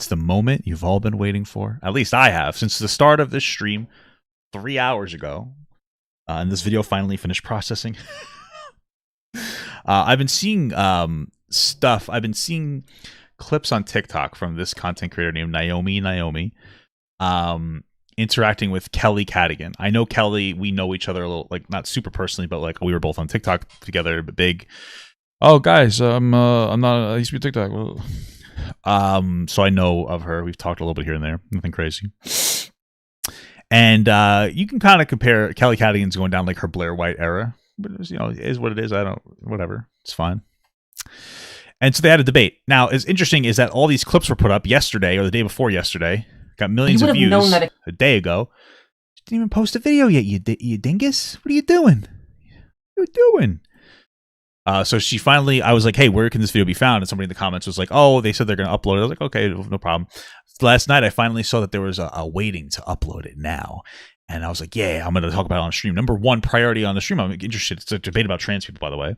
It's the moment you've all been waiting for. At least I have, since the start of this stream 3 hours ago. And this video finally finished processing. I've been seeing stuff. I've been seeing clips on TikTok from this content creator named Nominalnaomi, interacting with Kelly Cadigan. I know Kelly. We know each other a little, like not super personally, but like we were both on TikTok together. Big. Oh, guys, I'm not. I used to be TikTok. So I know of her. We've talked a little bit here and there. Nothing crazy. And you can kind of compare. Kelly Cadigan's going down like her Blair White era, but it was, it is what it is. Whatever. It's fine. And so they had a debate. Now, as interesting is that all these clips were put up yesterday or the day before yesterday. Got millions of views a day ago. Didn't even post a video yet, you dingus. What are you doing? What are you doing? So she finally, I was like, hey, where can this video be found? And somebody in the comments was like, oh, they said they're going to upload it. I was like, okay, no problem. Last night, I finally saw that there was a waiting to upload it now. And I was like, yeah, I'm going to talk about it on stream. Number one priority on the stream. I'm interested. It's a debate about trans people, by the way.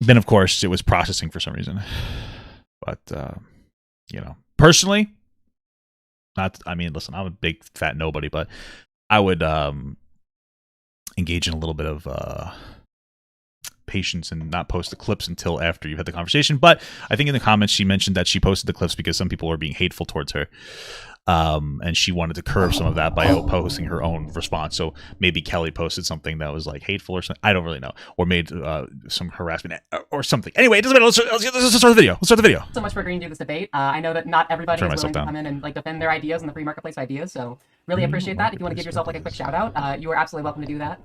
Then, of course, it was processing for some reason. But, personally, listen, I'm a big fat nobody, but I would engage in a little bit of patience and not post the clips until after you've had the conversation. But I think in the comments she mentioned that she posted the clips because some people were being hateful towards her, and she wanted to curb some of that by posting her own response. So maybe Kelly posted something that was like hateful or something. I don't really know, or made some harassment or something. Anyway, it doesn't matter. Let's start the video. So much for agreeing to do this debate. I know that not everybody is willing to come in and like defend their ideas in the free marketplace of ideas. So really appreciate that. If you want to give yourself like a quick shout out, you are absolutely welcome to do that.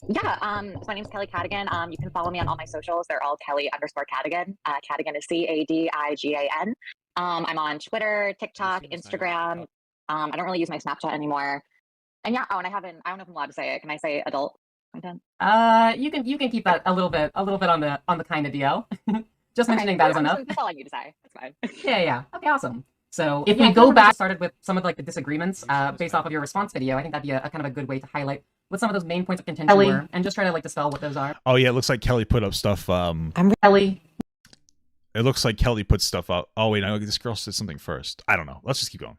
Yeah, my name is Kelly Cadigan. You can follow me on all my socials. They're all Kelly_Cadigan. Cadigan is Cadigan. I'm on Twitter, TikTok, Instagram. I don't really use my Snapchat anymore. And yeah, and I don't know if I'm allowed to say it. Can I say adult content? You can keep that a little bit on the kind of DL. Just mentioning that is enough. That's all I need to say. That's fine. Yeah. Okay, awesome. So if we go back, started with some of like the disagreements based off of your response video, I think that'd be a kind of a good way to highlight what some of those main points of contention were, and just try to like dispel what those are. Oh yeah, it looks like Kelly put up stuff. I'm Kelly. It looks like Kelly put stuff up. Oh wait, no, this girl said something first. I don't know. Let's just keep going.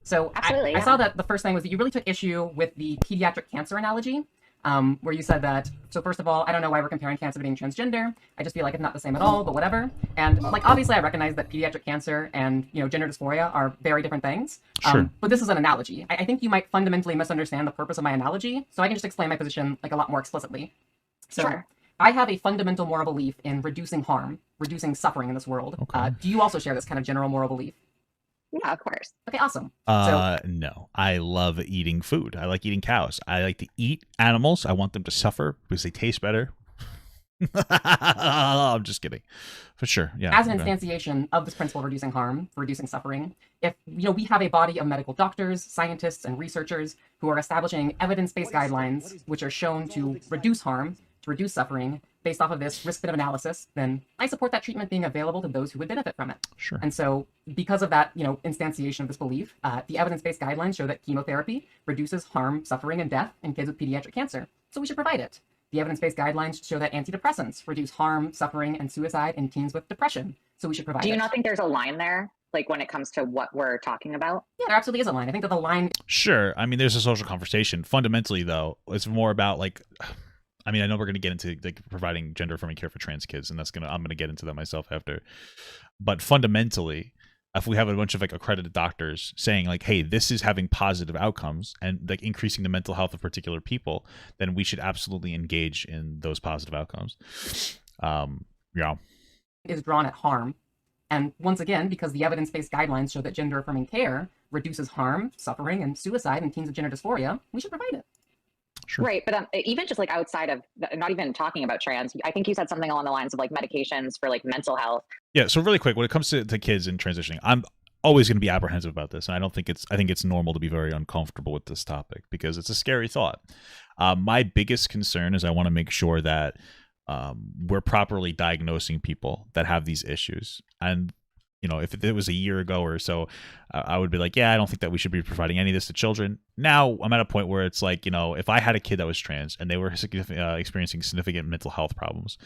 So I saw that the first thing was that you really took issue with the pediatric cancer analogy, where you said that, so first of all, I don't know why we're comparing cancer to being transgender. I just feel like it's not the same at all, but whatever. And like, obviously I recognize that pediatric cancer and, gender dysphoria are very different things. Sure. But this is an analogy. I think you might fundamentally misunderstand the purpose of my analogy, so I can just explain my position like a lot more explicitly. So Sure. I have a fundamental moral belief in reducing harm, reducing suffering in this world. Okay. Do you also share this kind of general moral belief? Yeah, of course. Okay, awesome. No. I love eating food. I like eating cows. I like to eat animals. I want them to suffer because they taste better. I'm just kidding. For sure. Yeah. As an instantiation of this principle of reducing harm, reducing suffering, if we have a body of medical doctors, scientists, and researchers who are establishing evidence-based guidelines which are shown to reduce harm, to reduce suffering, based off of this risk-benefit analysis, then I support that treatment being available to those who would benefit from it. Sure. And so, because of that, instantiation of this belief, the evidence-based guidelines show that chemotherapy reduces harm, suffering, and death in kids with pediatric cancer. So we should provide it. The evidence-based guidelines show that antidepressants reduce harm, suffering, and suicide in teens with depression. So we should provide it. Do you not think there's a line there, like when it comes to what we're talking about? Yeah, there absolutely is a line. I think that the line... Sure. I mean, there's a social conversation. Fundamentally, though, it's more about like... I mean, I know we're going to get into like providing gender-affirming care for trans kids, and I'm going to get into that myself after. But fundamentally, if we have a bunch of like accredited doctors saying like, "Hey, this is having positive outcomes and like increasing the mental health of particular people," then we should absolutely engage in those positive outcomes. Yeah. Is drawn at harm, and once again, because the evidence-based guidelines show that gender-affirming care reduces harm, suffering, and suicide in teens with gender dysphoria, we should provide it. Sure. Right, but even just like outside of, not even talking about trans, I think you said something along the lines of like medications for like mental health. Yeah, so really quick, when it comes to kids and transitioning, I'm always going to be apprehensive about this, and I think it's normal to be very uncomfortable with this topic because it's a scary thought. My biggest concern is I want to make sure that we're properly diagnosing people that have these issues, and if it was a year ago or so, I would be like, yeah, I don't think that we should be providing any of this to children. Now I'm at a point where it's like, if I had a kid that was trans and they were experiencing significant mental health problems,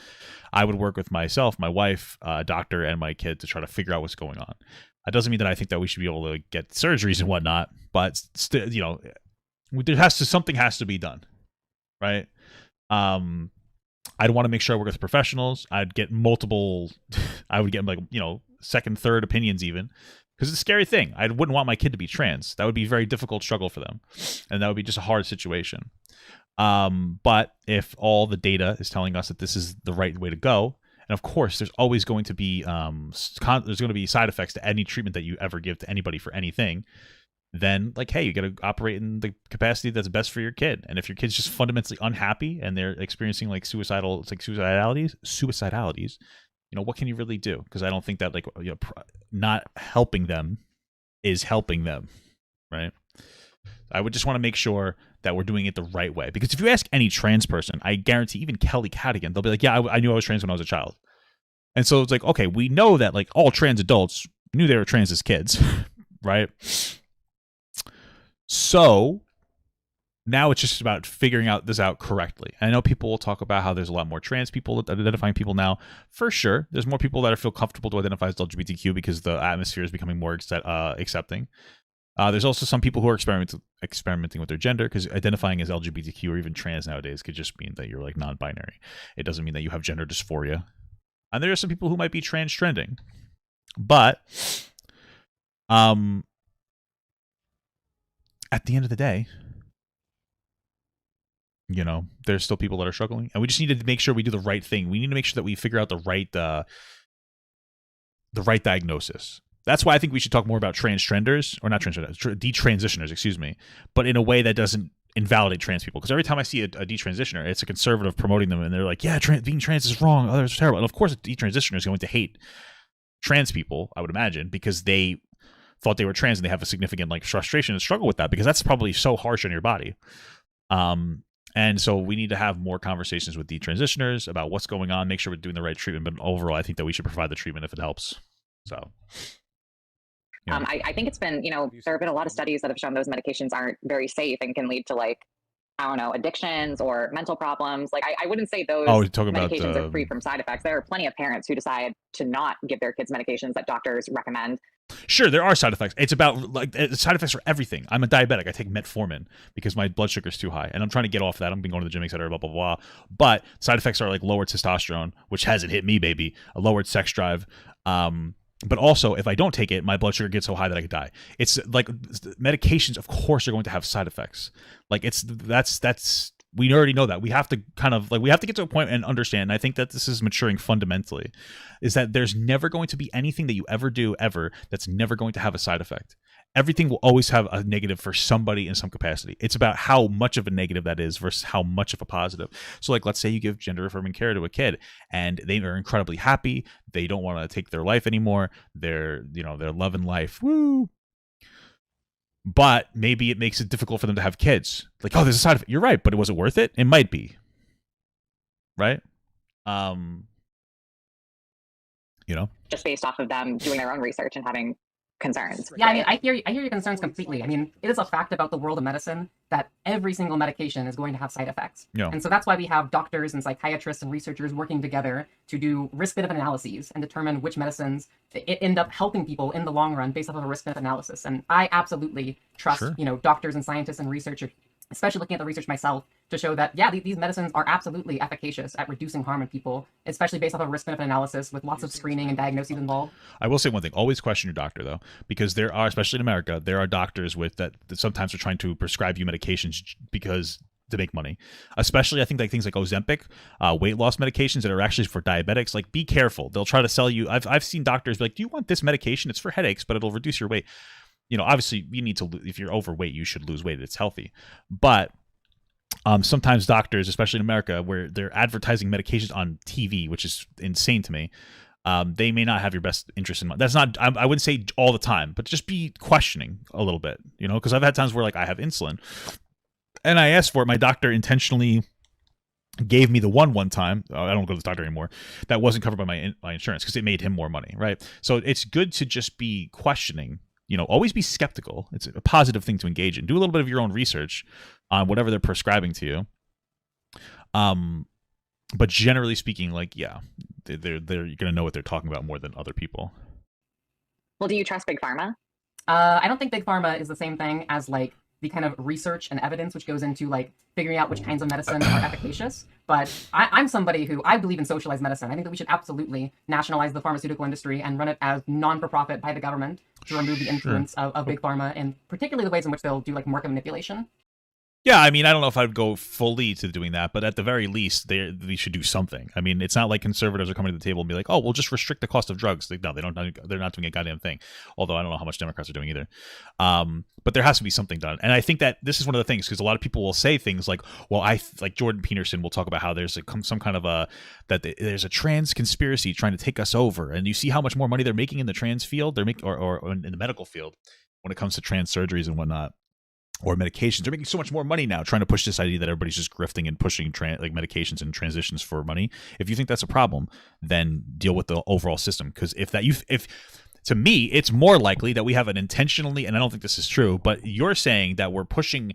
I would work with myself, my wife, doctor, and my kid to try to figure out what's going on. That doesn't mean that I think that we should be able to get surgeries and whatnot, but something has to be done, right? I'd want to make sure I work with professionals. I would get like, second, third opinions even, because it's a scary thing. I wouldn't want my kid to be trans. That would be a very difficult struggle for them, and that would be just a hard situation. But if all the data is telling us that this is the right way to go, and of course, there's always going to be side effects to any treatment that you ever give to anybody for anything. Then, like, hey, you got to operate in the capacity that's best for your kid. And if your kid's just fundamentally unhappy and they're experiencing like suicidalities, what can you really do? Because I don't think that not helping them is helping them, right? I would just want to make sure that we're doing it the right way. Because if you ask any trans person, I guarantee even Kelly Cadigan, they'll be like, yeah, I knew I was trans when I was a child. And so it's like, okay, we know that like all trans adults knew they were trans as kids, right? So now it's just about figuring this out correctly. And I know people will talk about how there's a lot more trans people identifying people now. For sure, there's more people that feel comfortable to identify as LGBTQ because the atmosphere is becoming more accepting. There's also some people who are experimenting with their gender, because identifying as LGBTQ or even trans nowadays could just mean that you're like non-binary. It doesn't mean that you have gender dysphoria. And there are some people who might be trans trending. But at the end of the day, there's still people that are struggling, and we just need to make sure we do the right thing. We need to make sure that we figure out the right diagnosis. That's why I think we should talk more about transgenders, or not transgenders, detransitioners, excuse me, but in a way that doesn't invalidate trans people. Because every time I see a detransitioner, it's a conservative promoting them, and they're like, yeah, being trans is wrong. Others are terrible. And of course, a detransitioner is going to hate trans people, I would imagine, because they thought they were trans and they have a significant like frustration and struggle with that, because that's probably so harsh on your body. And so we need to have more conversations with detransitioners about what's going on, make sure we're doing the right treatment. But overall, I think that we should provide the treatment if it helps. So. Yeah. I think it's been, there have been a lot of studies that have shown those medications aren't very safe and can lead to addictions or mental problems. Like I wouldn't say those medications are free from side effects. There are plenty of parents who decide to not give their kids medications that doctors recommend. Sure, there are side effects. It's about side effects for everything. I'm a diabetic. I take metformin because my blood sugar is too high, and I'm trying to get off that. I've been going to the gym, etc. Blah blah blah. But side effects are like lowered testosterone, which hasn't hit me, baby. A lowered sex drive. But also, if I don't take it, my blood sugar gets so high that I could die. It's like medications, of course, are going to have side effects. Like that's we already know that. We have to we have to get to a point and understand. And I think that this is maturing fundamentally, is that there's never going to be anything that you ever do that's never going to have a side effect. Everything will always have a negative for somebody in some capacity. It's about how much of a negative that is versus how much of a positive. So like, let's say you give gender affirming care to a kid and they are incredibly happy. They don't want to take their life anymore. They're loving life. Woo. But maybe it makes it difficult for them to have kids. Like, oh, there's a side effect. You're right, but was it worth it? It might be. Right? Just based off of them doing their own research and having concerns. Yeah, right? I hear your concerns completely. I mean, it is a fact about the world of medicine that every single medication is going to have side effects. Yeah. And so that's why we have doctors and psychiatrists and researchers working together to do risk-benefit analyses and determine which medicines end up helping people in the long run based off of a risk-benefit analysis. And I absolutely trust, doctors and scientists and researchers, especially looking at the research myself, to show that, yeah, these medicines are absolutely efficacious at reducing harm in people, especially based off of risk-benefit analysis with lots of screening and diagnoses involved. I will say one thing. Always question your doctor, though, because there are, especially in America, there are doctors that sometimes are trying to prescribe you medications because to make money. Especially, I think, like things like Ozempic, weight loss medications that are actually for diabetics. Like, be careful. They'll try to sell you. I've seen doctors be like, do you want this medication? It's for headaches, but it'll reduce your weight. Obviously, you need to, if you're overweight, you should lose weight. It's healthy. But sometimes doctors, especially in America, where they're advertising medications on TV, which is insane to me, they may not have your best interest in mind. That's not, I wouldn't say all the time, but just be questioning a little bit, because I've had times where like I have insulin and I asked for it. My doctor intentionally gave me the one time, I don't go to the doctor anymore, that wasn't covered by my insurance because it made him more money, right? So it's good to just be questioning, always be skeptical. It's a positive thing to engage in. Do a little bit of your own research on whatever they're prescribing to you. But generally speaking, like, yeah, they're going to know what they're talking about more than other people. Well, do you trust Big Pharma? I don't think Big Pharma is the same thing as like the kind of research and evidence which goes into like figuring out which kinds of medicine are efficacious. But I'm somebody who I believe in socialized medicine. I think that we should absolutely nationalize the pharmaceutical industry and run it as non-for-profit by the government to remove the influence of Big Pharma, and particularly the ways in which they'll do like market manipulation. Yeah, I mean, I don't know if I'd go fully to doing that, but at the very least, we should do something. I mean, it's not like conservatives are coming to the table and be like, "Oh, we'll just restrict the cost of drugs." No, they don't. They're not doing a goddamn thing. Although I don't know how much Democrats are doing either. But there has to be something done, and I think that this is one of the things, because a lot of people will say things like, "Well, like Jordan Peterson will talk about how there's some kind of there's a trans conspiracy trying to take us over," and you see how much more money they're making in the trans field, or in the medical field when it comes to trans surgeries and whatnot, or medications. They're making so much more money now trying to push this idea that everybody's just grifting and pushing like medications and transitions for money. If you think that's a problem, then deal with the overall system. Because if to me, it's more likely that we have an intentionally, and I don't think this is true, but you're saying that we're pushing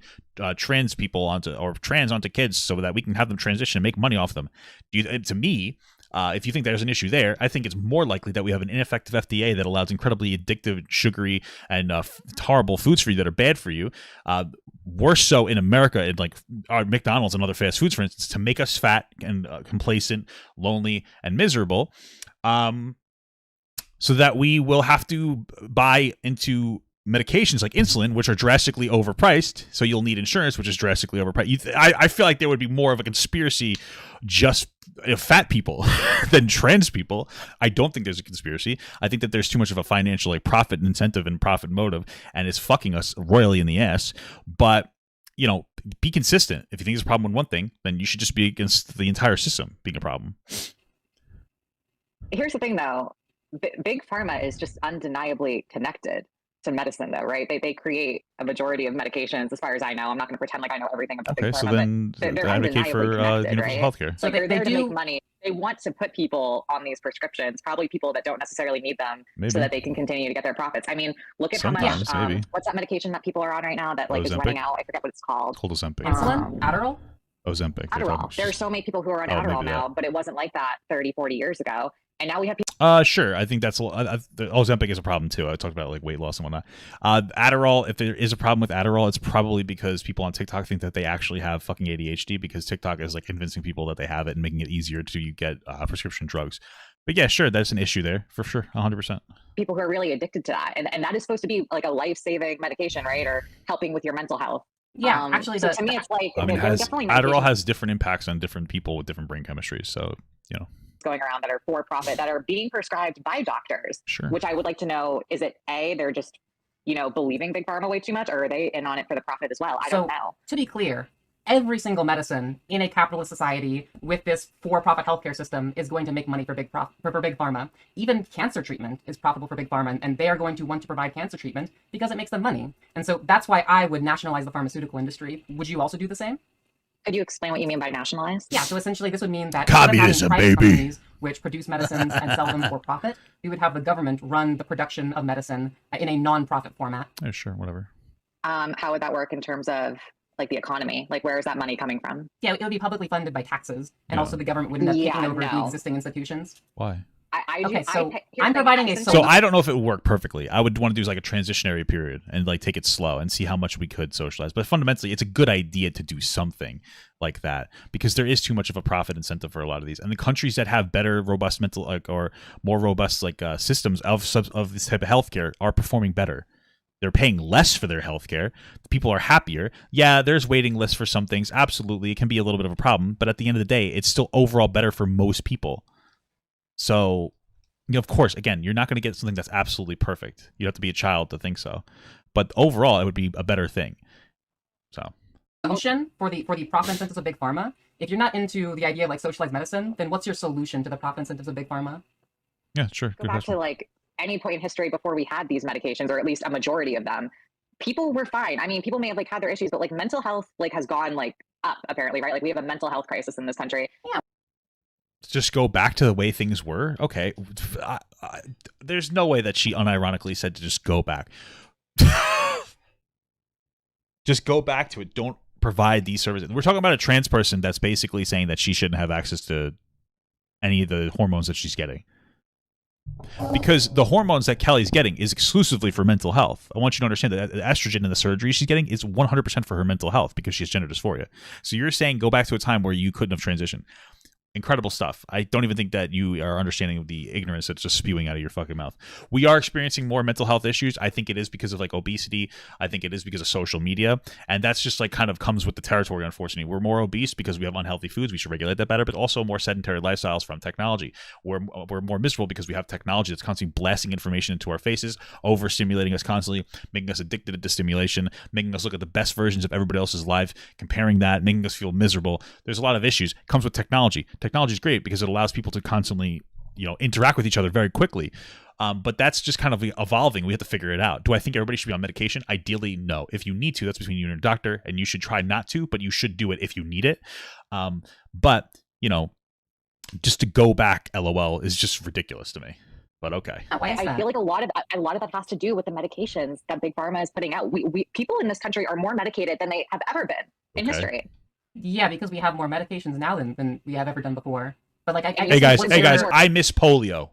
trans people onto kids so that we can have them transition and make money off them. To me, if you think there's an issue there, I think it's more likely that we have an ineffective FDA that allows incredibly addictive, sugary, and horrible foods for you that are bad for you. Worse so in America, in like our McDonald's and other fast foods, for instance, to make us fat and complacent, lonely, and miserable, so that we will have to buy into medications like insulin, which are drastically overpriced. So you'll need insurance, which is drastically overpriced. I feel like there would be more of a conspiracy just fat people than trans people. I don't think there's a conspiracy. I think that there's too much of a financial profit incentive and profit motive, and it's fucking us royally in the ass. But be consistent. If you think there's a problem with one thing, then you should just be against the entire system being a problem. Here's the thing, though. Big Pharma is just undeniably connected to medicine, though, right? They create a majority of medications, as far as I know. I'm not going to pretend like I know everything about Big Pharma. So then they're advocate for universal right? healthcare. So they're there to make money. They want to put people on these prescriptions, probably people that don't necessarily need them, so that they can continue to get their profits. I mean, look at how much, what's that medication that people are on right now that like is running out? I forget what it's called. Ozempic. Insulin? Adderall? Ozempic. Adderall. There are so many people who are on Adderall now, but it wasn't like that 30, 40 years ago. And now we have people. Sure. I think that's Ozempic is a problem too. I talked about like weight loss and whatnot. Adderall, if there is a problem with Adderall, it's probably because people on TikTok think that they actually have fucking ADHD, because TikTok is like convincing people that they have it and making it easier to get prescription drugs. But yeah, sure, that's an issue there for sure, 100%. People who are really addicted to that, and that is supposed to be like a life-saving medication, right, or helping with your mental health. Yeah, actually, so to me, it's like Adderall has different impacts on different people with different brain chemistries. So going around that are for profit, that are being prescribed by doctors. Sure. Which I would like to know: is it they're just believing Big Pharma way too much, or are they in on it for the profit as well? I don't know. To be clear, every single medicine in a capitalist society with this for-profit healthcare system is going to make money for Big Pharma. Even cancer treatment is profitable for Big Pharma, and they are going to want to provide cancer treatment because it makes them money. And so that's why I would nationalize the pharmaceutical industry. Would you also do the same? Could you explain what you mean by nationalized? Yeah, so essentially this would mean that communism, baby, companies which produce medicines and sell them for profit, we would have the government run the production of medicine in a non-profit format. Yeah, sure, whatever. How would that work in terms of like the economy? Like, where is that money coming from? Yeah, it would be publicly funded by taxes, and also the government wouldn't have taken over the existing institutions. Why? I'm providing a So I don't know if it would work perfectly. I would want to do like a transitionary period and like take it slow and see how much we could socialize. But fundamentally, it's a good idea to do something like that, because there is too much of a profit incentive for a lot of these. And the countries that have better, robust mental or more robust systems of this type of healthcare are performing better. They're paying less for their healthcare. People are happier. Yeah, there's waiting lists for some things. Absolutely, it can be a little bit of a problem. But at the end of the day, it's still overall better for most people. So, of course, again, you're not going to get something that's absolutely perfect. You have to be a child to think so. But overall, it would be a better thing. So, solution for the profit incentives of Big Pharma. If you're not into the idea of like socialized medicine, then what's your solution to the profit incentives of Big Pharma? Yeah, sure. Go back to like any point in history before we had these medications, or at least a majority of them. People were fine. I mean, people may have like had their issues, but like mental health like has gone like up, apparently, right? Like, we have a mental health crisis in this country. Just go back to the way things were. Okay, there's no way that she unironically said to just go back. Just go back to it. Don't provide these services. We're talking about a trans person that's basically saying that she shouldn't have access to any of the hormones that she's getting. Because the hormones that Kelly's getting is exclusively for mental health. I want you to understand that the estrogen and the surgery she's getting is 100% for her mental health because she has gender dysphoria. So you're saying go back to a time where you couldn't have transitioned. Incredible stuff. I don't even think that you are understanding of the ignorance that's just spewing out of your fucking mouth. We are experiencing more mental health issues. I think it is because of like obesity. I think it is because of social media. And that's just like kind of comes with the territory, unfortunately. We're more obese because we have unhealthy foods. We should regulate that better, but also more sedentary lifestyles from technology. We're more miserable because we have technology that's constantly blasting information into our faces, overstimulating us constantly, making us addicted to stimulation, making us look at the best versions of everybody else's life, comparing that, making us feel miserable. There's a lot of issues. It comes with technology. Technology is great because it allows people to constantly, interact with each other very quickly. But that's just kind of evolving. We have to figure it out. Do I think everybody should be on medication? Ideally, no. If you need to, that's between you and your doctor, and you should try not to, but you should do it if you need it. But just to go back, LOL, is just ridiculous to me. But okay. I feel like a lot of that has to do with the medications that Big Pharma is putting out. We people in this country are more medicated than they have ever been in history. Yeah, because we have more medications now than we have ever done before. But like, hey guys, I miss polio.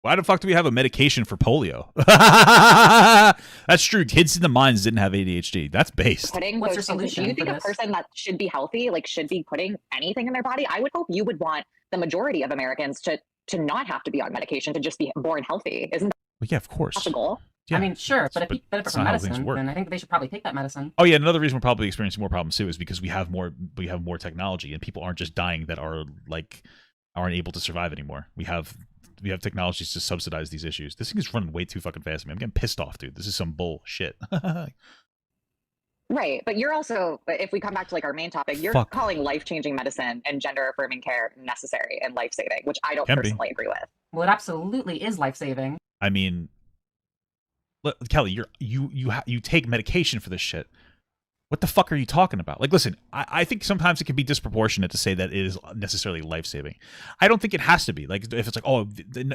Why the fuck do we have a medication for polio? That's true. Kids in the mines didn't have ADHD. That's based. What's your solution? Do you think a person that should be healthy, should be putting anything in their body? I would hope you would want the majority of Americans to not have to be on medication, to just be born healthy. Isn't that well, yeah, of course. the goal? Yeah. I mean, sure, but if it's for medicine, then I think they should probably take that medicine. Oh yeah, another reason we're probably experiencing more problems too is because we have more technology, and people aren't just dying that aren't able to survive anymore. We have technologies to subsidize these issues. This thing is running way too fucking fast. I'm getting pissed off, dude. This is some bullshit. Right, but you're also, if we come back to our main topic, you're calling life-changing medicine and gender-affirming care necessary and life-saving, which I don't personally agree with. Well, it absolutely is life-saving. I mean, Kelly, you take medication for this shit. What the fuck are you talking about? Listen, I think sometimes it can be disproportionate to say that it is necessarily life-saving. I don't think it has to be. If it's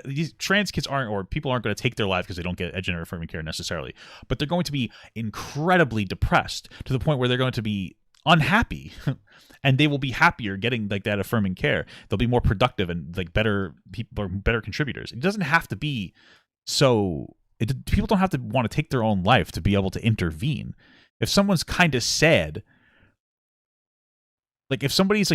these trans kids aren't, or people aren't going to take their life because they don't get gender-affirming care necessarily, but they're going to be incredibly depressed to the point where they're going to be unhappy, and they will be happier getting that affirming care. They'll be more productive and better people, or better contributors. It doesn't have to be so. People don't have to want to take their own life to be able to intervene. If someone's kind of sad, if somebody's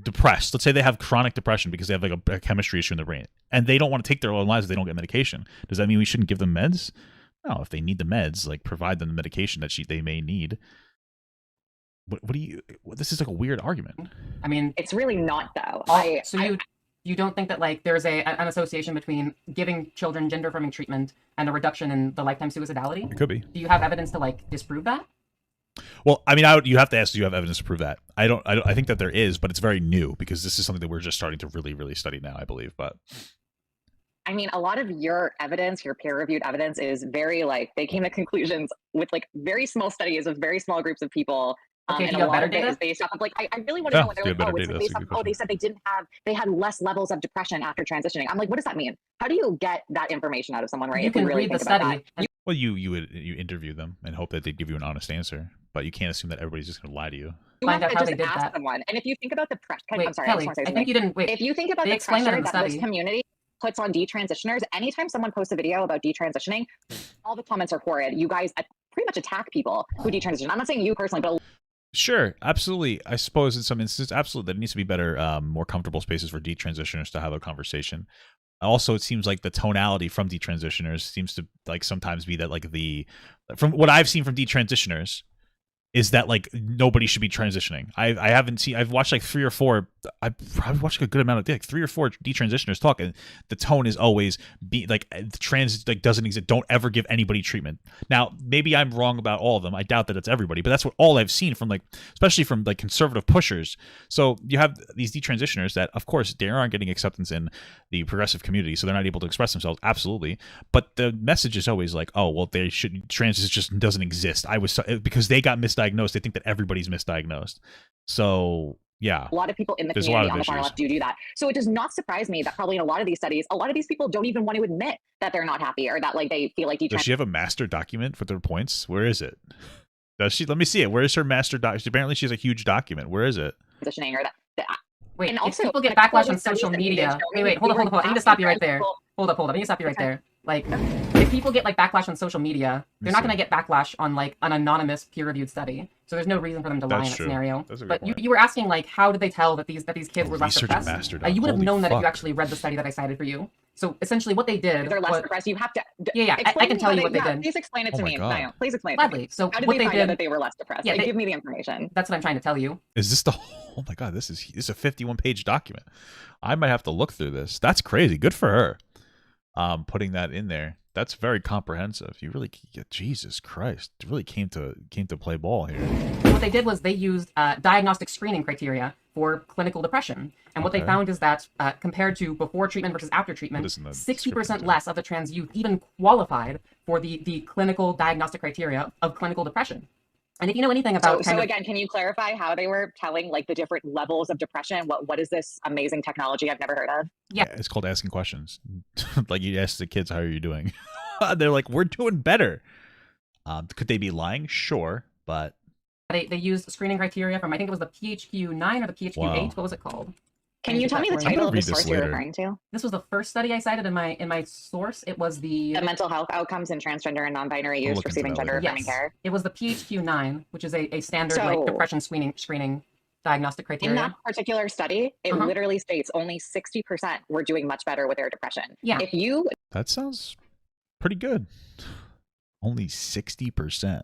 depressed, let's say they have chronic depression because they have a chemistry issue in their brain, and they don't want to take their own lives if they don't get medication, does that mean we shouldn't give them meds? No, if they need the meds, provide them the medication that they may need. What do you? This is a weird argument. I mean, it's really not though. You don't think that there's an association between giving children gender-affirming treatment and a reduction in the lifetime suicidality? It could be. Do you have evidence to disprove that? Well, I mean, you have to ask, do you have evidence to prove that? I think that there is, but it's very new because this is something that we're just starting to really, really study now, I believe. But I mean, a lot of your evidence, your peer-reviewed evidence, is very they came to conclusions with very small studies of very small groups of people. Okay, and a lot of it is based off of I really want to know what they're based off. They said they had less levels of depression after transitioning. I'm what does that mean? How do you get that information out of someone, right? You can read the study. Well, you interview them and hope that they'd give you an honest answer, but you can't assume that everybody's just going to lie to you. Find out how they did that. Someone. And if you think about the I'm sorry, Kelly, I think you didn't. Wait, if you think about the pressure that this community puts on detransitioners, anytime someone posts a video about detransitioning, all the comments are horrid. You guys pretty much attack people who detransition. I'm not saying you personally, but sure, absolutely. I suppose in some instances, absolutely, there needs to be better, more comfortable spaces for detransitioners to have a conversation. Also, it seems like the tonality from detransitioners seems to sometimes be that from what I've seen from detransitioners is that nobody should be transitioning. I've watched 3 or 4. I've probably watched a good amount of 3 or 4 detransitioners talk, and the tone is always trans doesn't exist. Don't ever give anybody treatment. Now, maybe I'm wrong about all of them. I doubt that it's everybody, but that's all I've seen from especially from conservative pushers. So you have these detransitioners that, of course, they aren't getting acceptance in the progressive community, so they're not able to express themselves. Absolutely, but the message is always oh well, trans just doesn't exist. Because they got misdiagnosed misdiagnosed, they think that everybody's misdiagnosed. So yeah, A lot of people in the there's a lot community of on the far issues. left do that. So it does not surprise me that probably in a lot of these studies, a lot of these people don't even want to admit that they're not happy or that like they feel like Does she have a master document for their points? Where is it? Does she? Let me see it. Where is her master doc? Apparently, she has a huge document. Where is it? transitioning or that Wait, and if also, people get like, all backlash on these studies social that they did media. show me Wait, that hold they on. were I need to stop you right there. people- Hold up. I need to stop you right there. Like, if people get like backlash on social media, they're not going to get backlash on like an anonymous peer-reviewed study. So there's no reason for them to lie in that true. scenario. That's a good But point. you were asking like, how did they tell that these kids Oh, were less research depressed? master You would have holy known that if you fuck. actually read the study that I cited for you. So essentially, what they did they're less was, depressed. You have to. yeah, I explain can to tell me you how what they yeah, did. Please explain it Oh to my me. God. Niall, please explain it to me. Gladly. So How did what they they find out did, that they were less depressed? Yeah, Like, they- give me the information. that's what I'm trying to tell you. Is this the? Oh my god, this is a 51-page document. I might have to look through this. That's crazy. Good for her. Putting that in there. That's very comprehensive. You really, Jesus Christ, it really came to play ball here. What they did was they used diagnostic screening criteria for clinical depression. And what they Okay. found is that compared to before treatment versus after treatment, What is in the 60% description? less of the trans youth even qualified for the clinical diagnostic criteria of clinical depression. And if you know anything about So again, can you clarify how they were telling like the different levels of depression? What is this amazing technology I've never heard of? Yeah. It's called asking questions. Like you ask the kids, how are you doing? They're like, we're doing better. Could they be lying? Sure, but they used screening criteria from, I think it was the PHQ-9 or the PHQ-8. Wow. What was it called? Can you tell me the I'm gonna title of the read this source you're later. referring to? This was the first study I cited in my source. It was the The mental health outcomes in transgender and non-binary I'll youth look into receiving that gender later. affirming care. It was the PHQ-9, which is a standard like So- depression screening diagnostic In criteria. that particular study, it Uh-huh. literally states only 60% were doing much better with their depression. Yeah. If you that sounds pretty good. Only 60%.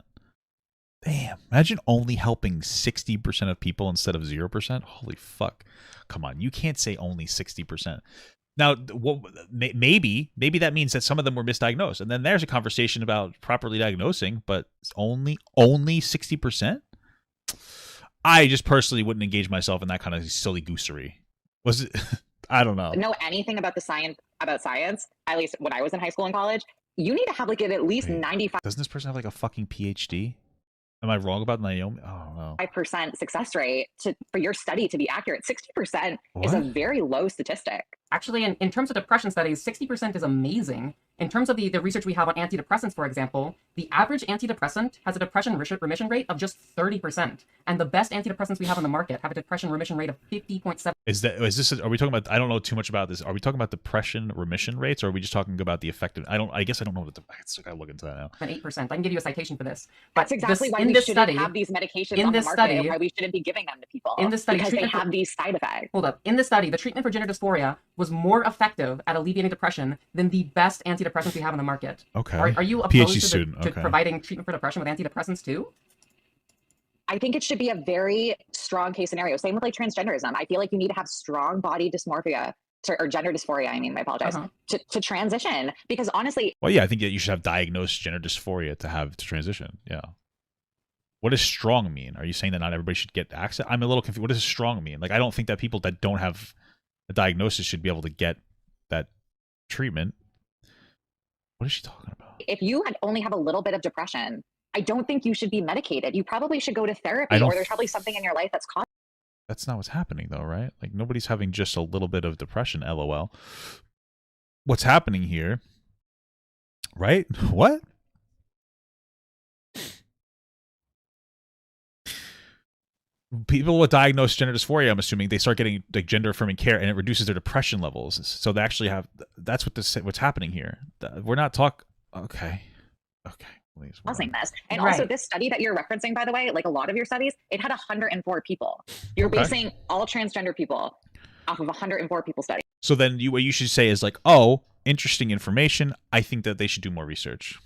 Damn. Imagine only helping 60% of people instead of 0%. Holy fuck. Come on. You can't say only 60%. Now, maybe that means that some of them were misdiagnosed. And then there's a conversation about properly diagnosing, but it's only 60%? I just personally wouldn't engage myself in that kind of silly goosery. Was it? I don't know. know anything about science, at least when I was in high school and college, you need to have like at least Wait. 95% Doesn't this person have like a fucking PhD? Am I wrong about Naomi? I don't know. success rate for your study to be accurate. 60% is a What? very low statistic. Actually, in terms of depression studies, 60% is amazing. In terms of the research we have on antidepressants, for example, the average antidepressant has a depression remission rate of just 30%. And the best antidepressants we have on the market have a depression remission rate of 50.7%. Are we talking about, I don't know too much about this. Are we talking about depression remission rates, or are we just talking about the effective? I guess I don't know what I gotta look into that now. Than 8%. I can give you a citation for this. But That's exactly why in we this shouldn't study, have these medications in on the this market study- and why we shouldn't be giving them to people. in this study, because they treatment for- have these side effects. hold up. In this study, the treatment for gender dysphoria was more effective at alleviating depression than the best antidepressants we have on the market. Okay. Are you PhD opposed to, student. to Okay. providing treatment for depression with antidepressants too? I think it should be a very strong case scenario. Same with like transgenderism. I feel like you need to have strong body dysmorphia or gender dysphoria. I apologize Uh-huh. to transition because honestly, Well, yeah, I think that you should have diagnosed gender dysphoria to transition. Yeah. What does strong mean? Are you saying that not everybody should get access? I'm a little confused. What does strong mean? Like, I don't think that people that don't have a diagnosis should be able to get that treatment. What is she talking about? if you only have a little bit of depression, I don't think you should be medicated. You probably should go to I therapy, don't or there's probably something in your life that's causing. That's not what's happening, though, right? Like, nobody's having just a little bit of depression, LOL. What's happening here, right? What? People with diagnosed gender dysphoria, I'm assuming, they start getting like gender affirming care, and it reduces their depression levels. So they actually have. That's what's happening here. We're not Okay. Please. Causing this. And Right. also this study that you're referencing, by the way, like a lot of your studies, it had 104 people. You're Okay. basing all transgender people off of 104 people study. So then what you should say is like, oh, interesting information. I think that they should do more research.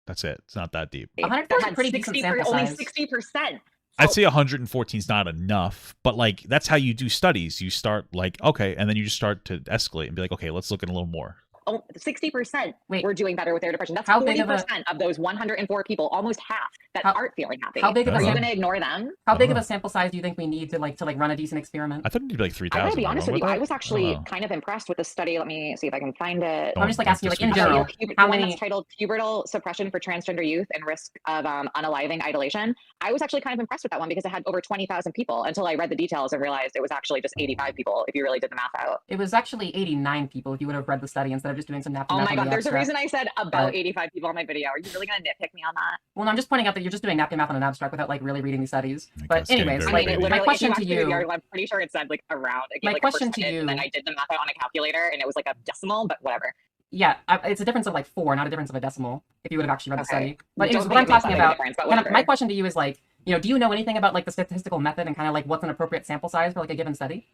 That's it. It's not that deep. 104 is a Had pretty decent 60 sample only size. 60%. I'd say 114 is not enough, but like that's how you do studies. You start like, okay, and then you just start to escalate and be like, okay, let's look at a little more. 60% Wait. were doing better with their depression. That's How 40% big of of those 104 people, almost half that How- aren't feeling happy. how big of Are a you sample- going to ignore them? How big don't of a know. sample size do you think we need to run a decent experiment? I thought it'd be like 3,000. I'm going to be honest with you. I was don't actually know. kind of impressed with the study. Let me see if I can find it. I'm just like Don't asking you, like, disagree in with general, that. how The one many? that's titled Pubertal Suppression for Transgender Youth and Risk of Unaliving Idolation. I was actually kind of impressed with that one because it had over 20,000 people until I read the details and realized it was actually just 85 people if you really did the math out. It was actually 89 people if you would have read the study instead of just doing some nap. Oh my God, there's a abstract. reason I said about 85 people on my video. Are you really going to nitpick me on that? Well, no, I'm just pointing out that you're just doing napkin math on an abstract without like really reading these studies. I But guess getting anyways, very like baby. my question to if you watch the you, video, I'm pretty sure it said like around. It gave, My like, a question to percentage, you- and then I did the math out on a calculator, and it was like a decimal, but whatever. yeah, it's a difference of like 4, not a difference of a decimal. If you would have actually read the Okay. study. But Don't anyways, think what I'm it makes talking that big a about, difference, but kind of, whatever. my question to you is like, do you know anything about like the statistical method and kind of like what's an appropriate sample size for like a given study?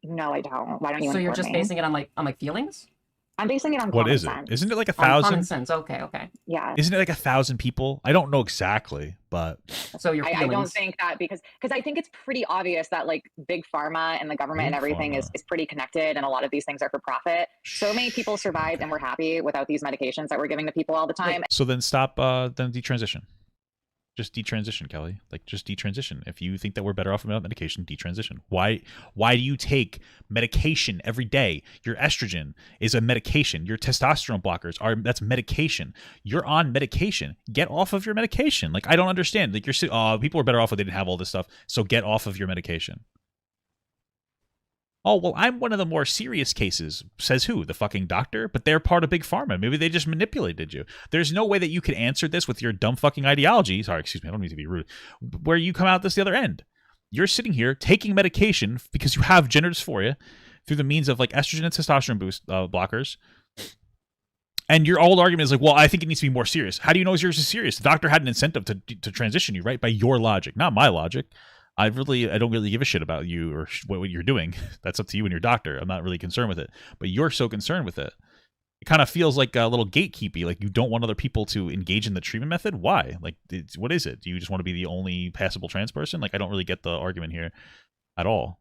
No, I don't. Why don't you? So you're inform just me? basing it on like feelings? I'm basing it on What common is it? sense. Isn't it like On common 1,000? sense. Okay. Yeah. Isn't it like 1,000 people? I don't know exactly, but So your feelings. I don't think that because I think it's pretty obvious that like big pharma and the government and Big everything pharma. is pretty connected, and a lot of these things are for profit. So many people survived and were happy without these medications that we're giving to people all the time. so then stop. Then detransition. Just detransition, Kelly. Like just detransition. If you think that we're better off without medication, detransition. Why do you take medication every day? Your estrogen is a medication. Your testosterone blockers that's medication. You're on medication. Get off of your medication. Like I don't understand. Like people are better off if they didn't have all this stuff. So get off of your medication. Oh, well, I'm one of the more serious cases. Says who? The fucking doctor? But they're part of Big Pharma. Maybe they just manipulated you. There's no way that you could answer this with your dumb fucking ideology. Sorry, excuse me. I don't mean to be rude. Where you come out this the other end. You're sitting here taking medication because you have gender dysphoria through the means of like estrogen and testosterone boost blockers. And your old argument is like, well, I think it needs to be more serious. How do you know yours is serious? The doctor had an incentive to transition you, right? By your logic, not my logic. I don't really give a shit about you or what you're doing. That's up to you and your doctor. I'm not really concerned with it. But you're so concerned with it. It kind of feels like a little gatekeepy. Like you don't want other people to engage in the treatment method. Why? Like, what is it? Do you just want to be the only passable trans person? Like, I don't really get the argument here at all.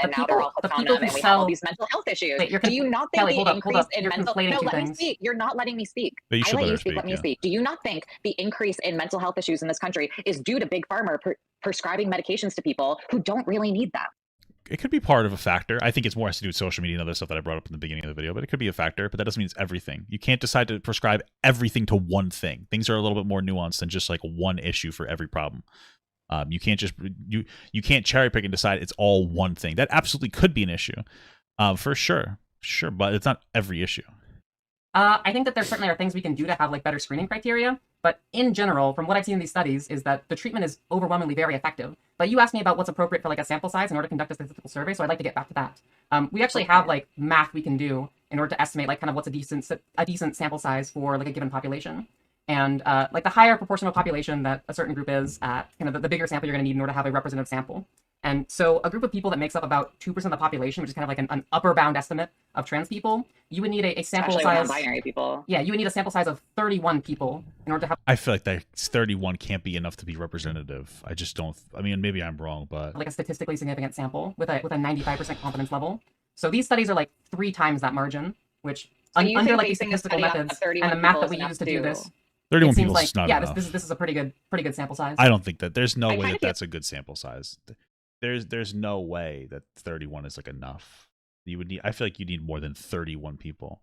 And The now they're all people hooked on who them, and we have sell- all these mental health issues. Wait, Do you not think Kelly, the hold up, increase in You're mental conflating no, two let me things. speak. You're not letting me speak. But you should I let let you her speak. Let me yeah. speak. Do you not think the increase in mental health issues in this country is due to big pharma prescribing medications to people who don't really need them? It could be part of a factor. I think it's more has to do with social media and other stuff that I brought up in the beginning of the video, but it could be a factor, but that doesn't mean it's everything. You can't decide to prescribe everything to one thing. Things are a little bit more nuanced than just like one issue for every problem. You can't just you can't cherry pick and decide it's all one thing. That absolutely could be an issue, for sure, but it's not every issue. I think that there certainly are things we can do to have like better screening criteria, but in general, from what I've seen in these studies, is that the treatment is overwhelmingly very effective. But you asked me about what's appropriate for like a sample size in order to conduct a statistical survey, so I'd like to get back to that. We actually have like math we can do in order to estimate like kind of what's a decent sample size for like a given population. And like the higher proportional population that a certain group is at, kind of the bigger sample you're going to need in order to have a representative sample. And so a group of people that makes up about 2% of the population, which is kind of like an upper bound estimate of trans people, you would need a sample Especially size. non-binary people. Yeah, you would need a sample size of 31 people in order to have I feel like that 31 can't be enough to be representative. I just don't. I mean, maybe I'm wrong, but like a statistically significant sample with a 95% confidence level. So these studies are like 3 times that margin, which So you under think like these basing a statistical study on methods 31 and the math that people we is use to enough do this, 31 it seems people like is not yeah, enough. this is a pretty good sample size. I don't think that there's no I way kinda that feel- that's a good sample size. There's no way that 31 is like enough. You would need. I feel like you need more than 31 people.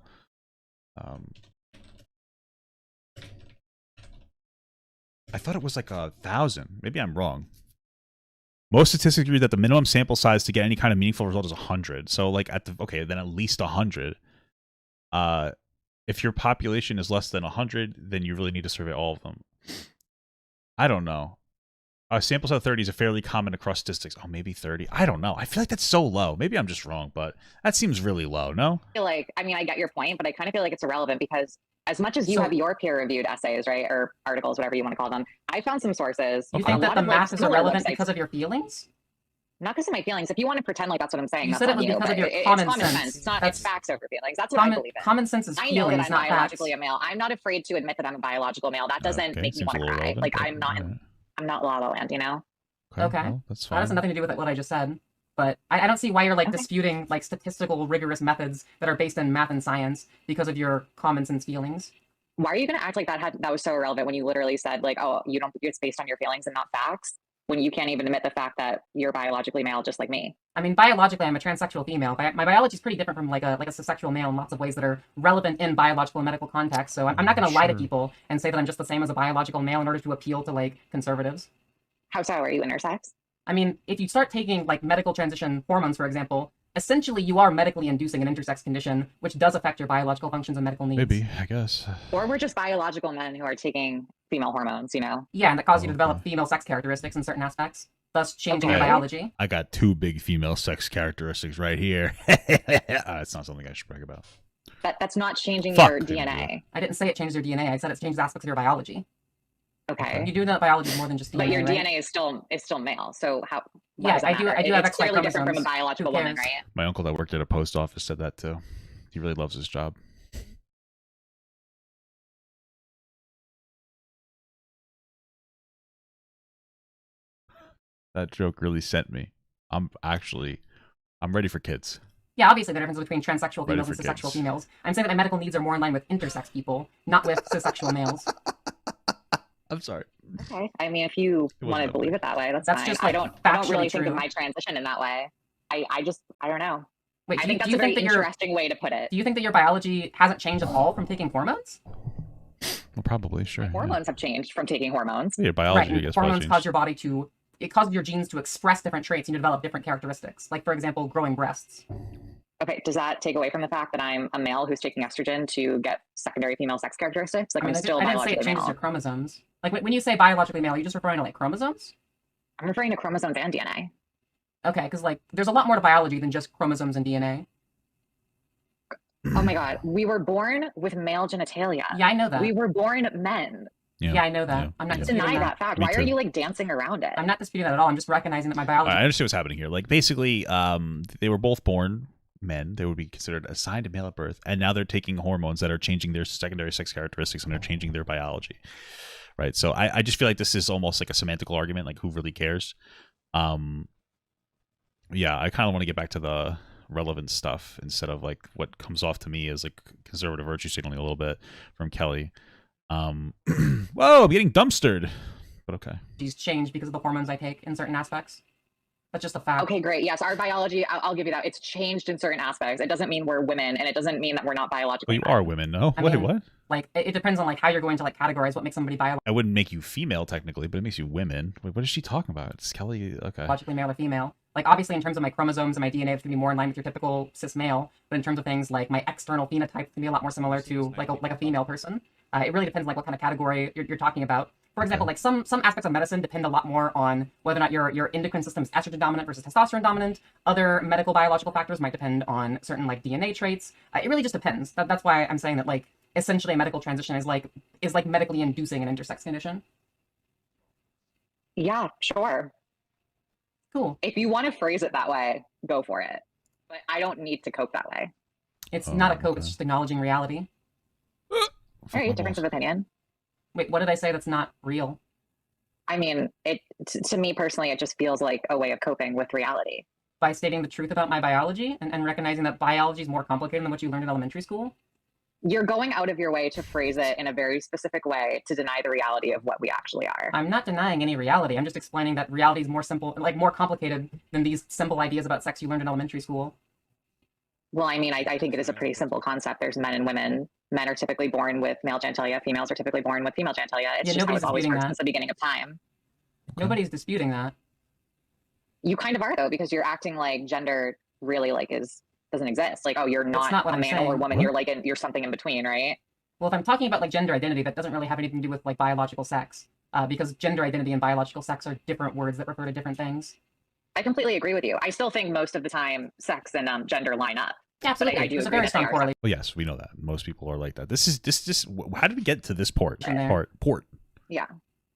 I thought it was like 1,000. Maybe I'm wrong. Most statistics agree that the minimum sample size to get any kind of meaningful result is 100. So like then at least 100. If your population is less than 100, then you really need to survey all of them. I don't know. A sample size of 30 is a fairly common across statistics. Oh, maybe 30. I don't know. I feel like that's so low. Maybe I'm just wrong, but that seems really low, no? I feel like, I mean, I get your point, but I kind of feel like it's irrelevant because as much as you So- have your peer-reviewed essays, right, or articles, whatever you want to call them, I found some sources. You Okay. think a that lot the of, like, math is similar irrelevant websites. because of your feelings? Not because of my feelings. If you want to pretend like that's what I'm saying, You that's said it on was you, because of but your it's common common sense. sense. It's not. That's- It's facts over feelings. That's what I believe in. Common sense is I know feelings, that I'm not biologically facts. a male. I'm not afraid to admit that I'm a biological male. That doesn't Okay, make me seems want a to little cry. relevant, Like but I'm not. alright. I'm not La La Land, you know. Okay. Well, that's That fine. has nothing to do with what I just said. But I don't see why you're like Okay. disputing like statistical rigorous methods that are based in math and science because of your common sense feelings. Why are you going to act like that was so irrelevant when you literally said like, oh, you don't, it's based on your feelings and not facts, when you can't even admit the fact that you're biologically male just like me? I mean, biologically, I'm a transsexual female. My biology is pretty different from like a cisexual male in lots of ways that are relevant in biological and medical context. So I'm not going to lie to people and say that I'm just the same as a biological male in order to appeal to like conservatives. How so? Are you intersex? I mean, if you start taking like medical transition hormones, for example, essentially you are medically inducing an intersex condition, which does affect your biological functions and medical needs. Maybe, I guess. Or we're just biological men who are taking female hormones, you know? Yeah, and that cause you to develop female sex characteristics in certain aspects, thus changing your biology. I got 2 big female sex characteristics right here. It's not something I should brag about. That's not changing your DNA. Yeah. I didn't say it changed your DNA. I said it changes aspects of your biology. Okay. You do that biology more than just DNA. But your right? DNA is still male. So how? Yes, I do have It's clearly different from a biological woman, right? My uncle that worked at a post office said that too. He really loves his job. That joke really sent me. I'm ready for kids. Yeah, obviously the difference between transsexual females and cisexual females. I'm saying that my medical needs are more in line with intersex people, not with cisexual males. I'm sorry. Okay. I mean, if you want to believe it that way, that's fine. Just like, I don't really think of my transition in that way. I don't know. Wait, I think that's a very interesting way to put it. Do you think that your biology hasn't changed at all from taking hormones? Well, probably, sure. Hormones have changed from taking hormones. Yeah, biology, I guess. Hormones cause your body to, it causes your genes to express different traits and you develop different characteristics. Like, for example, growing breasts. Okay, does that take away from the fact that I'm a male who's taking estrogen to get secondary female sex characteristics? Like, I didn't say it changes your chromosomes. Like, when you say biologically male, are you just referring to, like, chromosomes? I'm referring to chromosomes and DNA. Okay, because, like, there's a lot more to biology than just chromosomes and DNA. Oh my god, we were born with male genitalia. Yeah, I know that. We were born men. Yeah, I know that. I'm not disputing that fact. Why are you like dancing around it? I'm not disputing that at all. I'm just recognizing that my biology. I understand what's happening here. Like, basically, they were both born men. They would be considered assigned a male at birth, and now they're taking hormones that are changing their secondary sex characteristics and they're changing their biology. Right. So I just feel like this is almost like a semantical argument. Like, who really cares? Yeah, I kind of want to get back to the relevant stuff instead of like what comes off to me as like conservative virtue signaling a little bit from Kelly. Whoa, I'm getting dumpstered. But okay. These change because of the hormones I take in certain aspects. That's just a fact. Okay, great. Yes, our biology, I'll give you that. It's changed in certain aspects. It doesn't mean we're women, and it doesn't mean that we're not biologically. Well, you are women, no? Wait, what? Like, it depends on like how you're going to like categorize what makes somebody biological. I wouldn't make you female technically, but it makes you women. Wait, what is she talking about? It's Kelly. Okay. Biologically male or female. Like, obviously, in terms of my chromosomes and my DNA, it's going to be more in line with your typical cis male. But in terms of things like my external phenotype, can be a lot more similar to like a female person. It really depends on like what kind of category you're talking about. For example, like some aspects of medicine depend a lot more on whether or not your endocrine system is estrogen dominant versus testosterone dominant. Other medical biological factors might depend on certain like DNA traits. It really just depends. That's why I'm saying that like essentially a medical transition is like medically inducing an intersex condition. Yeah, sure. Cool. If you want to phrase it that way, go for it. But I don't need to cope that way. It's not a cope. It's just acknowledging reality. All right, difference of opinion. Wait, what did I say that's not real? I mean, to me personally, it just feels like a way of coping with reality. By stating the truth about my biology and recognizing that biology is more complicated than what you learned in elementary school? You're going out of your way to phrase it in a very specific way to deny the reality of what we actually are. I'm not denying any reality. I'm just explaining that reality is more simple, like more complicated than these simple ideas about sex you learned in elementary school. Well, I mean, I think it is a pretty simple concept. There's men and women. Men are typically born with male genitalia. Females are typically born with female genitalia. It's just how it's always worked since the beginning of time. Nobody's disputing that. You kind of are, though, because you're acting like gender really like doesn't exist. Like, oh, you're not a man or a woman. You're like you're something in between, right? Well, if I'm talking about like gender identity, that doesn't really have anything to do with like biological sex, because gender identity and biological sex are different words that refer to different things. I completely agree with you. I still think most of the time sex and gender line up. Yeah, absolutely. I do There's a very strong correlation. Well, yes, we know that. Most people are like that. This is how did we get to this port? Yeah.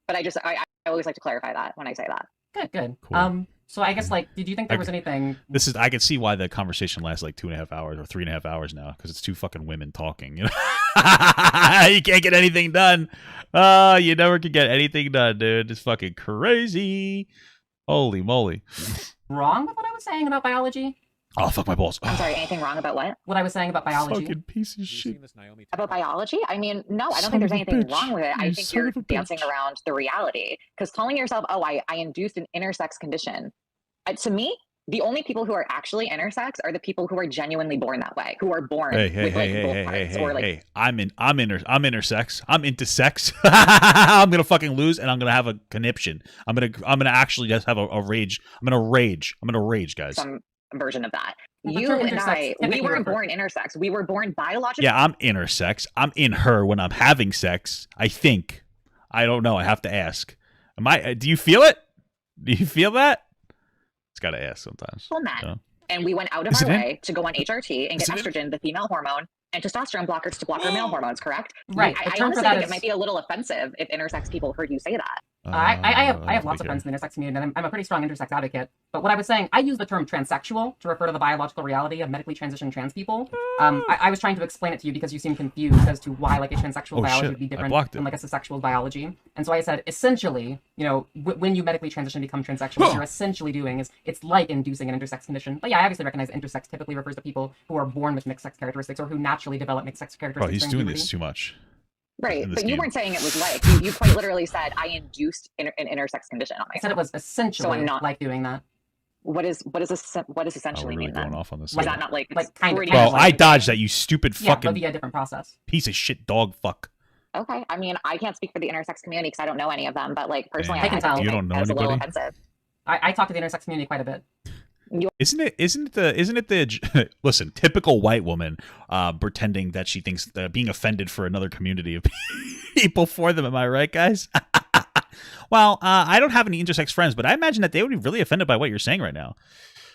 But I always like to clarify that when I say that. Good. Cool. So I guess like, did you think there was anything? I can see why the conversation lasts like 2.5 hours or 3.5 hours now, because it's two fucking women talking. You know, you can't get anything done. You never can get anything done, dude. It's fucking crazy. Holy moly. Wrong with what I was saying about biology? Oh, fuck my balls. I'm sorry, anything wrong about what? What I was saying about biology. Fucking piece of shit. About biology? I mean, no, I don't Son think there's of a anything bitch. wrong with it. I You think son you're of a dancing bitch. around the reality. Because calling yourself, oh, I induced an intersex condition. To me, the only people who are actually intersex are the people who are genuinely born that way, who are born with both parts. Or like, I'm intersex. I'm into sex. I'm gonna fucking lose, and I'm gonna have a conniption. I'm gonna actually just have a rage. I'm gonna rage, guys. some version of that. Well, the You term and intersex I, we typically weren't refers- born intersex. We were born biologically. Yeah, I'm intersex. I'm in her when I'm having sex. I think. I don't know. I have to ask. Am I? Do you feel it? Do you feel that? It's got to ask sometimes. Men. Yeah. And we went out of Is our it in? way to go on HRT and Is get it in? estrogen, the female hormone, and testosterone blockers to block our male hormones, correct? Right. The I term for honestly that think is- it might be a little offensive if intersex people heard you say that. I have lots of friends in the intersex community, and I'm a pretty strong intersex advocate. But what I was saying, I use the term transsexual to refer to the biological reality of medically transitioned trans people. I was trying to explain it to you because you seem confused as to why like a transsexual biology shit. would be I different blocked it. than like a sexual biology. And so I said, essentially, you know, when you medically transition to become transsexual, what you're essentially doing is it's like inducing an intersex condition. But yeah, I obviously recognize intersex typically refers to people who are born with mixed sex characteristics or who naturally develop mixed sex Bro, characteristics. he's during doing puberty. this too much. Right, in this but you game. weren't saying it was like. You quite literally said, I induced an intersex condition on I said myself. it was essentially not- like doing that. What does Oh, essentially we're really mean going then? off on this. Was that not like kind of- pretty Bro, much I like- dodged that, you stupid Yeah, but fucking via a different process. piece of shit dog fuck. Okay, I mean, I can't speak for the intersex community because I don't know any of them, but like personally, Damn. I can tell. You don't know that was a little anybody? offensive. I talk to the intersex community quite a bit. Isn't it the listen, typical white woman pretending that she thinks that being offended for another community of people for them, am I right, guys? Well, I don't have any intersex friends, but I imagine that they would be really offended by what you're saying right now.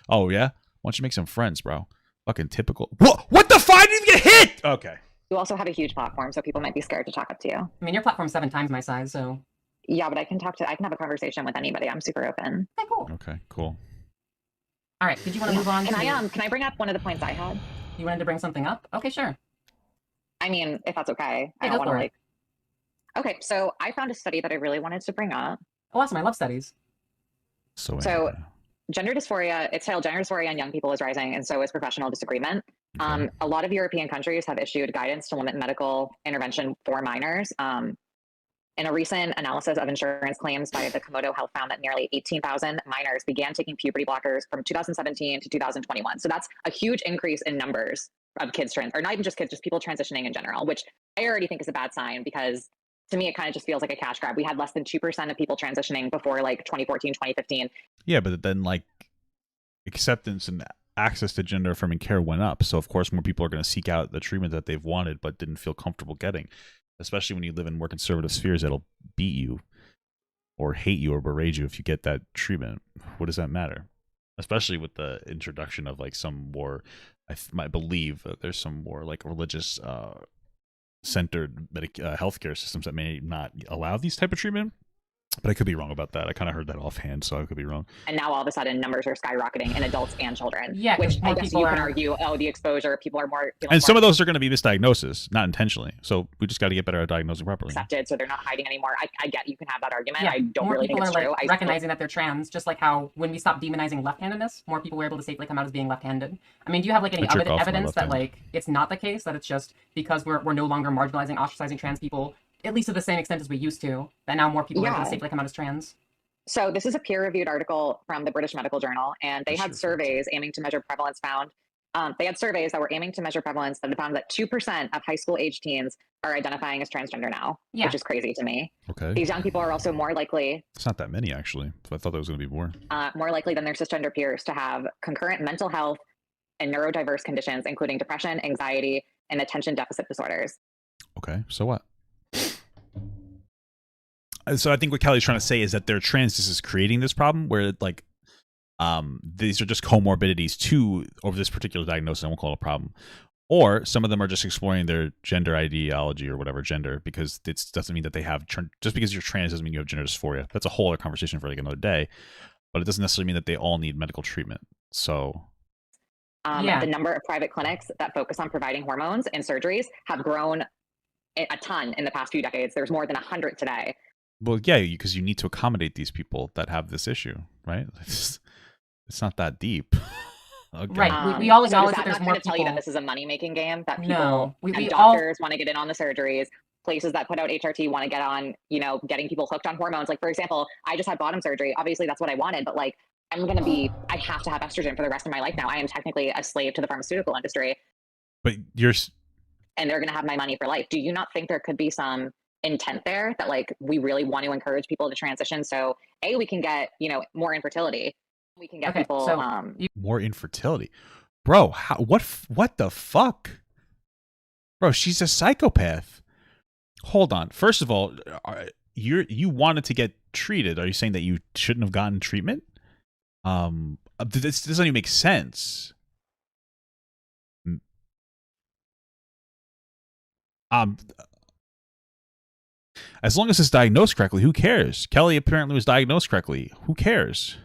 Oh yeah? Why don't you make some friends, bro? Fucking typical. What the fuck? Did you get hit? Okay. You also have a huge platform, so people might be scared to talk up to you. I mean, your platform's 7 times my size, so Yeah, but I can have a conversation with anybody. I'm super open. okay, cool. Okay, cool. All right, did you want to move on? Can to... can I bring up one of the points I had? You wanted to bring something up? Okay, sure. I mean, if that's okay. I Yeah, don't go want to for it. like. Okay, so I found a study that I really wanted to bring up. Oh, awesome! I love studies. So Gender dysphoria, it's titled Gender Dysphoria in Young People is Rising, and so is Professional Disagreement. okay. A lot of European countries have issued guidance to limit medical intervention for minors. In a recent analysis of insurance claims by the Komodo Health found that nearly 18,000 minors began taking puberty blockers from 2017 to 2021. So that's a huge increase in numbers of kids, or not even just kids, just people transitioning in general, which I already think is a bad sign because to me, it kind of just feels like a cash grab. We had less than 2% of people transitioning before like 2014, 2015. Yeah, but then like acceptance and access to gender affirming care went up. So of course more people are going to seek out the treatment that they've wanted but didn't feel comfortable getting. Especially when you live in more conservative spheres that'll beat you or hate you or berate you if you get that treatment. What does that matter? Especially with the introduction of like some more, I believe that there's some more like religious centered healthcare systems that may not allow these type of treatment. But I could be wrong about that. I kind of heard that offhand, so I could be wrong. And now all of a sudden numbers are skyrocketing in adults and children. Yeah, which I more guess people you can are- argue, oh, the exposure, people are more And some of those are going to be misdiagnoses, not intentionally. So we just got to get better at diagnosing properly. accepted, so they're not hiding anymore. I get you can have that argument. Yeah, I don't more really think people it's are true. like recognizing that they're trans, just like how when we stopped demonizing left-handedness, more people were able to safely come out as being left-handed. I mean, do you have like any I jerk off my evidence left that hand. like it's not the case, that it's just because we're no longer marginalizing, ostracizing trans people, at least to the same extent as we used to, that now more people are able to Yeah. safely come out as trans? So this is a peer-reviewed article from the British Medical Journal, and they had surveys aiming to measure prevalence found. They had surveys that were aiming to measure prevalence that found that 2% of high school-age teens are identifying as transgender now, Yeah. which is crazy to me. Okay. These young people are also more likely It's not that many, actually. I thought there was going to be more. than their cisgender peers to have concurrent mental health and neurodiverse conditions, including depression, anxiety, and attention deficit disorders. Okay, so what? So I think what Kelly's trying to say is that their transness is creating this problem where like these are just comorbidities to over this particular diagnosis. I won't call it a problem. Or some of them are just exploring their gender ideology or whatever gender, because it doesn't mean that they have just because you're trans doesn't mean you have gender dysphoria. That's a whole other conversation for like another day. But it doesn't necessarily mean that they all need medical treatment. So Yeah. The number of private clinics that focus on providing hormones and surgeries have grown a ton in the past few decades. There's more than 100 today. well, yeah, because you need to accommodate these people that have this issue, right? It's not that deep. Okay. Right. We all acknowledge so that there's not more to tell you that people. this is a money-making game, that people No, and we all doctors want to get in on the surgeries, places that put out HRT want to get on, you know, getting people hooked on hormones. Like, for example, I just had bottom surgery. Obviously, that's what I wanted, but like, I have to have estrogen for the rest of my life now. I am technically a slave to the pharmaceutical industry, But and they're going to have my money for life. Do you not think there could be some intent there that like we really want to encourage people to transition? So we can get, you know, more infertility. We can get people so more infertility. Bro, what the fuck? Bro, she's a psychopath. Hold on. First of all, you wanted to get treated. Are you saying that you shouldn't have gotten treatment? This doesn't even make sense. As long as it's diagnosed correctly, who cares? Kelly apparently was diagnosed correctly. Who cares?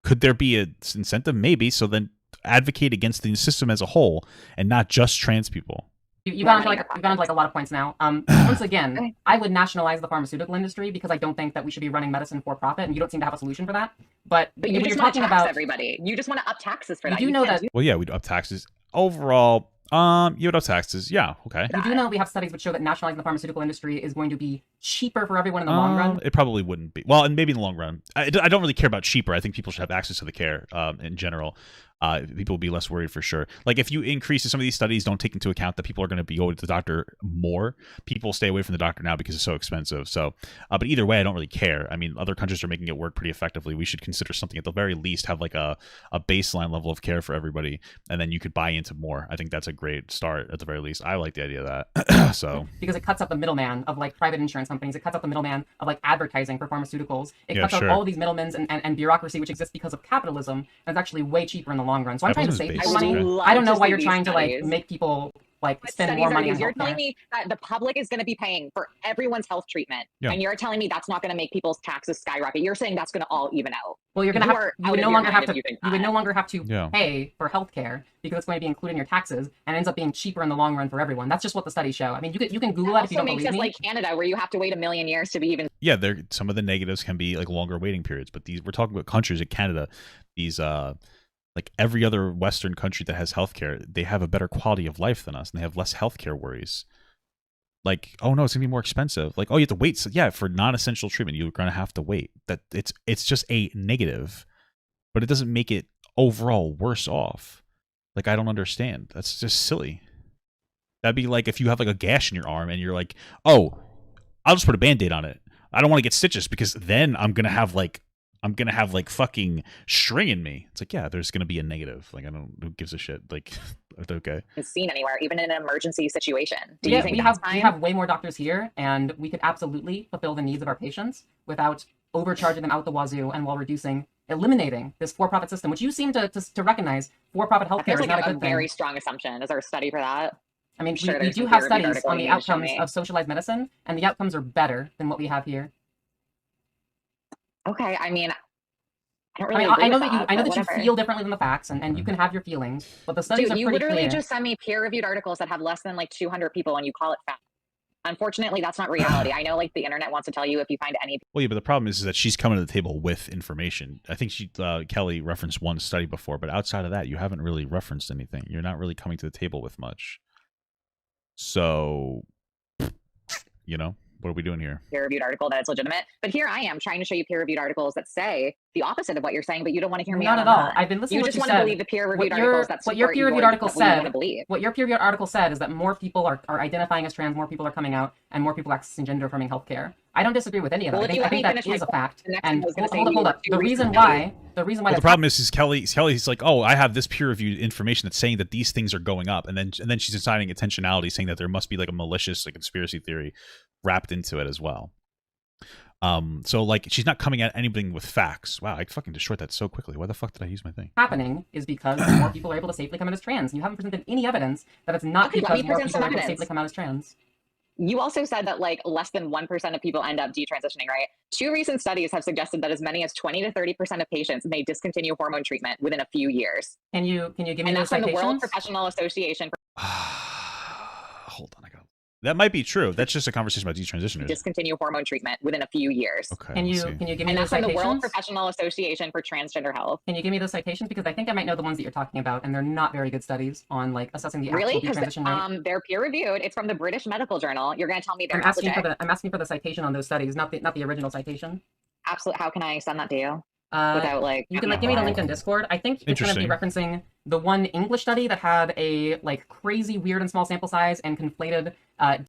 Could there be an incentive? Maybe. So then advocate against the system as a whole and not just trans people. You've gone into like a lot of points now. Once again, I would nationalize the pharmaceutical industry because I don't think that we should be running medicine for profit, and you don't seem to have a solution for that. But you when just you're want talking to tax about everybody, you just want to up taxes for that. You do know that. Well, yeah, we'd up taxes overall. You would up taxes. Yeah, okay. You do know we have studies which show that nationalizing the pharmaceutical industry is going to be cheaper for everyone in the long run. It probably wouldn't be. Well, and maybe in the long run. I don't really care about cheaper. I think people should have access to the care in general. People will be less worried for sure. Like if you increase some of these studies don't take into account that people are going to be going to the doctor more, people stay away from the doctor now because it's so expensive. So, but either way, I don't really care. I mean, other countries are making it work pretty effectively. We should consider something at the very least, have like a baseline level of care for everybody, and then you could buy into more. I think that's a great start at the very least. I like the idea of that. So because it cuts out the middleman of like private insurance companies, it cuts out the middleman of like advertising for pharmaceuticals. It cuts out all of these middlemen and bureaucracy which exists because of capitalism, and it's actually way cheaper in the long run. So I'm trying to save people money. I don't know why you're trying to like make people like spend more money on healthcare. You're telling me that the public is going to be paying for everyone's health treatment, and you're telling me that's not going to make people's taxes skyrocket. You're saying that's going to all even out. Well, you would no longer have to pay for healthcare because it's going to be included in your taxes and ends up being cheaper in the long run for everyone. That's just what the studies show. I mean, you can Google that if you don't believe me. Also makes us like Canada, where you have to wait 1 million years to be even. Yeah, some of the negatives can be like longer waiting periods, but we're talking about countries like Canada. These like every other Western country that has healthcare, they have a better quality of life than us, and they have less healthcare worries. Like, oh no, it's gonna be more expensive. Like, oh, you have to wait. So yeah, for non-essential treatment, you're gonna have to wait. That it's just a negative, but it doesn't make it overall worse off. Like, I don't understand. That's just silly. That'd be like if you have like a gash in your arm and you're like, oh, I'll just put a Band-Aid on it. I don't want to get stitches because then I'm gonna have like fucking string in me. It's like, yeah, there's gonna be a negative. Like, who gives a shit? Like, okay. It's seen anywhere, even in an emergency situation. Do you think we have way more doctors here, and we could absolutely fulfill the needs of our patients without overcharging them out the wazoo, and while eliminating this for-profit system, which you seem to recognize. For-profit healthcare is not a good thing. Very strong assumption. Is there a study for that? I mean, we do have studies on the outcomes of socialized medicine, and the outcomes are better than what we have here. Okay, I mean, I know that you feel differently than the facts, and you can have your feelings, but the studies are pretty clear. You literally just send me peer-reviewed articles that have less than like 200 people, and you call it fact. Unfortunately, that's not reality. I know, like, the internet wants to tell you if you find any. Well, yeah, but the problem is that she's coming to the table with information. I think Kelly referenced one study before, but outside of that, you haven't really referenced anything. You're not really coming to the table with much. So, you know. What are we doing here? Peer-reviewed article that is legitimate. But here I am trying to show you peer-reviewed articles that say the opposite of what you're saying, but you don't want to hear me out. Not at all. I've been listening to what you said. You just want to believe the peer-reviewed articles that support what your peer-reviewed article said. What your peer-reviewed article said is that more people are identifying as trans, more people are coming out, and more people are accessing gender-affirming healthcare. I don't disagree with any of that. I think that is a fact. And hold up. The reason why the problem is Kelly's like, oh, I have this peer-reviewed information that's saying that these things are going up, and then she's deciding intentionality, saying that there must be like a malicious, like, conspiracy theory wrapped into it as well. So like she's not coming at anything with facts. Wow, I fucking destroyed that so quickly. Why the fuck did I use my thing? Happening is because more people are able to safely come out as trans. You haven't presented any evidence that it's not because more people are able to safely come out as trans. You also said that like less than 1% of people end up detransitioning, right? 2 recent studies have suggested that as many as 20 to 30% of patients may discontinue hormone treatment within a few years. Can you give me those citations? And that's from the World Professional Association. Hold on, I got That might be true. That's just a conversation about detransitioners. Discontinue hormone treatment within a few years. Okay. Can you give me And those that's from the World citations? Professional Association for Transgender Health. Can you give me those citations? Because I think I might know the ones that you're talking about, and they're not very good studies on like assessing the Really? actual Because detransition rate. they're peer reviewed. It's from the British Medical Journal. You're going to tell me they're I'm not asking legit? I'm asking for the citation on those studies, not the original citation. Absolutely. How can I send that to you? Without like You can like give me the link on Discord. I think it's going to be referencing the one English study that had a like crazy weird and small sample size and conflated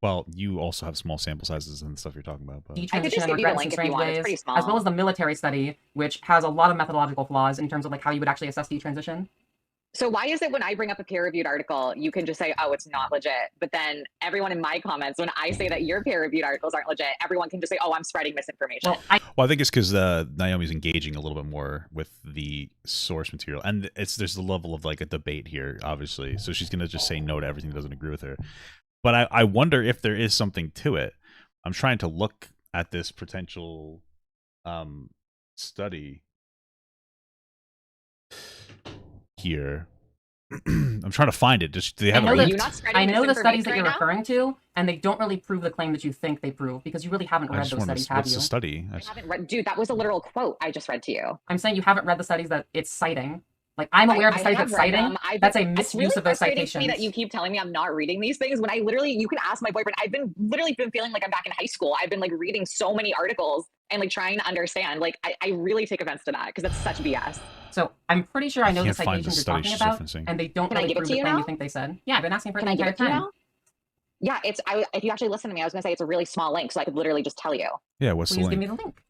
well, you also have small sample sizes and stuff you're talking about, but detransition and regrets in strange ways, as well as the military study, which has a lot of methodological flaws in terms of like how you would actually assess detransition. So why is it when I bring up a peer-reviewed article, you can just say, oh, it's not legit, but then everyone in my comments, when I say that your peer-reviewed articles aren't legit, everyone can just say, oh, I'm spreading misinformation. Well, I think it's because Naomi's engaging a little bit more with the source material, and there's a level of like a debate here, obviously. So she's gonna just say no to everything that doesn't agree with her. But I wonder if there is something to it. I'm trying to look at this potential study here. I'm trying to find it. Do they have I know the studies that you're right referring to, and they don't really prove the claim that you think they prove because you really haven't read those studies, have what's you? the study? I haven't read, dude, that was a literal quote I just read to you. I'm saying you haven't read the studies that it's citing. Like, I'm aware of the studies that's citing. That's a misuse of those citations. It's really frustrating to me that you keep telling me I'm not reading these things when I literally, you can ask my boyfriend, I've been literally feeling like I'm back in high school. I've been like reading so many articles and like trying to understand. Like, I really take offense to that because that's such BS. So I'm pretty sure I know the citations you're talking about, and they don't really prove the claim you think they said. Yeah, I've been asking for it the entire time. Yeah, if you actually listen to me, I was going to say it's a really small link, so I could literally just tell you. Yeah, what's the link? Please give me the link.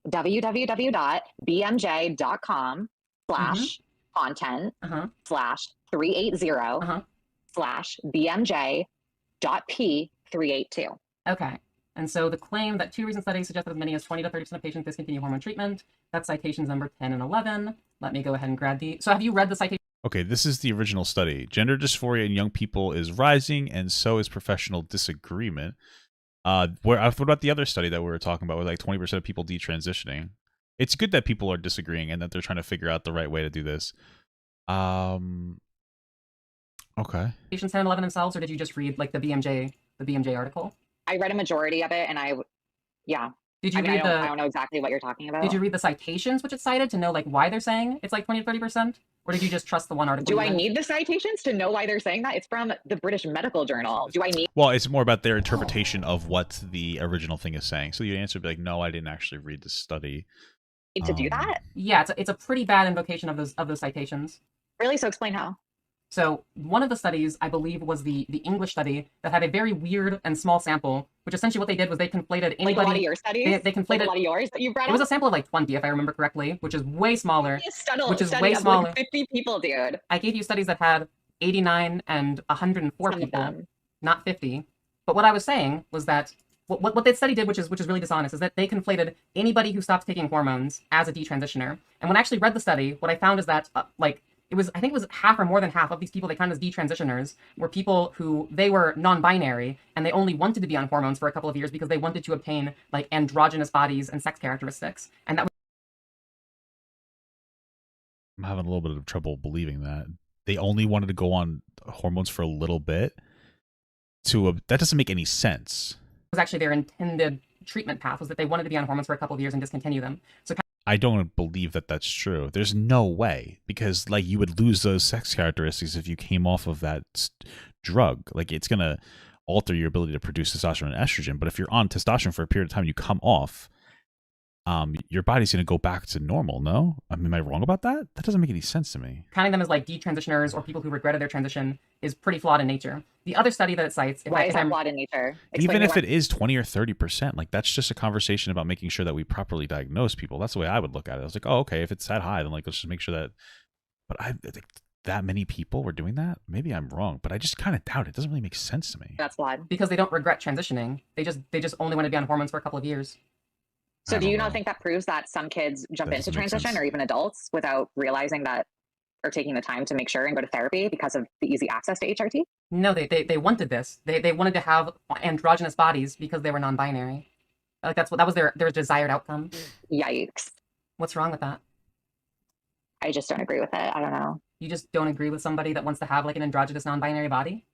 www.bmj.com/content/380/bmj.p382. Okay. And so the claim that 2 recent studies suggest that as many as 20 to 30% of patients discontinue hormone treatment. That's citations number 10 and 11. Let me go ahead and grab the. So have you read the citation? Okay, this is the original study. Gender dysphoria in young people is rising, and so is professional disagreement. What about the other study that we were talking about with like 20% of people detransitioning? It's good that people are disagreeing and that they're trying to figure out the right way to do this. Okay. Citations 10 and 11 themselves, or did you just read like the BMJ article? I read a majority of it, and yeah. Did you read I don't know exactly what you're talking about. Did you read the citations which it cited to know like why they're saying it's like 20 to 30%? Or did you just trust the one article? Do I need the citations to know why they're saying that? It's from the British Medical Journal. Do I need? Well, it's more about their interpretation of what the original thing is saying. So your answer would be like, no, I didn't actually read the study. Need to do that? Yeah, it's a pretty bad invocation of those citations. Really? So explain how. So one of the studies, I believe, was the English study that had a very weird and small sample, which essentially what they did was they conflated anybody. Like a lot of your studies? They conflated like a lot of yours that you brought up? It was a sample of like 20, if I remember correctly, which is way smaller. Which is way smaller. Like 50 people, dude. I gave you studies that had 89 and 104 people, not 50. But what I was saying was that what that study did, which is really dishonest, is that they conflated anybody who stopped taking hormones as a detransitioner. And when I actually read the study, what I found is that I think it was half or more than half of these people they counted as detransitioners were people who they were non-binary and they only wanted to be on hormones for a couple of years because they wanted to obtain like androgynous bodies and sex characteristics. And that was. I'm having a little bit of trouble believing that they only wanted to go on hormones for a little bit. That doesn't make any sense. It was actually their intended treatment path was that they wanted to be on hormones for a couple of years and discontinue them. So. I don't believe that that's true. There's no way, because like you would lose those sex characteristics if you came off of that drug. Like it's gonna alter your ability to produce testosterone and estrogen. But if you're on testosterone for a period of time, you come off, your body's gonna go back to normal. No, am I wrong about that? That doesn't make any sense to me. Counting them as like detransitioners or people who regretted their transition is pretty flawed in nature. The other study that it cites, why is that flawed in nature? Even if it is 20 or 30%, like that's just a conversation about making sure that we properly diagnose people. That's the way I would look at it. I was like, oh, okay, if it's that high, then like let's just make sure that. But I think that many people were doing that. Maybe I'm wrong, but I just kind of doubt it. It doesn't really make sense to me. That's flawed because they don't regret transitioning. They just only want to be on hormones for a couple of years. So do you not think that proves that some kids jump into transition or even adults without realizing that or taking the time to make sure and go to therapy because of the easy access to HRT? No, they wanted this. They wanted to have androgynous bodies because they were non-binary. Like that was their desired outcome. Yikes. What's wrong with that? I just don't agree with it. I don't know. You just don't agree with somebody that wants to have like an androgynous non-binary body?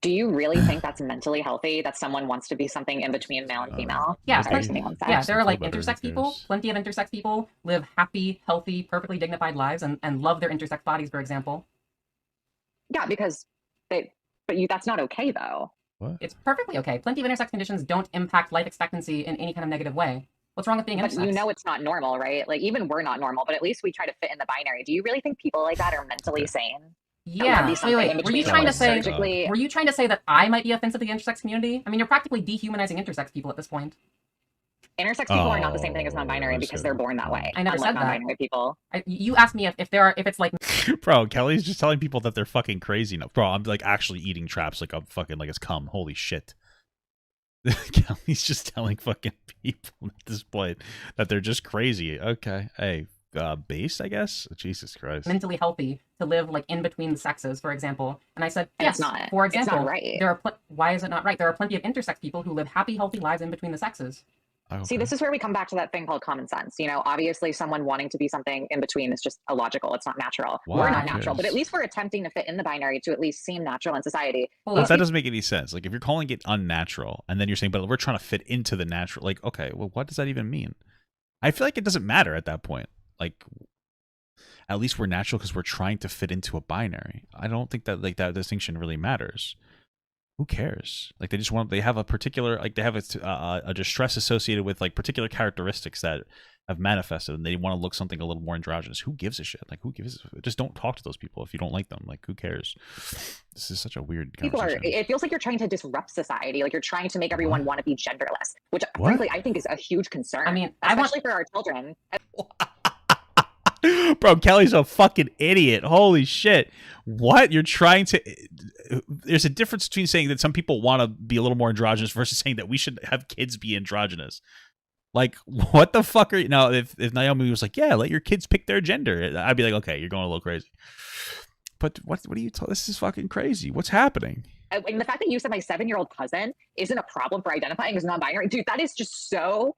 Do you really think that's mentally healthy that someone wants to be something in between male and female? Yeah, Or something on yeah, sex? there are like Feel better, intersex who people. cares? Plenty of intersex people live happy, healthy, perfectly dignified lives and love their intersex bodies, for example. Yeah, because that's not okay though. What? It's perfectly okay. Plenty of intersex conditions don't impact life expectancy in any kind of negative way. What's wrong with being But intersex? you know it's not normal, right? Like even we're not normal, but at least we try to fit in the binary. Do you really think people like that are mentally sane? Yeah. Wait. Were you trying to say? surgically... Were you trying to say that I might be offensive to the intersex community? I mean, you're practically dehumanizing intersex people at this point. Intersex people are not the same thing as non-binary because they're born that way. I never said that. Non-binary people. You asked me if it's like. Bro, Kelly's just telling people that they're fucking crazy now. Bro, I'm like actually eating traps like I'm fucking like it's cum. Holy shit. Kelly's just telling fucking people at this point that they're just crazy. Okay. Hey, based, I guess? Jesus Christ. Mentally healthy to live like in between the sexes, for example. And I said, yes, it's not. For example, it's not right. There are why is it not right? There are plenty of intersex people who live happy, healthy lives in between the sexes. Okay. See, this is where we come back to that thing called common sense. You know, obviously someone wanting to be something in between is just illogical. It's not natural. Why? We're not natural, but at least we're attempting to fit in the binary to at least seem natural in society. That doesn't make any sense. Like if you're calling it unnatural and then you're saying, but we're trying to fit into the natural, like, okay, well, what does that even mean? I feel like it doesn't matter at that point. Like, at least we're natural because we're trying to fit into a binary. I don't think that like that distinction really matters. Who cares? Like they have a particular, like they have a distress associated with like particular characteristics that have manifested and they want to look something a little more androgynous. Who gives a shit? Like who gives just don't talk to those people if you don't like them. Like who cares? This is such a weird conversation. It feels like you're trying to disrupt society. Like you're trying to make everyone want to be genderless, which frankly I think is a huge concern. I mean, especially for our children. Bro, Kelly's a fucking idiot. Holy shit. What? You're trying to... There's a difference between saying that some people want to be a little more androgynous versus saying that we should have kids be androgynous. Like, what the fuck are you... Now, if Naomi was like, yeah, let your kids pick their gender, I'd be like, okay, you're going a little crazy. But what are you... This is fucking crazy. What's happening? And the fact that you said my 7-year-old cousin isn't a problem for identifying as non-binary, dude, that is just so...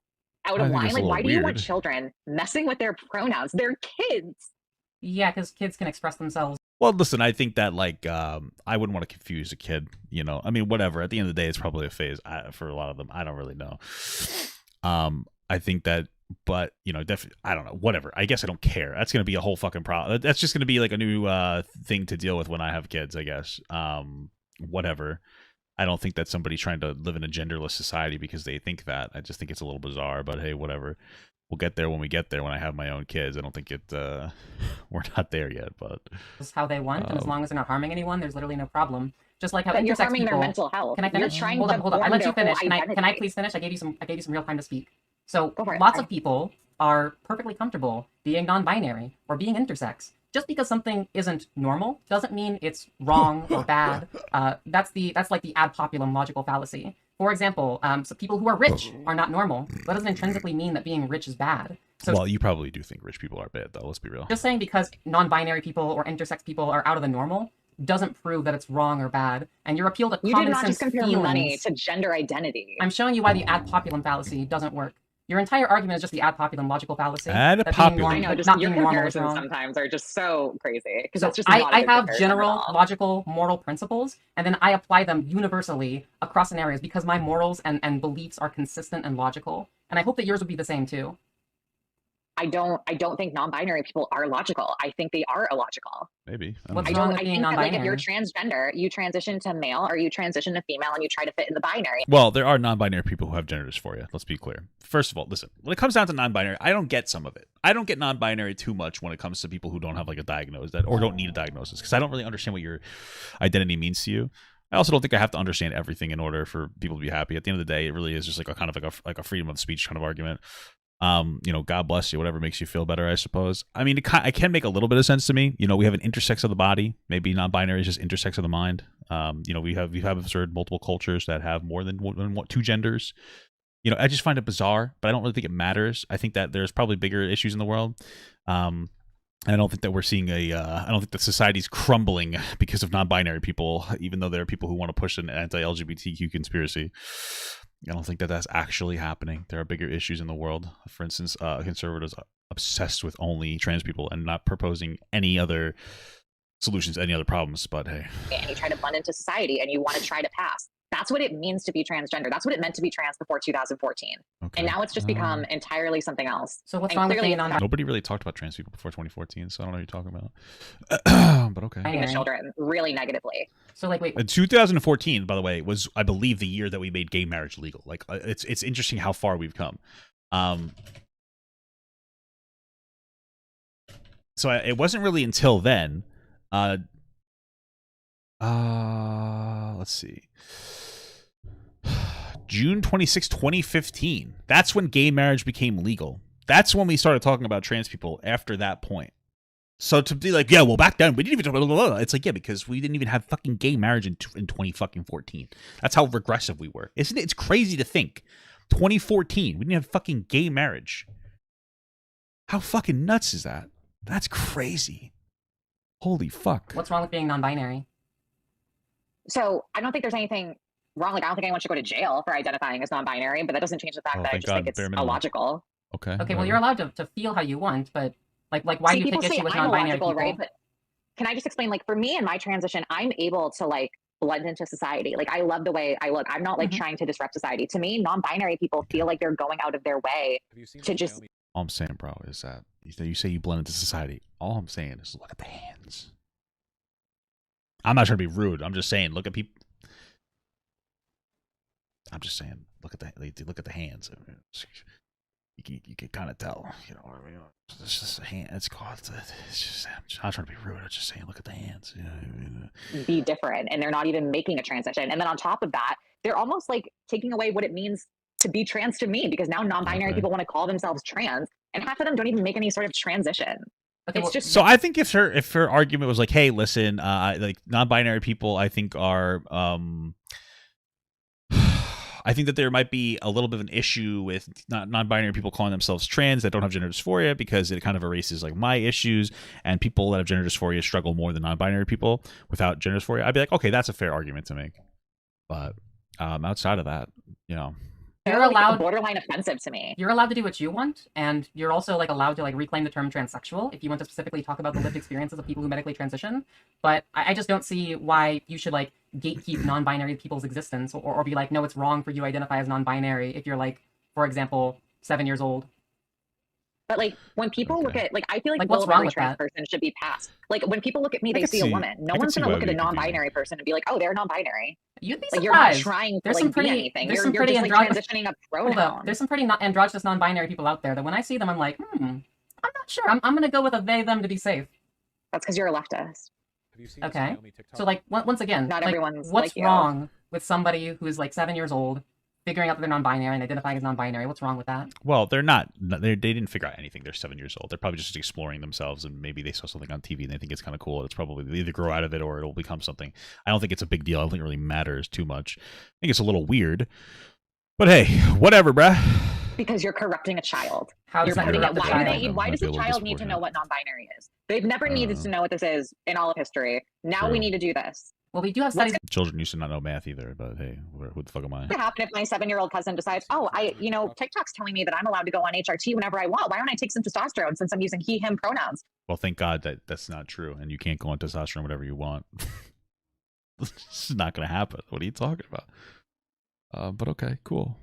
out of line. Like, why do you want children messing with their pronouns? They're kids. Yeah, because kids can express themselves. Well, listen, I think that like I wouldn't want to confuse a kid. You know, I mean, whatever. At the end of the day, it's probably a phase for a lot of them. I don't really know. I think that, but you know, definitely, I don't know. Whatever. I guess I don't care. That's gonna be a whole fucking problem. That's just gonna be like a new thing to deal with when I have kids. I guess. Whatever. I don't think that somebody's trying to live in a genderless society because they think that. I just think it's a little bizarre, but hey, whatever. We'll get there when we get there when I have my own kids. I don't think we're not there yet, but... This is how they want, and as long as they're not harming anyone, there's literally no problem. Just like how but intersex you're harming people... their mental health. Can I finish? Hold on. I let you finish. Can I please finish? I gave you some real time to speak. So lots of people are perfectly comfortable being non-binary or being intersex. Just because something isn't normal doesn't mean it's wrong or bad. That's like the ad populum logical fallacy. For example, so people who are rich are not normal. That doesn't intrinsically mean that being rich is bad. So, well, you probably do think rich people are bad, though. Let's be real. Just saying because non-binary people or intersex people are out of the normal doesn't prove that it's wrong or bad. And your appeal to common sense just compare feelings, money to gender identity. I'm showing you why the ad populum fallacy doesn't work. Your entire argument is just the ad populum logical fallacy. Ad populum. I know, just not your being normal is comparisons wrong. sometimes are just so crazy. Because So that's just I have general, logical, moral principles, and then I apply them universally across scenarios because my morals and beliefs are consistent and logical. And I hope that yours would be the same too. I don't think non-binary people are logical. I think they are illogical. Maybe. What's wrong with being non-binary? Like if you're transgender, you transition to male or you transition to female and you try to fit in the binary. Well, there are non-binary people who have gender dysphoria. Let's be clear. First of all, listen, when it comes down to non-binary, I don't get some of it. I don't get non-binary too much when it comes to people who don't have like a diagnosis or don't need a diagnosis because I don't really understand what your identity means to you. I also don't think I have to understand everything in order for people to be happy. At the end of the day, it really is just like a kind of like a freedom of speech kind of argument. You know, God bless you, whatever makes you feel better, I suppose. I mean, it can make a little bit of sense to me. You know, we have an intersex of the body. Maybe non-binary is just intersex of the mind. You know, we have observed multiple cultures that have more than two genders. You know, I just find it bizarre, but I don't really think it matters. I think that there's probably bigger issues in the world. I don't think that we're seeing I don't think that society's crumbling because of non-binary people, even though there are people who want to push an anti-LGBTQ conspiracy. I don't think that that's actually happening. There are bigger issues in the world. For instance, conservatives are obsessed with only trans people and not proposing any other solutions to any other problems, but hey. And you try to blend into society and you want to try to pass. That's what it means to be transgender. That's what it meant to be trans before 2014. Okay. And now it's just become entirely something else. So what's And wrong with clearly being it's Nobody really talked about trans people before 2014, so I don't know what you're talking about. But okay. affecting the children really negatively. So like, wait, 2014, by the way, was, I believe, the year that we made gay marriage legal. Like, it's interesting how far we've come. So it wasn't really until then. Let's see. June 26, 2015. That's when gay marriage became legal. That's when we started talking about trans people after that point. So to be like, yeah, well, back then we didn't even talk about blah, blah. It's like, yeah, because we didn't even have fucking gay marriage in 2014. That's how regressive we were. Isn't it? It's crazy to think. 2014, we didn't have fucking gay marriage. How fucking nuts is that? That's crazy. Holy fuck. what's wrong with being non-binary? So I don't think there's anything wrong. Like, I don't think anyone should go to jail for identifying as non-binary, but that doesn't change the fact that I just think it's illogical. Okay. Okay, well, you're allowed to feel how you want, but like why do you take issue with non-binary people? Right? But can I just explain, like, for me in my transition, I'm able to like blend into society. Like, I love the way I look. I'm not like trying to disrupt society. To me, non-binary people feel like they're going out of their way to just. All I'm saying, bro, is that you say you blend into society. All I'm saying is look at the hands. I'm not trying to be rude. I'm just saying, look at people. I'm just saying, look at the hands. You can kind of tell, you know. It's just a hand. It's called. It's just. I'm not trying to be rude. I'm just saying, look at the hands. You know, be different, and they're not even making a transition. And then on top of that, they're almost like taking away what it means to be trans to me, because now non-binary people want to call themselves trans, and half of them don't even make any sort of transition. Okay, It's just so I think if her argument was like, hey, listen, like non-binary people, I think are I think that there might be a little bit of an issue with non-binary people calling themselves trans that don't have gender dysphoria, because it kind of erases like my issues, and people that have gender dysphoria struggle more than non-binary people without gender dysphoria. I'd be like, okay, that's a fair argument to make. But outside of that, you know, you're allowed, borderline offensive to me. You're allowed to do what you want, and you're also like allowed to like reclaim the term transsexual if you want to specifically talk about the lived experiences of people who medically transition. But I just don't see why you should like gatekeep non-binary people's existence, or be like, no, it's wrong for you to identify as non-binary if you're like, for example, 7 years old. But like when people look at, like, I feel like what's wrong with trans that? person should be passed. Like when people look at me, they see a woman. No one's gonna look at a non-binary person and be like, oh, they're non-binary. You'd be like, surprised. you're not trying to like pretty, be anything. There's You're some pretty just like transitioning a pronoun. There's some pretty androgynous non-binary people out there that when I see them, I'm like, I'm not sure. I'm gonna go with a they them to be safe. That's because you're a leftist. Okay. So like once again, not like, everyone's what's like wrong with somebody who's like 7 years old figuring out that they're non-binary and identifying as non-binary? What's wrong with that? Well, they're not. They didn't figure out anything. They're 7 years old. They're probably just exploring themselves, and maybe they saw something on TV and they think it's kind of cool. It's probably they either grow out of it or it'll become something. I don't think it's a big deal. I don't think it really matters too much. I think it's a little weird, but hey, whatever, bruh. Because you're corrupting a child. How does that corrupt the child? Why does a child need to know what non-binary is? They've never needed to know what this is in all of history. Now we need to do this. Well, we do have studies. Children used to not know math either, but hey, who the fuck am I? What would happen if my 7-year-old cousin decides, oh, TikTok's telling me that I'm allowed to go on HRT whenever I want. Why don't I take some testosterone since I'm using he, him pronouns? Well, thank God that's not true, and you can't go on testosterone whatever you want. This is not going to happen. What are you talking about? But okay, cool.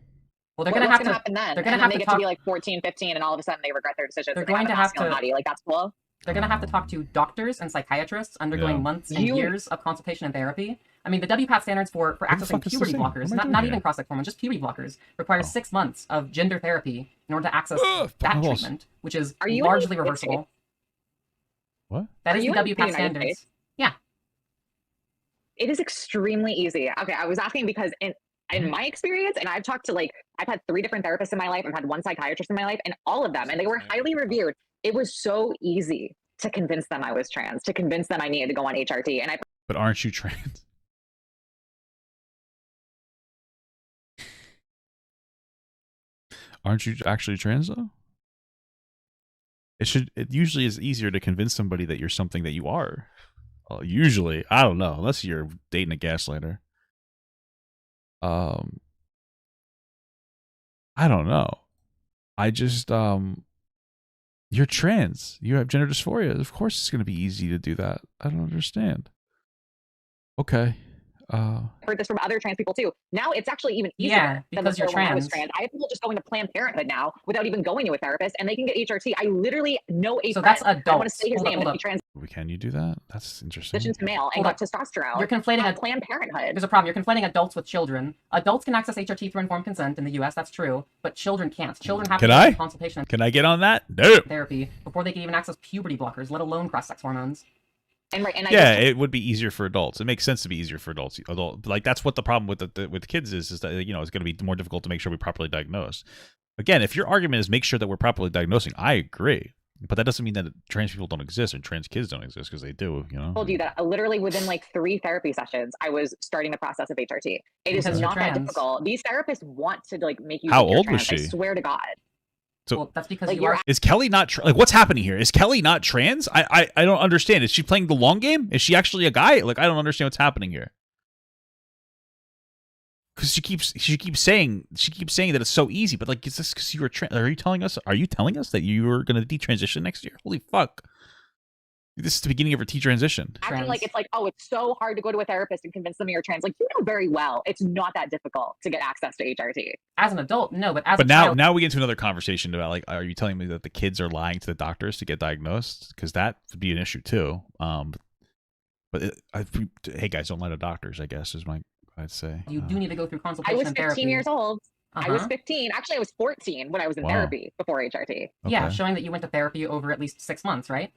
Well, they're going to happen then. They're going to have to get to be like 14, 15, and all of a sudden they regret their decisions. They're going to have to. Like, that's cool. They're going to have to talk to doctors and psychiatrists undergoing months and years of consultation and therapy. I mean, the WPATH standards for accessing puberty blockers, not even cross-sex hormones, just puberty blockers, requires 6 months of gender therapy in order to access that treatment, which is largely reversible. What? That is the WPATH standards. Yeah. It is extremely easy. Okay, I was asking because in my experience, and I've talked to I've had 3 different therapists in my life, I've had 1 psychiatrist in my life, and all of them, and they were highly reviewed. It was so easy to convince them I was trans, to convince them I needed to go on HRT. And But aren't you trans? Aren't you actually trans though? It usually is easier to convince somebody that you're something that you are. Well, usually, I don't know, unless you're dating a gaslighter. I don't know. I just You're trans. You have gender dysphoria. Of course it's going to be easy to do that. I don't understand. Okay. Heard this from other trans people too. Now it's actually even easier. Yeah, because you're when I was trans. trans. I have people just going to Planned Parenthood now without even going to a therapist, and they can get HRT. I literally know a So friend. that's adults. I want to say his Hold up, name, hold but up. he trans Can you do that? That's interesting. transitioned to male and Hold got testosterone. You're conflating at Planned Parenthood. There's a problem. You're conflating adults with children. Adults can access HRT through informed consent in the U.S. That's true, but children can't. Children have to get consultation and Can I get on that? No. therapy before they can even access puberty blockers, let alone cross-sex hormones. And yeah, it would be easier for adults. It makes sense to be easier for adults. Like that's what the problem with kids is that it's going to be more difficult to make sure we properly diagnose. Again, if your argument is make sure that we're properly diagnosing, I agree. But that doesn't mean that trans people don't exist and trans kids don't exist, because they do. I told you that literally within like 3 therapy sessions, I was starting the process of HRT. It is not that difficult. These therapists want to like make you. How old was she? I swear to God. So well, that's because like, you are. Is Kelly not like what's happening here? Is Kelly not trans? I don't understand. Is she playing the long game? Is she actually a guy? Like I don't understand what's happening here. Because she keeps saying that it's so easy, but like, is this because you were Are you telling us that you were going to detransition next year? Holy fuck! This is the beginning of her detransition. Acting like it's like, oh, it's so hard to go to a therapist and convince them you're trans. Like, you know very well it's not that difficult to get access to HRT. As an adult, no, but as but a now child, now we get into another conversation about like, are you telling me that the kids are lying to the doctors to get diagnosed? Because that would be an issue too. Hey guys, don't lie to doctors, I guess is my. I'd say you do need to go through consultation. I was and 15 therapy. years old. I was 15. Actually, I was 14 when I was in therapy before HRT. Okay. Yeah, showing that you went to therapy over at least 6 months, right?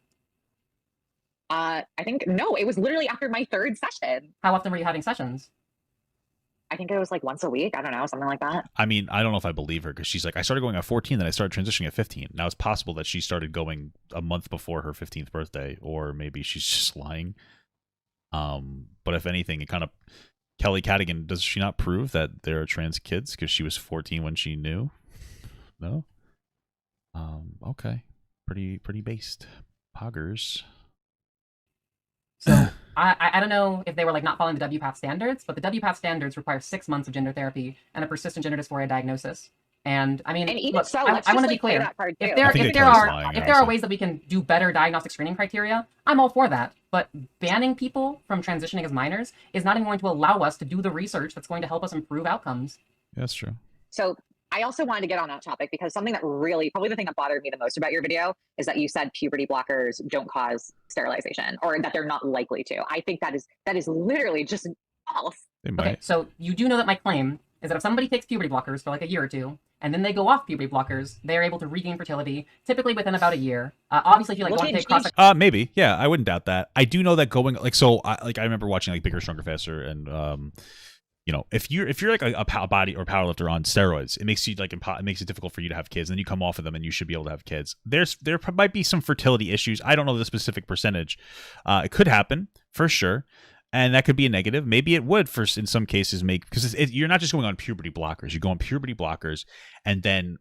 I think no, it was literally after my 3rd session. How often were you having sessions? I think it was like once a week. I don't know, something like that. I mean, I don't know if I believe her, because she's like, I started going at 14, then I started transitioning at 15. Now it's possible that she started going a month before her 15th birthday, or maybe she's just lying. But if anything, it kind of Kelly Cadigan, does she not prove that there are trans kids because she was 14 when she knew? No. Okay. Pretty based. Poggers. So I don't know if they were like not following the WPATH standards, but the WPATH standards require 6 months of gender therapy and a persistent gender dysphoria diagnosis. And I mean, look, I want to be clear. If there are ways that we can do better diagnostic screening criteria, I'm all for that. But banning people from transitioning as minors is not even going to allow us to do the research that's going to help us improve outcomes. Yeah, that's true. So I also wanted to get on that topic because something that really, probably the thing that bothered me the most about your video is that you said puberty blockers don't cause sterilization, or that they're not likely to. I think that is literally just false. Okay, so you do know that my claim is that if somebody takes puberty blockers for like a year or two, and then they go off puberty blockers, they are able to regain fertility, typically within about a year. Obviously, if you like want to take cross. Maybe, yeah, I wouldn't doubt that. I do know that going like so. I remember watching like Bigger, Stronger, Faster, and you know, if you're like a body or powerlifter on steroids, it makes you like it makes it difficult for you to have kids. And then you come off of them, and you should be able to have kids. There might be some fertility issues. I don't know the specific percentage. It could happen for sure. And that could be a negative. Maybe it would, in some cases, because you're not just going on puberty blockers. You go on puberty blockers, and then,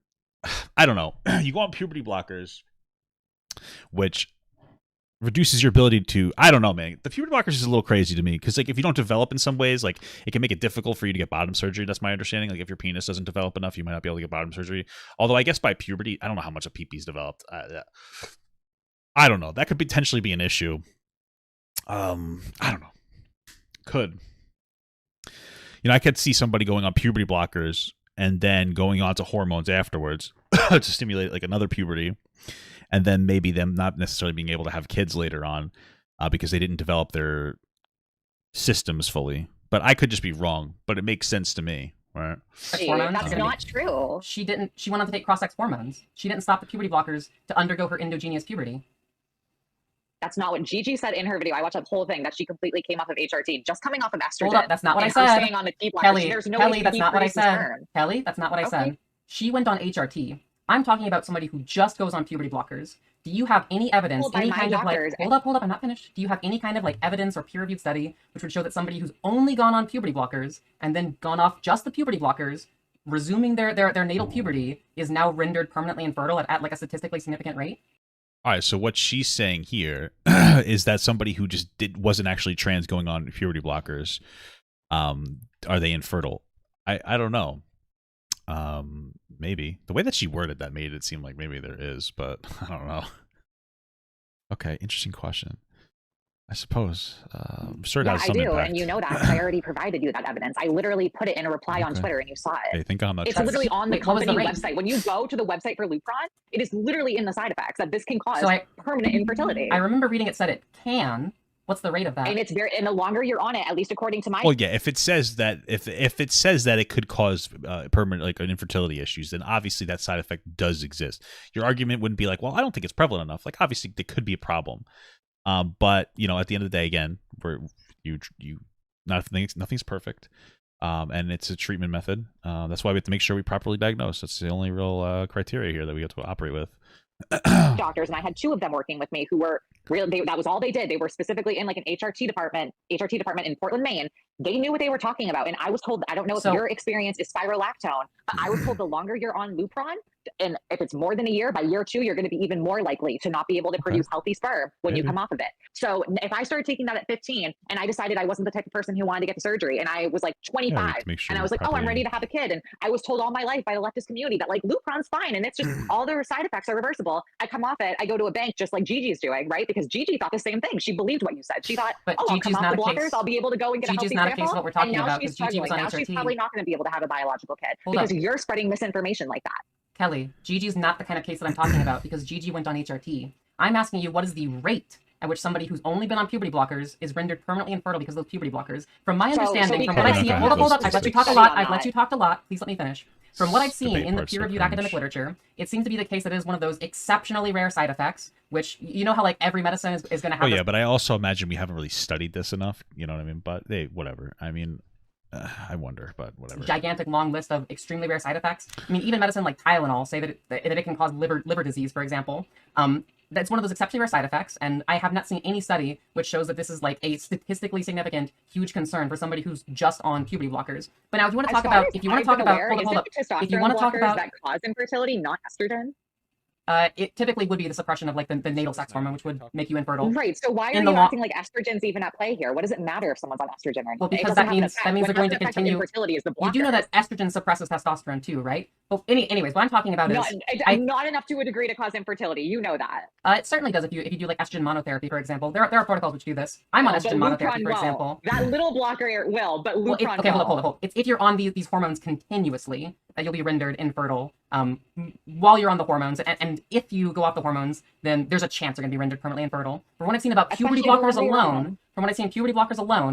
I don't know, you go on puberty blockers, which reduces your ability to, I don't know, man. The puberty blockers is a little crazy to me, because like if you don't develop in some ways, like it can make it difficult for you to get bottom surgery. That's my understanding. Like if your penis doesn't develop enough, you might not be able to get bottom surgery. Although I guess by puberty, I don't know how much a peepee's developed. I don't know. That could potentially be an issue. I don't know. Could, I could see somebody going on puberty blockers and then going on to hormones afterwards to stimulate like another puberty, and then maybe them not necessarily being able to have kids later on because they didn't develop their systems fully. But I could just be wrong, but it makes sense to me, right? That's not true. She went on to take cross-sex hormones. She didn't stop the puberty blockers to undergo her endogenous puberty. That's not what Gigi said in her video. I watched that whole thing that she completely came off of HRT, just coming off of estrogen. Hold up, that's not what I said. Staying on the Kelly, that's not what I said. Kelly, that's not what I said. She went on HRT. I'm talking about somebody who just goes on puberty blockers. Do you have any evidence, any kind of like, hold up, I'm not finished. Do you have any kind of like evidence or peer-reviewed study which would show that somebody who's only gone on puberty blockers and then gone off just the puberty blockers, resuming their natal puberty, is now rendered permanently infertile at like a statistically significant rate? All right, so what she's saying here is that somebody who just wasn't actually trans going on puberty blockers, are they infertile? I don't know. Maybe the way that she worded that made it seem like maybe there is, but I don't know. Okay, interesting question. I suppose. I'm sure it Yeah, has I some do, impact. and you know that because I already provided you that evidence. I literally put it in a reply on Okay. Twitter, and you saw it. Okay, think on that. It's literally on the Wait, what was the company rate? website. When you go to the website for Lupron, it is literally in the side effects that this can cause So permanent infertility. I remember reading it said it can. What's the rate of that? And it's very, and the longer you're on it, at least according to my. Well, yeah, if it says that if it says that it could cause permanent like an infertility issues, then obviously that side effect does exist. Your argument wouldn't be like, well, I don't think it's prevalent enough. Like obviously there could be a problem, but you know, at the end of the day, again, nothing's perfect, and it's a treatment method. That's why we have to make sure we properly diagnose. That's the only real criteria here that we have to operate with. Doctors, and I had 2 of them working with me who were real. That was all they did. They were specifically in like an HRT department in Portland, Maine. They knew what they were talking about. And I was told, I don't know if your experience is spirolactone, but I was told the longer you're on Lupron, and if it's more than a year, by year 2, you're going to be even more likely to not be able to produce healthy sperm when you come off of it. So if I started taking that at 15 and I decided I wasn't the type of person who wanted to get the surgery, and I was like 25 and I was like, oh, I'm ready to have a kid. And I was told all my life by the leftist community that like Lupron's fine. And it's just all their side effects are reversible. I come off it. I go to a bank just like Gigi's doing, right? Because Gigi thought the same thing. She believed what you said. She thought, oh, I'll come off the blockers. I'll be able to go and get a healthy sample. Gigi's not a case of what we're talking about. She's struggling. Now she's probably not going to be able to have a biological kid because you're spreading misinformation like that. Kelly, Gigi's not the kind of case that I'm talking about because Gigi went on HRT. I'm asking you, what is the rate at which somebody who's only been on puberty blockers is rendered permanently infertile because of those puberty blockers? From my understanding, from what I've seen, hold up, I've let you talk a lot. I've let you talk a lot. Please let me finish. From what I've seen in the peer-reviewed academic literature, it seems to be the case that it is one of those exceptionally rare side effects, which, you know how like every medicine is going to have. Oh yeah, but I also imagine we haven't really studied this enough. You know what I mean? But hey, whatever. I mean, I wonder, but whatever. Gigantic long list of extremely rare side effects. I mean, even medicine like Tylenol say that it can cause liver disease, for example. That's one of those exceptionally rare side effects, and I have not seen any study which shows that this is like a statistically significant, huge concern for somebody who's just on puberty blockers. But now, if you want to talk about, if you want to talk about, hold up, if you want to talk about that cause infertility, not estrogen. It typically would be the suppression of like the natal sex hormone, which would make you infertile. Right. So why are you acting like estrogen's even at play here? What does it matter if someone's on estrogen or not? Well, because that means they're going to continue. Infertility is the blockers. You do know that estrogen suppresses testosterone too, right? Well, anyways, what I'm talking about is not enough to a degree to cause infertility. You know that. It certainly does if you do like estrogen monotherapy, for example. There are protocols which do this. I'm on estrogen monotherapy, for example. That little blocker will, but Lupron okay, hold up. It's if you're on these hormones continuously that you'll be rendered infertile while you're on the hormones, and if you go off the hormones, then there's a chance you're going to be rendered permanently infertile. From what I've seen about puberty blockers alone,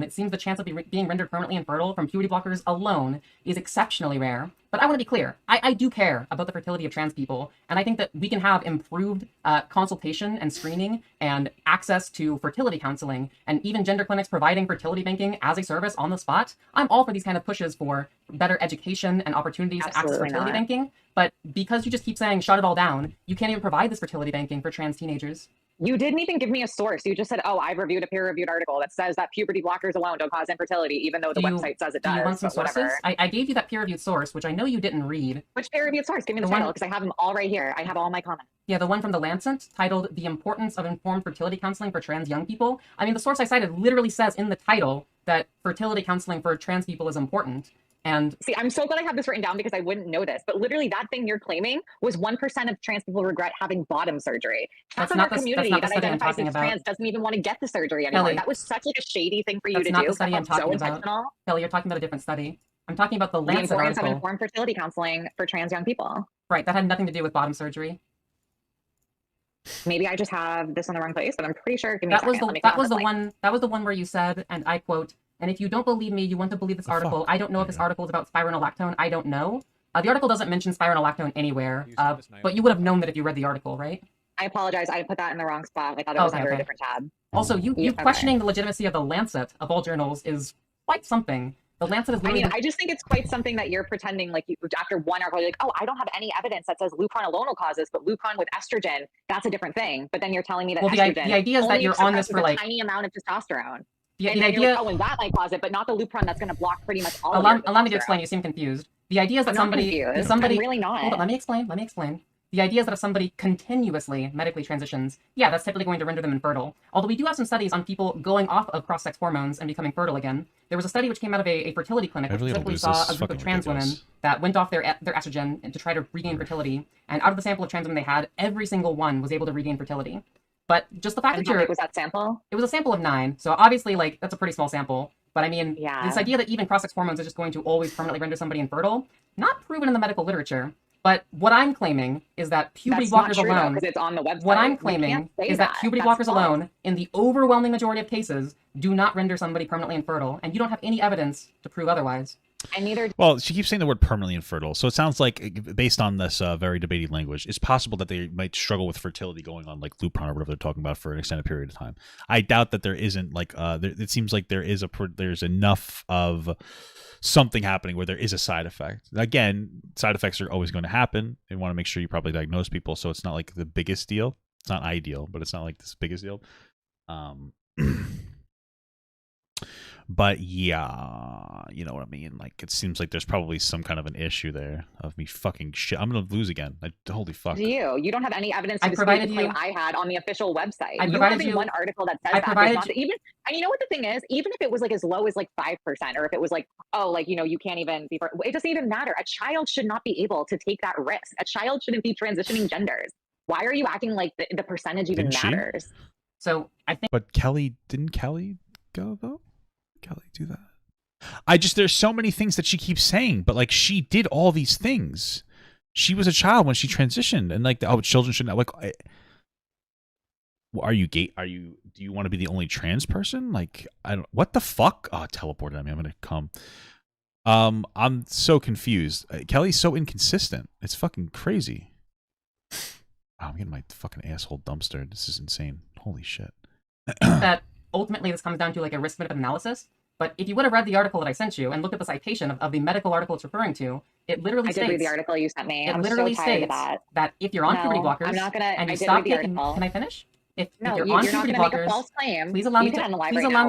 it seems the chance of being rendered permanently infertile from puberty blockers alone is exceptionally rare. But I want to be clear. I do care about the fertility of trans people, and I think that we can have improved consultation and screening and access to fertility counseling, and even gender clinics providing fertility banking as a service on the spot. I'm all for these kind of pushes for better education and opportunities to access fertility banking. But because you just keep saying shut it all down, you can't even provide this fertility banking for trans teenagers. You didn't even give me a source. You just said, oh, I've reviewed a peer-reviewed article that says that puberty blockers alone don't cause infertility, even though the website says it does. Do you want some sources? I gave you that peer-reviewed source, which I know you didn't read. Which peer-reviewed source? Give me the title, because I have them all right here. I have all my comments. Yeah, the one from The Lancet, titled The Importance of Informed Fertility Counseling for Trans Young People. I mean, the source I cited literally says in the title that fertility counseling for trans people is important. And see, I'm so glad I have this written down because I wouldn't know this, but literally that thing you're claiming was 1% of trans people regret having bottom surgery. Half of our community that identifies as trans doesn't even want to get the surgery anymore. Kelly, that was such like a shady thing for you to do. That's not the study I'm talking about. Kelly, you're talking about a different study. I'm talking about the Lancet article. The importance of informed fertility counseling for trans young people. Right, that had nothing to do with bottom surgery. Maybe I just have this in the wrong place, but I'm pretty sure. That was the one where you said, and I quote, "And if you don't believe me, you want to believe this article. I don't know if this article is about spironolactone. I don't know." The article doesn't mention spironolactone anywhere, but you would have known that if you read the article, right? I apologize. I put that in the wrong spot. I thought it was under a different tab. Also, you questioning the legitimacy of the Lancet of all journals is quite something. The Lancet is. I just think it's quite something that you're pretending like after one article, you're like, oh, I don't have any evidence that says Lupron alone will cause this, but Lupron with estrogen, that's a different thing. But then you're telling me that estrogen, the idea is that you're on this for like a tiny amount of testosterone. The idea, like, oh, and that might cause it, but not the Lupron that's going to block pretty much all. Allow me to explain. You seem confused. The idea is that somebody, I'm really not. Hold on, let me explain. The idea is that if somebody continuously medically transitions, yeah, that's typically going to render them infertile. Although we do have some studies on people going off of cross-sex hormones and becoming fertile again. There was a study which came out of a fertility clinic which specifically saw a group of trans women that went off their estrogen to try to regain fertility. And out of the sample of trans women they had, every single one was able to regain fertility. But just the fact And that how big was that sample? it was a sample of 9. So obviously, like, that's a pretty small sample. But I mean, this idea that even cross-sex hormones is just going to always permanently render somebody infertile, not proven in the medical literature. But what I'm claiming is that puberty blockers alone. Because it's on the website. What I'm claiming is that puberty blockers alone, in the overwhelming majority of cases, do not render somebody permanently infertile, and you don't have any evidence to prove otherwise. And neither. Well, she keeps saying the word permanently infertile, so it sounds like, based on this very debated language, it's possible that they might struggle with fertility going on like Lupron or whatever they're talking about for an extended period of time. I doubt that there isn't like it seems like there's enough of something happening where there is a side effect. Again, side effects are always going to happen. They want to make sure you probably diagnose people, so it's not like the biggest deal. It's not ideal, but it's not like this biggest deal. But yeah, you know what I mean? Like, it seems like there's probably some kind of an issue there of me fucking shit. I'm going to lose again. Holy fuck. You don't have any evidence to dispute the claim I had on the official website. You don't have one article that says that. Even, and you know what the thing is? Even if it was like as low as like 5%, or if it was like, oh, like, you know, you can't even be, it doesn't even matter. A child should not be able to take that risk. A child shouldn't be transitioning genders. Why are you acting like the percentage even matters? So I think. But didn't Kelly go though? Kelly do that? There's so many things that she keeps saying, but like, she did all these things. She was a child when she transitioned, and like, children shouldn't, like, are you gay? Do you want to be the only trans person? Like, what the fuck? Oh, it teleported at me. I'm gonna come. I'm so confused. Kelly's so inconsistent. It's fucking crazy. Oh, I'm getting my fucking asshole dumpster. This is insane. Holy shit. That ultimately this comes down to like a risk-benefit analysis. But if you would have read the article that I sent you and looked at the citation of the medical article it's referring to, it literally states. I did read the article you sent me. It literally states that if you're on puberty blockers, I'm not gonna, and you stop taking. Can I finish? If you're on puberty blockers, please allow me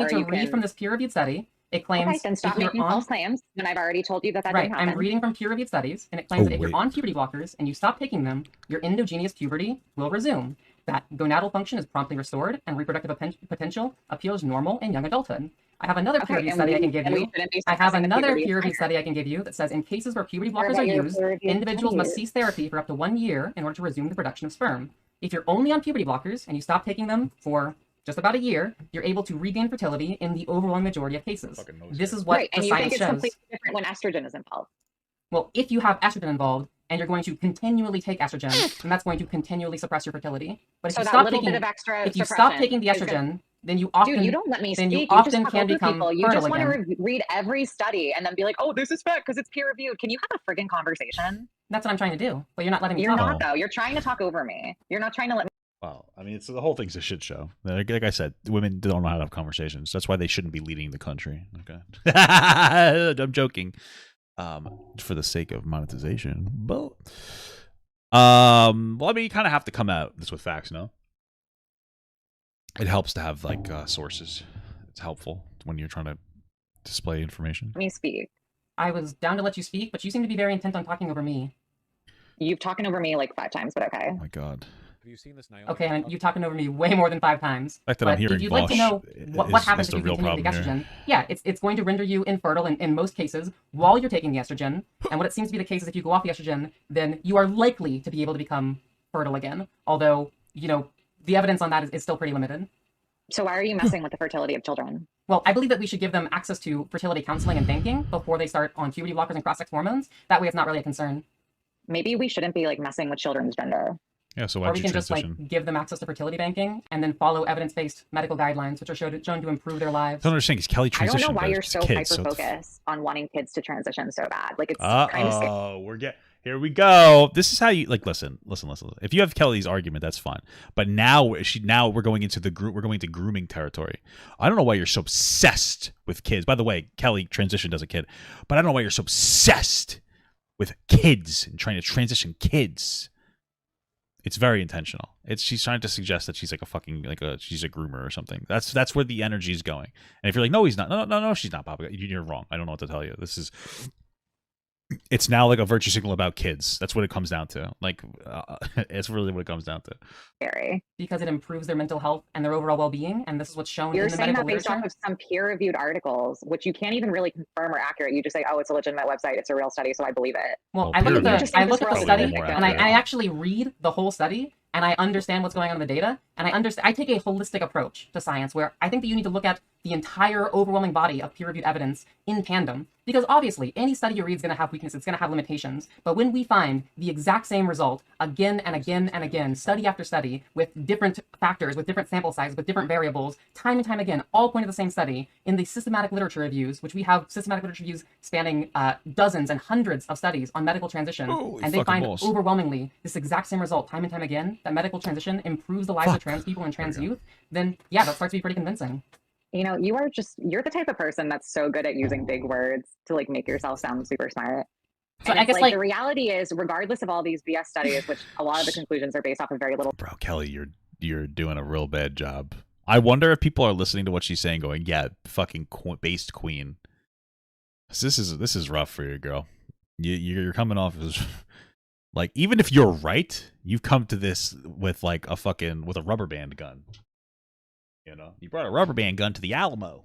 to read from this peer-reviewed study. It claims. Okay, then stop making false claims. And I've already told you that didn't happen. I'm reading from peer-reviewed studies, and it claims that if you're on puberty blockers and you stop taking them, your endogenous puberty will resume. That gonadal function is promptly restored, and reproductive potential appears normal in young adulthood. I have another peer-reviewed study I can give you. I have another peer-reviewed study I can give you that says in cases where puberty blockers are used, individuals must cease therapy for up to 1 year in order to resume the production of sperm. If you're only on puberty blockers and you stop taking them for just about a year, you're able to regain fertility in the overwhelming majority of cases. This is what the science shows. And you think it's completely different when estrogen is involved? Well, if you have estrogen involved, and you're going to continually take estrogen, then that's going to continually suppress your fertility. But if you stop taking the estrogen, then you often Dude, you don't let me speak. You often can become fertile. You just want again. to read every study and then be like, "Oh, this is fact because it's peer reviewed." Can you have a friggin' conversation? That's what I'm trying to do, but you're not letting me. You're not though. You're trying to talk over me. You're not trying to let me. Well, I mean, the whole thing's a shit show. Like I said, women don't know how to have conversations. That's why they shouldn't be leading the country. Okay, I'm joking. For the sake of monetization, but well, I mean, you kind of have to come at this with facts, no? It helps to have like sources. It's helpful when you're trying to display information. Let me speak. I was down to let you speak, but you seem to be very intent on talking over me. You've talking over me like 5 times, but okay. Oh my god. Have you seen this Naomi? Okay, and you've talking over me way more than 5 times. The fact that I'm hearing if you'd like to know what happens if you continue take estrogen, yeah, it's going to render you infertile in most cases while you're taking the estrogen. And what it seems to be the case is if you go off the estrogen, then you are likely to be able to become fertile again. Although, you know, the evidence on that is still pretty limited. So why are you messing with the fertility of children? Well, I believe that we should give them access to fertility counseling and banking before they start on puberty blockers and cross-sex hormones. That way it's not really a concern. Maybe we shouldn't be like messing with children's gender. Yeah, so why or we can just like give them access to fertility banking and then follow evidence-based medical guidelines, which are shown to improve their lives. I don't understand because Kelly transitioned. I don't know why you're so hyper-focused on wanting kids to transition so bad. Like it's kind of scary. Here we go. This is how you like. Listen. If you have Kelly's argument, that's fine. But now we're going into we're going into grooming territory. I don't know why you're so obsessed with kids. By the way, Kelly transitioned as a kid, but I don't know why you're so obsessed with kids and trying to transition kids. It's very intentional. She's trying to suggest that she's like a fucking she's a groomer or something. That's where the energy is going. And if you're like, no, he's not. No, she's not, Papa. You're wrong. I don't know what to tell you. This is it's now like a virtue signal about kids. That's what it comes down to. Like, it's really what it comes down to. Scary. Because it improves their mental health and their overall well-being, and this is what's shown You're in the saying medical that based literature. off of some peer-reviewed articles, which you can't even really confirm or accurate. You just say, oh, it's a legitimate website, it's a real study, so I believe it. Well, Well, I look at peer-reviewed the I look at the is study, probably and I more actually read the whole study, and I understand what's going on in the data, and I take a holistic approach to science, where I think that you need to look at the entire overwhelming body of peer-reviewed evidence in tandem, because obviously any study you read is going to have weaknesses, it's going to have limitations, but when we find the exact same result again and again and again, study after study, with different factors, with different sample sizes, with different variables, time and time again, all point to the same study, in the systematic literature reviews, which we have systematic literature reviews spanning dozens and hundreds of studies on medical transition, Holy and they find balls. overwhelmingly this exact same result time and time again, that medical transition improves the lives of trans people and trans youth, then yeah, that starts to be pretty convincing. You know, you're the type of person that's so good at using big words to like make yourself sound super smart. So And I it's guess like the reality is, regardless of all these BS studies, which a lot of the conclusions are based off of very little. Bro, Kelly, you're doing a real bad job. I wonder if people are listening to what she's saying, going, "Yeah, fucking based queen." This is rough for you, girl. You're coming off as like, even if you're right, you've come to this with like with a rubber band gun. You know, you brought a rubber band gun to the Alamo.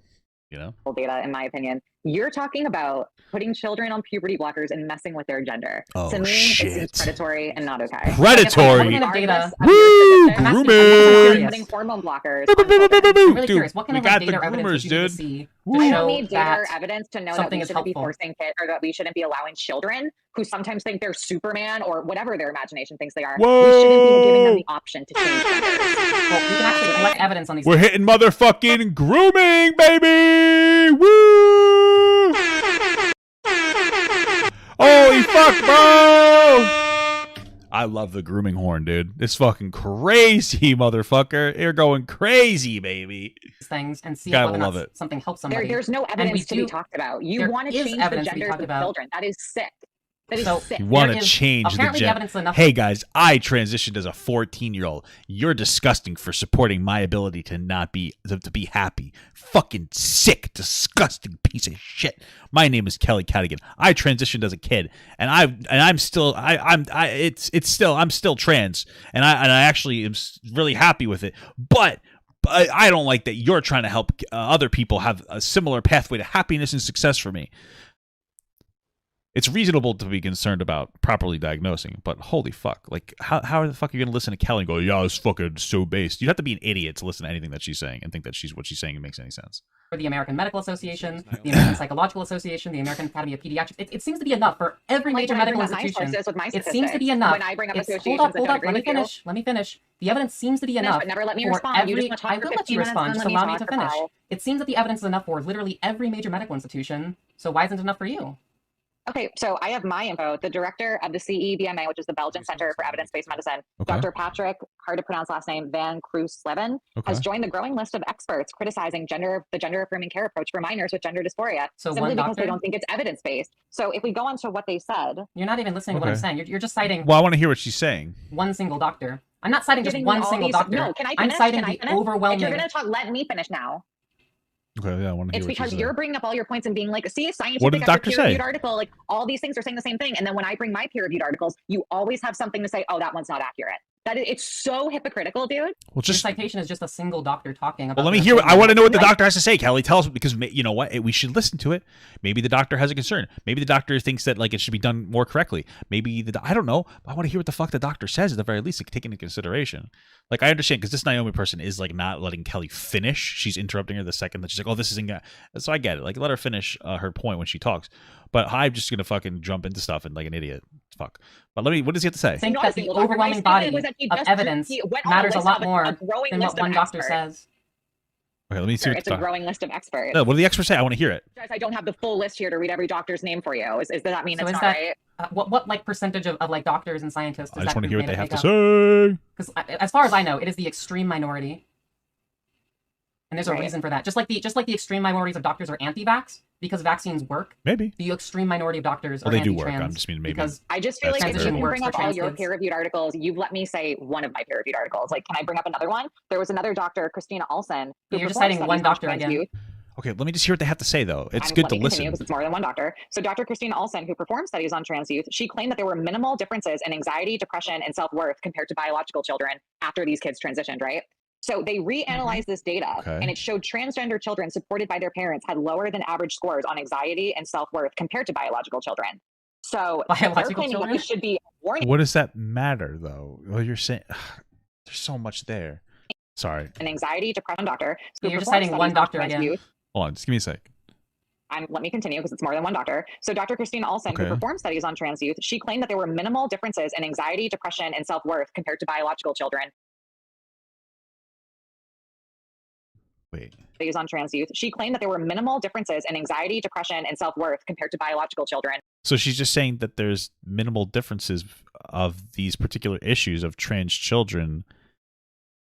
You know, Data, in my opinion. You're talking about putting children on puberty blockers and messing with their gender. Oh, to me, shit. it seems predatory and not okay. Predatory? What kind of data? Woo! I'm asking- Grooming! Putting hormone blockers on children. I'm really Dude, curious, what kind we of like, got data the or evidence would groomers, you need to dude. see to We don't show need data or that evidence to know that something we is shouldn't be helpful? forcing kids, or that we shouldn't be allowing children who sometimes think they're Superman or whatever their imagination thinks they are. Whoa! We shouldn't be giving them the option to change genders. Well, we can actually collect evidence on these. We're hitting motherfucking grooming, baby! Woo! Holy fuck, bro! I love the grooming horn, dude. It's fucking crazy, motherfucker. You're going crazy, baby. things and see Gotta whether or love not it. something helps somebody. There's no we evidence to be do- talked about. You there want to is change the evidence to be genders talked of about. children. That is sick. That is So- sick. You want There to is change the apparently gender. evidence enough. Hey guys, I transitioned as a 14-year-old. You're disgusting for supporting my ability to not be to be happy. Fucking sick, disgusting piece of shit. My name is Kelly Cadigan. I transitioned as a kid, and I'm still trans, and I actually am really happy with it. But I don't like that you're trying to help other people have a similar pathway to happiness and success for me. It's reasonable to be concerned about properly diagnosing, but holy fuck. Like, how the fuck are you going to listen to Kelly and go, yeah, it's fucking so based? You'd have to be an idiot to listen to anything that she's saying and think that what she's saying makes any sense. For the American Medical Association, the American Psychological Association, the American Academy of Pediatrics. It seems to be enough for every major When I medical bring up my institution. sources with my It seems to be statistics, enough. when I bring up It's- associations hold that up, don't let agree me with you. finish. Let me finish. The evidence seems to be enough. But never let me for respond. You every. just want to talk I for will let 15 you minutes respond. and Just let me allow me talk to for finish. 5. It seems that the evidence is enough for literally every major medical institution. So why isn't it enough for you? Okay, so I have my info. The director of the CEBMA, which is the Belgian Center for Evidence-Based Medicine, Okay. Dr. Patrick, hard to pronounce last name, Van Kroes-Sleven, has joined the growing list of experts criticizing the gender-affirming care approach for minors with gender dysphoria, So simply one because doctor? they don't think it's evidence-based. So if we go on to what they said, You're not even listening to what I'm Okay. saying. You're just citing Well, I want to hear what she's saying. one single doctor. I'm not citing just giving one me all single these- doctor. No, can I I'm finish? citing Can I the finish? If overwhelming. you're going to talk, let me finish now. Okay, yeah, I want to hear It's what she's because saying. you're bringing up all your points and being like, see, scientific What did the after doctor say? peer-reviewed article, like all these things are saying the same thing. And then when I bring my peer-reviewed articles, you always have something to say, oh, that one's not accurate. It's so hypocritical, dude. Well, Your just citation is just a single doctor talking about. well, let me their hear. I opinion. want to know what the Like- doctor has to say, Kelly. Tell us, because you know what, we should listen to it. Maybe the doctor has a concern. Maybe the doctor thinks that like it should be done more correctly. Maybe I don't know. I want to hear what the fuck the doctor says at the very least, like, take into consideration. Like, I understand because this Naomi person is like not letting Kelly finish. She's interrupting her the second that she's like, "Oh, this isn't." So I get it. Like, let her finish her point when she talks. But I'm just gonna fucking jump into stuff and like an idiot. Fuck. But what does he have to say? I think Not that a the single doctor. My overwhelming statement body was that he of just- evidence he went on a matters a list lot of a more growing than list what of one doctor experts. says. Okay, let me see. It's a growing list of experts. No, what do the experts say? I want to hear it. Guys, I don't have the full list here to read every doctor's name for you. Does that mean So it's is not that- right? What like percentage of like doctors and scientists? I just want to hear what they have to say. Because as far as I know, it is the extreme minority, and there's a Right. reason for that. Just like the extreme minorities of doctors are anti-vax because vaccines work. Maybe. The extreme minority of doctors Well, are they do anti-trans. work. I'm just mean maybe. because I just feel That's like if transition you works bring for up all trans your kids. peer-reviewed articles, you've let me say one of my peer-reviewed articles. Like, can I bring up another one? There was another doctor, Christina Olsen. who You're just performed citing one studies on doctor trans again. youth. Okay, let me just hear what they have to say, though. It's Let good to me listen. continue because it's more than one doctor. So Dr. Christine Olson, who performed studies on trans youth, she claimed that there were minimal differences in anxiety, depression, and self-worth compared to biological children after these kids transitioned, right? So they reanalyzed this data, and it showed transgender children supported by their parents had lower than average scores on anxiety and self-worth compared to biological children. So they're claiming that this should be a warning. What does that matter, though? Well, you're saying there's so much there. Sorry. An anxiety, depression doctor. So you're just citing one doctor again. Youth. Hold on, just give me a sec. Let me continue because it's more than one doctor. So Dr. Christine Olson, who performed studies on trans youth, she claimed that there were minimal differences in anxiety, depression, and self-worth compared to biological children. Wait. Studies on trans youth, she claimed that there were minimal differences in anxiety, depression, and self-worth compared to biological children. So she's just saying that there's minimal differences of these particular issues of trans children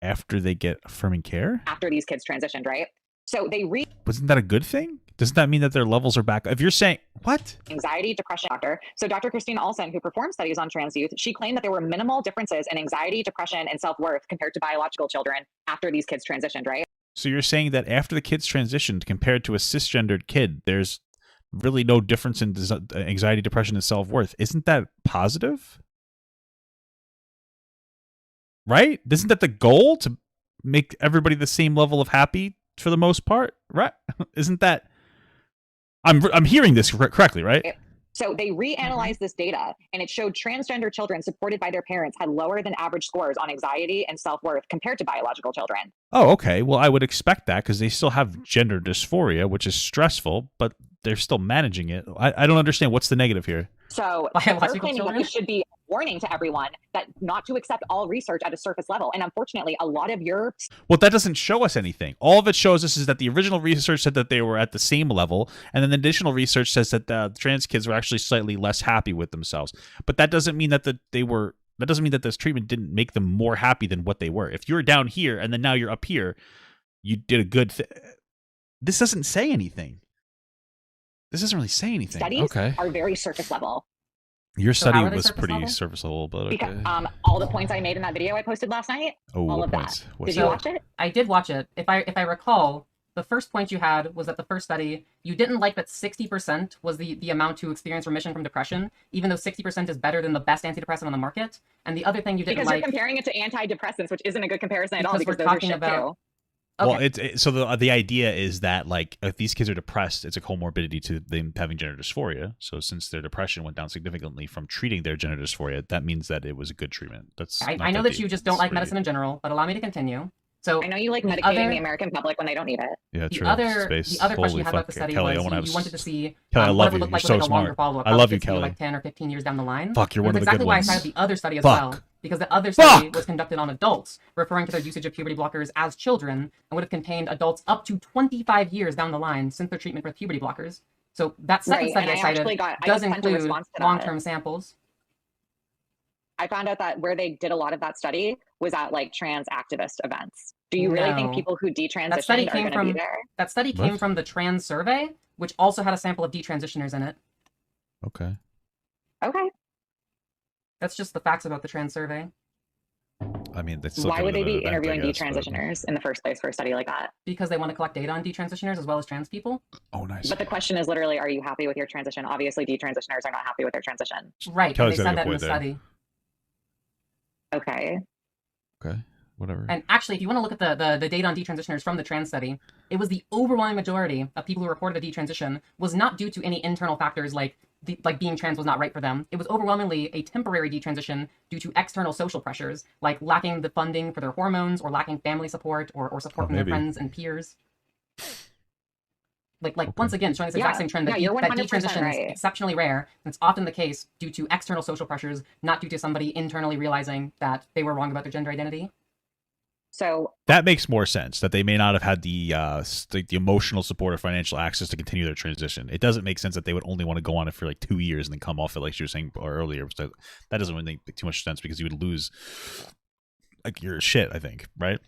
after they get affirming care? After these kids transitioned, right? So they Wasn't that a good thing? Doesn't that mean that their levels are back? If you're saying, what? Anxiety, depression, doctor. So Dr. Christine Olson, who performed studies on trans youth, she claimed that there were minimal differences in anxiety, depression, and self-worth compared to biological children after these kids transitioned, right? So you're saying that after the kids transitioned compared to a cisgendered kid, there's really no difference in anxiety, depression, and self-worth. Isn't that positive? Right? Isn't that the goal, to make everybody the same level of happy for the most part? Right? Isn't that... I'm hearing this correctly, right? So they reanalyzed this data, and it showed transgender children supported by their parents had lower than average scores on anxiety and self-worth compared to biological children. Oh, okay. Well, I would expect that because they still have gender dysphoria, which is stressful, but they're still managing it. I don't understand. What's the negative here? So they're claiming that this should be a warning to everyone that not to accept all research at a surface level. And unfortunately, a lot of your... Well, that doesn't show us anything. All of it shows us is that the original research said that they were at the same level, and then the additional research says that the trans kids were actually slightly less happy with themselves. But that doesn't mean that that doesn't mean that this treatment didn't make them more happy than what they were. If you're down here and then now you're up here, you did a good thing. This doesn't say anything. This doesn't really say anything. Studies are very surface level. Your study was pretty surface level, but okay. Because, all the points I made in that video I posted last night, all of that. Did you watch it? I did watch it. If I recall, the first point you had was that the first study, you didn't like that 60% was the amount to experience remission from depression, even though 60% is better than the best antidepressant on the market. And the other thing you didn't because like... Because you're comparing it to antidepressants, which isn't a good comparison at all, because those are shit too. Okay. Well, so the idea is that, like, if these kids are depressed, it's a comorbidity to them having gender dysphoria. So since their depression went down significantly from treating their gender dysphoria, that means that it was a good treatment. That's I know that you just don't like medicine in general, but allow me to continue. So I know you like medicating the American public when they don't need it. Yeah, true. The other question you had about the study Kelly, was you wanted to see Kelly, I love what it you. would look like You're with so a longer smart. follow-up. I love you, Kelly. Like 10 or 15 years down the line. Fuck, you're one of the good ones. That's exactly why I cited the other study as well. Because the other study was conducted on adults, referring to their usage of puberty blockers as children, and would have contained adults up to 25 years down the line since their treatment with puberty blockers. So that second study I cited does include long-term samples. I found out that where they did a lot of that study was at like trans activist events. Do you really think people who detransitioned are going to be there? That study came from the trans survey, which also had a sample of detransitioners in it. Okay. Okay. That's just the facts about the trans survey. I mean, why would they be interviewing detransitioners in the first place for a study like that? Because they want to collect data on detransitioners as well as trans people. Oh, nice. But the question is literally, are you happy with your transition? Obviously, detransitioners are not happy with their transition. Right. They said that in the study. Okay. Okay. Whatever. And actually, if you want to look at the data on detransitioners from the trans study, it was the overwhelming majority of people who reported a detransition was not due to any internal factors like being trans was not right for them. It was overwhelmingly a temporary detransition due to external social pressures, like lacking the funding for their hormones or lacking family support or support from their friends and peers. Once again, showing this exact same trend that detransition is exceptionally rare, and it's often the case due to external social pressures, not due to somebody internally realizing that they were wrong about their gender identity. So that makes more sense, that they may not have had the emotional support or financial access to continue their transition. It doesn't make sense that they would only want to go on it for like 2 years and then come off it, like you were saying earlier. So that doesn't really make too much sense because you would lose like your shit, I think, right?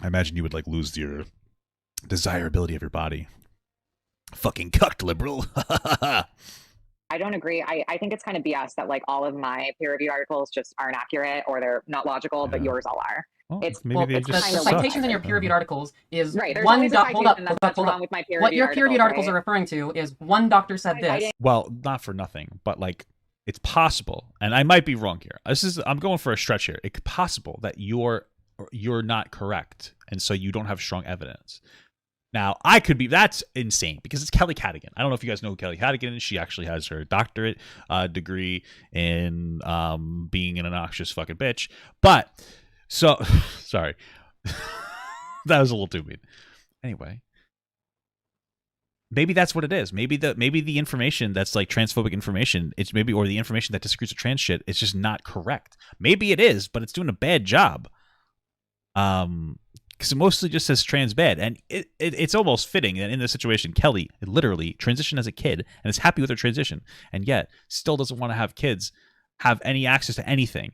I imagine you would like lose your desirability of your body. Fucking cucked liberal. I don't agree. I think it's kind of BS that like all of my peer review articles just aren't accurate or they're not logical, but yours all are. Well, It's maybe Well, they it's the just kind of suck. citations in your I don't peer-reviewed know. articles is right. There's one always a doc. Hold up, citation hold that's up, hold what's up. wrong with my What your peer-reviewed articles right? are referring to is one doctor said I this. didn't- Well, not for nothing, but like it's possible, and I might be wrong here. I'm going for a stretch here. It's possible that you're not correct, and so you don't have strong evidence. Now, I could be. That's insane because it's Kelly Cadigan. I don't know if you guys know who Kelly Cadigan is. She actually has her doctorate degree in being an obnoxious fucking bitch. But so sorry, that was a little too mean. Anyway, maybe that's what it is. Maybe the information that's like transphobic information, it's maybe, or the information that disagrees with trans shit, it's just not correct. Maybe it is, but it's doing a bad job. Because it mostly just says trans bad, and it's almost fitting that in this situation, Kelly literally transitioned as a kid and is happy with her transition, and yet still doesn't want to have kids have any access to anything.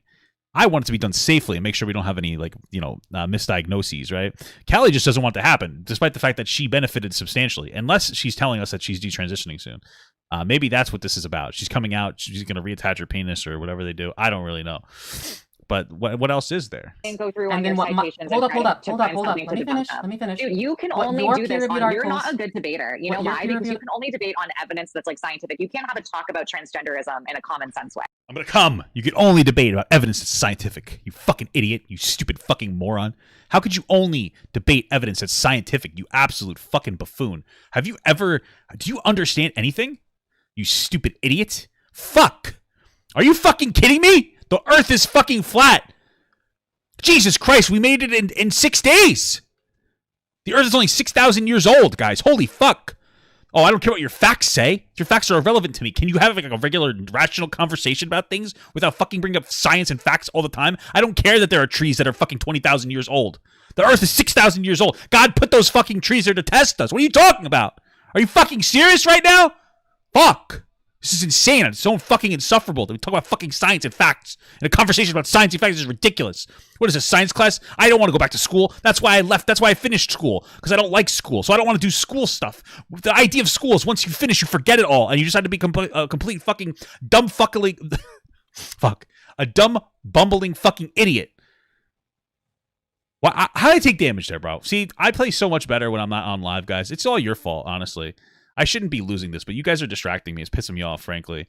I want it to be done safely and make sure we don't have any misdiagnoses, right? Kelly just doesn't want it to happen, despite the fact that she benefited substantially, unless she's telling us that she's detransitioning soon. Maybe that's what this is about. She's coming out, she's going to reattach her penis or whatever they do. I don't really know. But what else is there? And go through And on then your what? citations. Hold up. Let Let me finish. Dude, you can What only your do this peer-reviewed on. You're not articles- a good debater. You know what your why? Because peer-reviewed- you can only debate on evidence that's like scientific. You can't have a talk about transgenderism in a common sense way. I'm gonna come. You can only debate about evidence that's scientific. You fucking idiot. You stupid fucking moron. How could you only debate evidence that's scientific? You absolute fucking buffoon. Do you understand anything? You stupid idiot. Fuck. Are you fucking kidding me? The earth is fucking flat. Jesus Christ, we made it in 6 days. The earth is only 6,000 years old, guys. Holy fuck. Oh, I don't care what your facts say. Your facts are irrelevant to me. Can you have like a regular, rational conversation about things without fucking bringing up science and facts all the time? I don't care that there are trees that are fucking 20,000 years old. The earth is 6,000 years old. God put those fucking trees there to test us. What are you talking about? Are you fucking serious right now? Fuck. This is insane. It's so fucking insufferable that we talk about fucking science and facts. And a conversation about science and facts is ridiculous. What is this, science class? I don't want to go back to school. That's why I left. That's why I finished school. Because I don't like school. So I don't want to do school stuff. The idea of school is once you finish, you forget it all. And you just have to be complete fucking dumb fucking... fuck. A dumb, bumbling fucking idiot. Well, how did I take damage there, bro? See, I play so much better when I'm not on live, guys. It's all your fault, honestly. I shouldn't be losing this, but you guys are distracting me. It's pissing me off, frankly.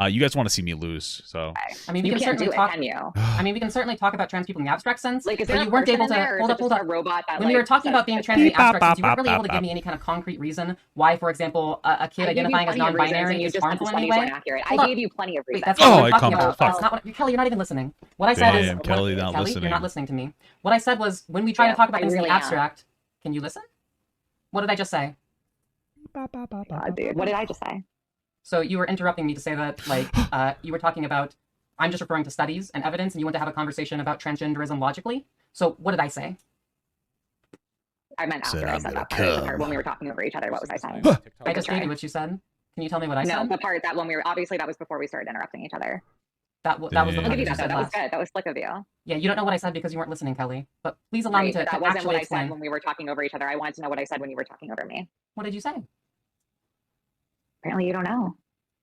You guys want to see me lose, so. I mean, we You can can't certainly do it, talk. can you? I mean, we can certainly talk about trans people in the abstract sense. Like, is but there you a weren't person able in to there, or is hold it up. just a robot that, When we were talking about being trans in the abstract sense, you weren't really able to give me any kind of concrete reason why, for example, a kid identifying as non-binary is harmful in any way. I gave you plenty of Wait, reasons. that's what Oh, we're I talking come- about. fuck. That's not what, Kelly, you're not even listening. What I said is, Damn, Kelly, not Kelly, listening. you're not listening to me. What I said was, when we try to talk about things in the abstract, can you listen? What did I just say? God, dude, what did I just say? So you were interrupting me to say that, like, you were talking about, I'm just referring to studies and evidence, and you want to have a conversation about transgenderism logically. So what did I say? I meant after Said I I'm said gonna that part. The come. part when we were talking over each other. What was I saying? I just gave you what you said. Can you tell me what I No, said? the part that when we were obviously that was before we started interrupting each other. That was the Damn. part I'll give that you you that. said That was last. good. That was slick of you. Yeah, you don't know what I said because you weren't listening, Kelly. But please allow me Right, to, but that to wasn't actually what I explain. said when we were talking over each other. I wanted to know what I said when you were talking over me. What did you say? Apparently, you don't know.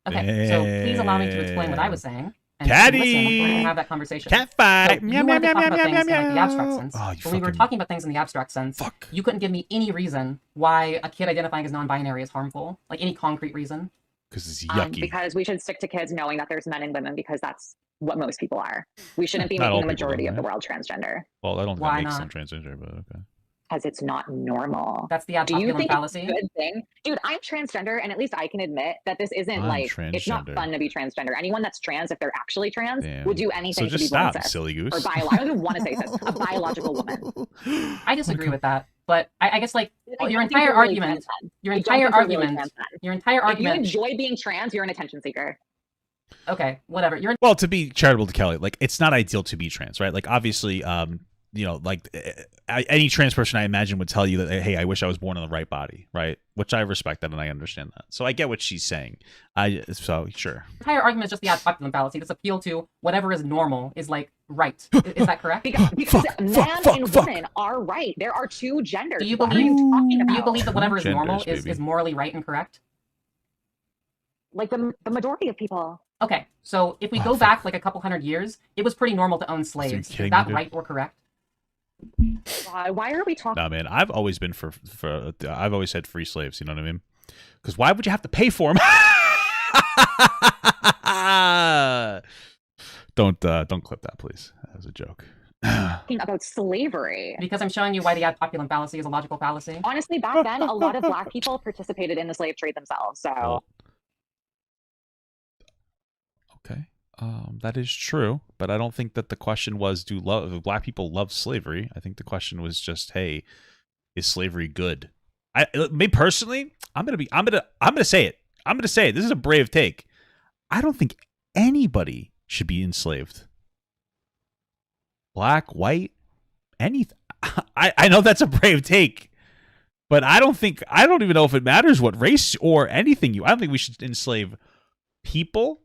Okay, so please allow me to explain what I was saying. And Catty! listen, we're going to have that conversation. Cat fight. So Meow, you meow, wanted to meow, talk meow, about meow, things in like the meow. abstract sense. Oh, you When we were fucking- talking about things in the abstract sense, Fuck. you couldn't give me any reason why a kid identifying as non-binary is harmful. Like any concrete reason. Because it's yucky. Because we should stick to kids knowing that there's men and women because that's what most people are. We shouldn't be Not all making the people, majority of the right? world transgender Well, I don't think Why that makes not? them transgender, but okay. because it's not normal. That's the ad Do you populum think fallacy. it's a good thing? Dude, I'm transgender, and at least I can admit that this isn't I'm like, it's not transgender. fun to be transgender. Anyone that's trans, if they're actually trans, Damn. would do So anything to just be born stop, cis. silly goose. Or I don't even want to say cis, a biological woman. I disagree with that. But I guess like I your don't think entire you're really argument, trans then. your I don't entire think you're really argument, trans then. your entire If you argument. enjoy being trans, you're an attention seeker. Okay, whatever. Your Well, to be charitable to Kelly, like it's not ideal to be trans, right? Like obviously, like any trans person I imagine would tell you that, hey, I wish I was born in the right body, right? Which I respect that and I understand that. So I get what she's saying. So sure. entire argument is just the ad populum fallacy. This appeal to whatever is normal is like right. Is that correct? Because Fuck, men fuck, and fuck. women are right. There are two genders. Do you What are believe? you talking Do about? you believe that whatever is Genders, normal baby. is morally right and correct? Like the majority of people. Okay, so if we Oh, go fuck. back like a couple hundred years, it was pretty normal to own slaves. Is kidding that me, dude? right or correct? Why are we talking? No, man, I've always been for I've always said free slaves. You know what I mean? Because why would you have to pay for them? Don't clip that, please. That was a joke. Talking about slavery. Because I'm showing you why the ad populum fallacy is a logical fallacy. Honestly, back then, a lot of Black people participated in the slave trade themselves. So, Well, okay, that is true, but I don't think that the question was do Black people love slavery. I think the question was just, hey, is slavery good? Me personally, I'm gonna say it. I'm gonna say it. This is a brave take. I don't think anybody should be enslaved. Black, white, anything. I know that's a brave take, but I don't even know if it matters what race or anything I don't think we should enslave people,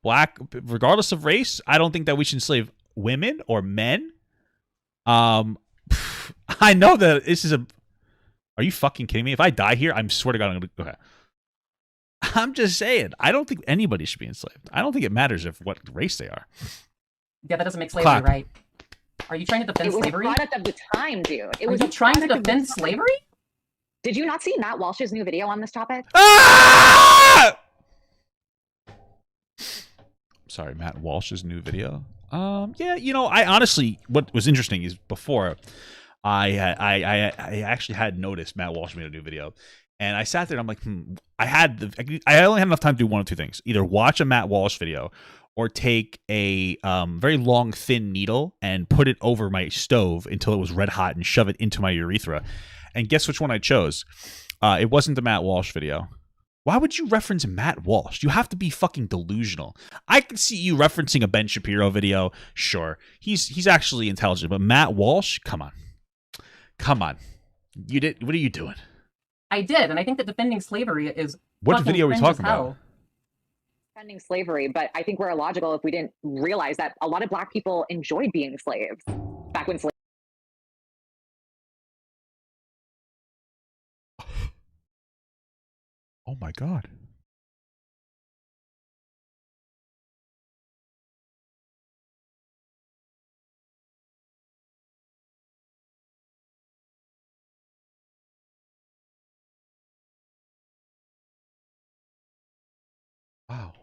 Black, regardless of race. I don't think that we should enslave women or men. I know that this is a. Are you fucking kidding me? If I die here, I'm swear to God, I'm gonna. Okay. I'm just saying. I don't think anybody should be enslaved. I don't think it matters what race they are. Yeah, that doesn't make slavery right. Are you trying to defend slavery? It was a product of the time, dude. Are you trying to defend slavery? Did you not see Matt Walsh's new video on this topic? Ah! Sorry, Matt Walsh's new video. Yeah, you know, I honestly, what was interesting is before, I actually had noticed Matt Walsh made a new video, and I sat there and I'm like, I only had enough time to do one of two things: either watch a Matt Walsh video, or take a very long, thin needle and put it over my stove until it was red hot and shove it into my urethra. And guess which one I chose? It wasn't the Matt Walsh video. Why would you reference Matt Walsh? You have to be fucking delusional. I can see you referencing a Ben Shapiro video. Sure, he's actually intelligent, but Matt Walsh, come on. You did. What are you doing? I did, and I think that defending slavery is. What video are we talking about? Defending slavery, but I think we're illogical if we didn't realize that a lot of Black people enjoyed being slaves back when slavery. Oh my God. Wow.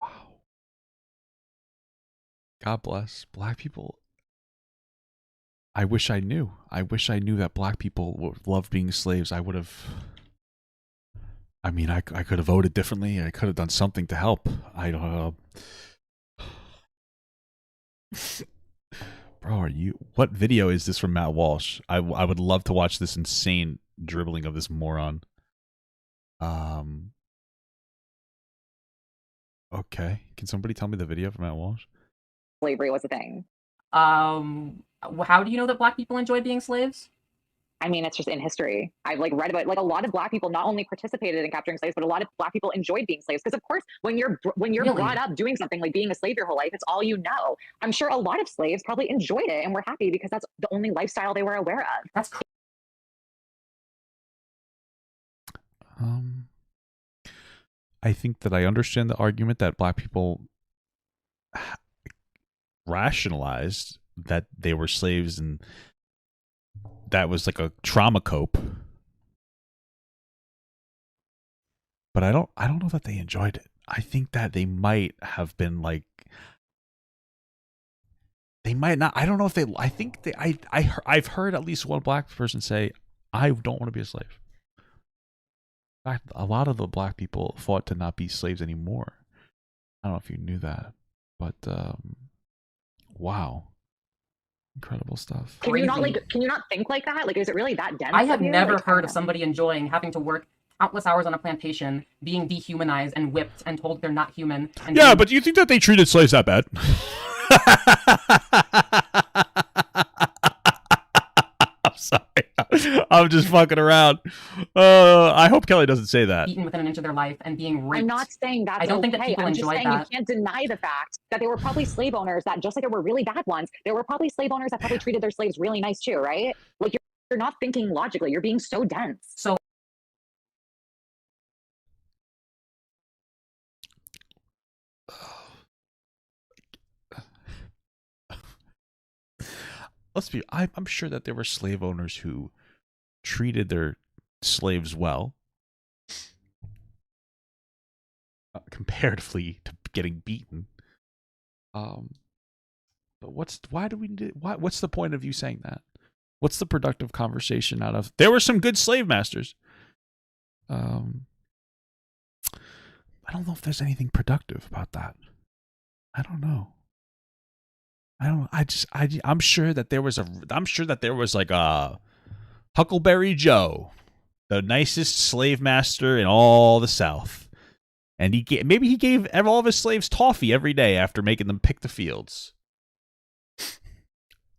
Wow. God bless Black people. I wish I knew. I wish I knew that Black people love being slaves. I would have. I mean, I could have voted differently. I could have done something to help. I don't know. Bro, are you? What video is this from Matt Walsh? I would love to watch this insane dribbling of this moron. Okay. Can somebody tell me the video from Matt Walsh? Slavery was a thing. How do you know that Black people enjoyed being slaves? I mean, it's just in history. I've read about a lot of Black people not only participated in capturing slaves, but a lot of Black people enjoyed being slaves. Because of course, when you're really? Brought up doing something like being a slave your whole life, it's all you know. I'm sure a lot of slaves probably enjoyed it and were happy because that's the only lifestyle they were aware of. That's cool. I think that I understand the argument that Black people rationalized that they were slaves and that was like a trauma cope. But I don't know that they enjoyed it. I think that they might have been like, they might not. I don't know if they. I think they. I've heard at least one Black person say, "I don't want to be a slave." In fact, a lot of the Black people fought to not be slaves anymore. I don't know if you knew that, but wow, incredible stuff. Can you not think like that? Like, is it really that dense? I have never heard of somebody enjoying having to work countless hours on a plantation, being dehumanized and whipped and told they're not human. And yeah, but do you think that they treated slaves that bad? I'm sorry. I'm just fucking around. I hope Kelly doesn't say that. Eaten within an inch of their life and being raped. I'm not saying that. I don't think that people enjoy that. You can't deny the fact that there were probably slave owners that, just like there were really bad ones, there were probably slave owners that probably treated their slaves really nice too, right? Like, you're not thinking logically. You're being so dense. So let's be. I'm sure that there were slave owners who treated their slaves well, comparatively to getting beaten. But what's the point of you saying that? What's the productive conversation out of? There were some good slave masters. I don't know if there's anything productive about that. I don't know. I'm sure that there was like a Huckleberry Joe, the nicest slave master in all the South. And he gave all of his slaves toffee every day after making them pick the fields.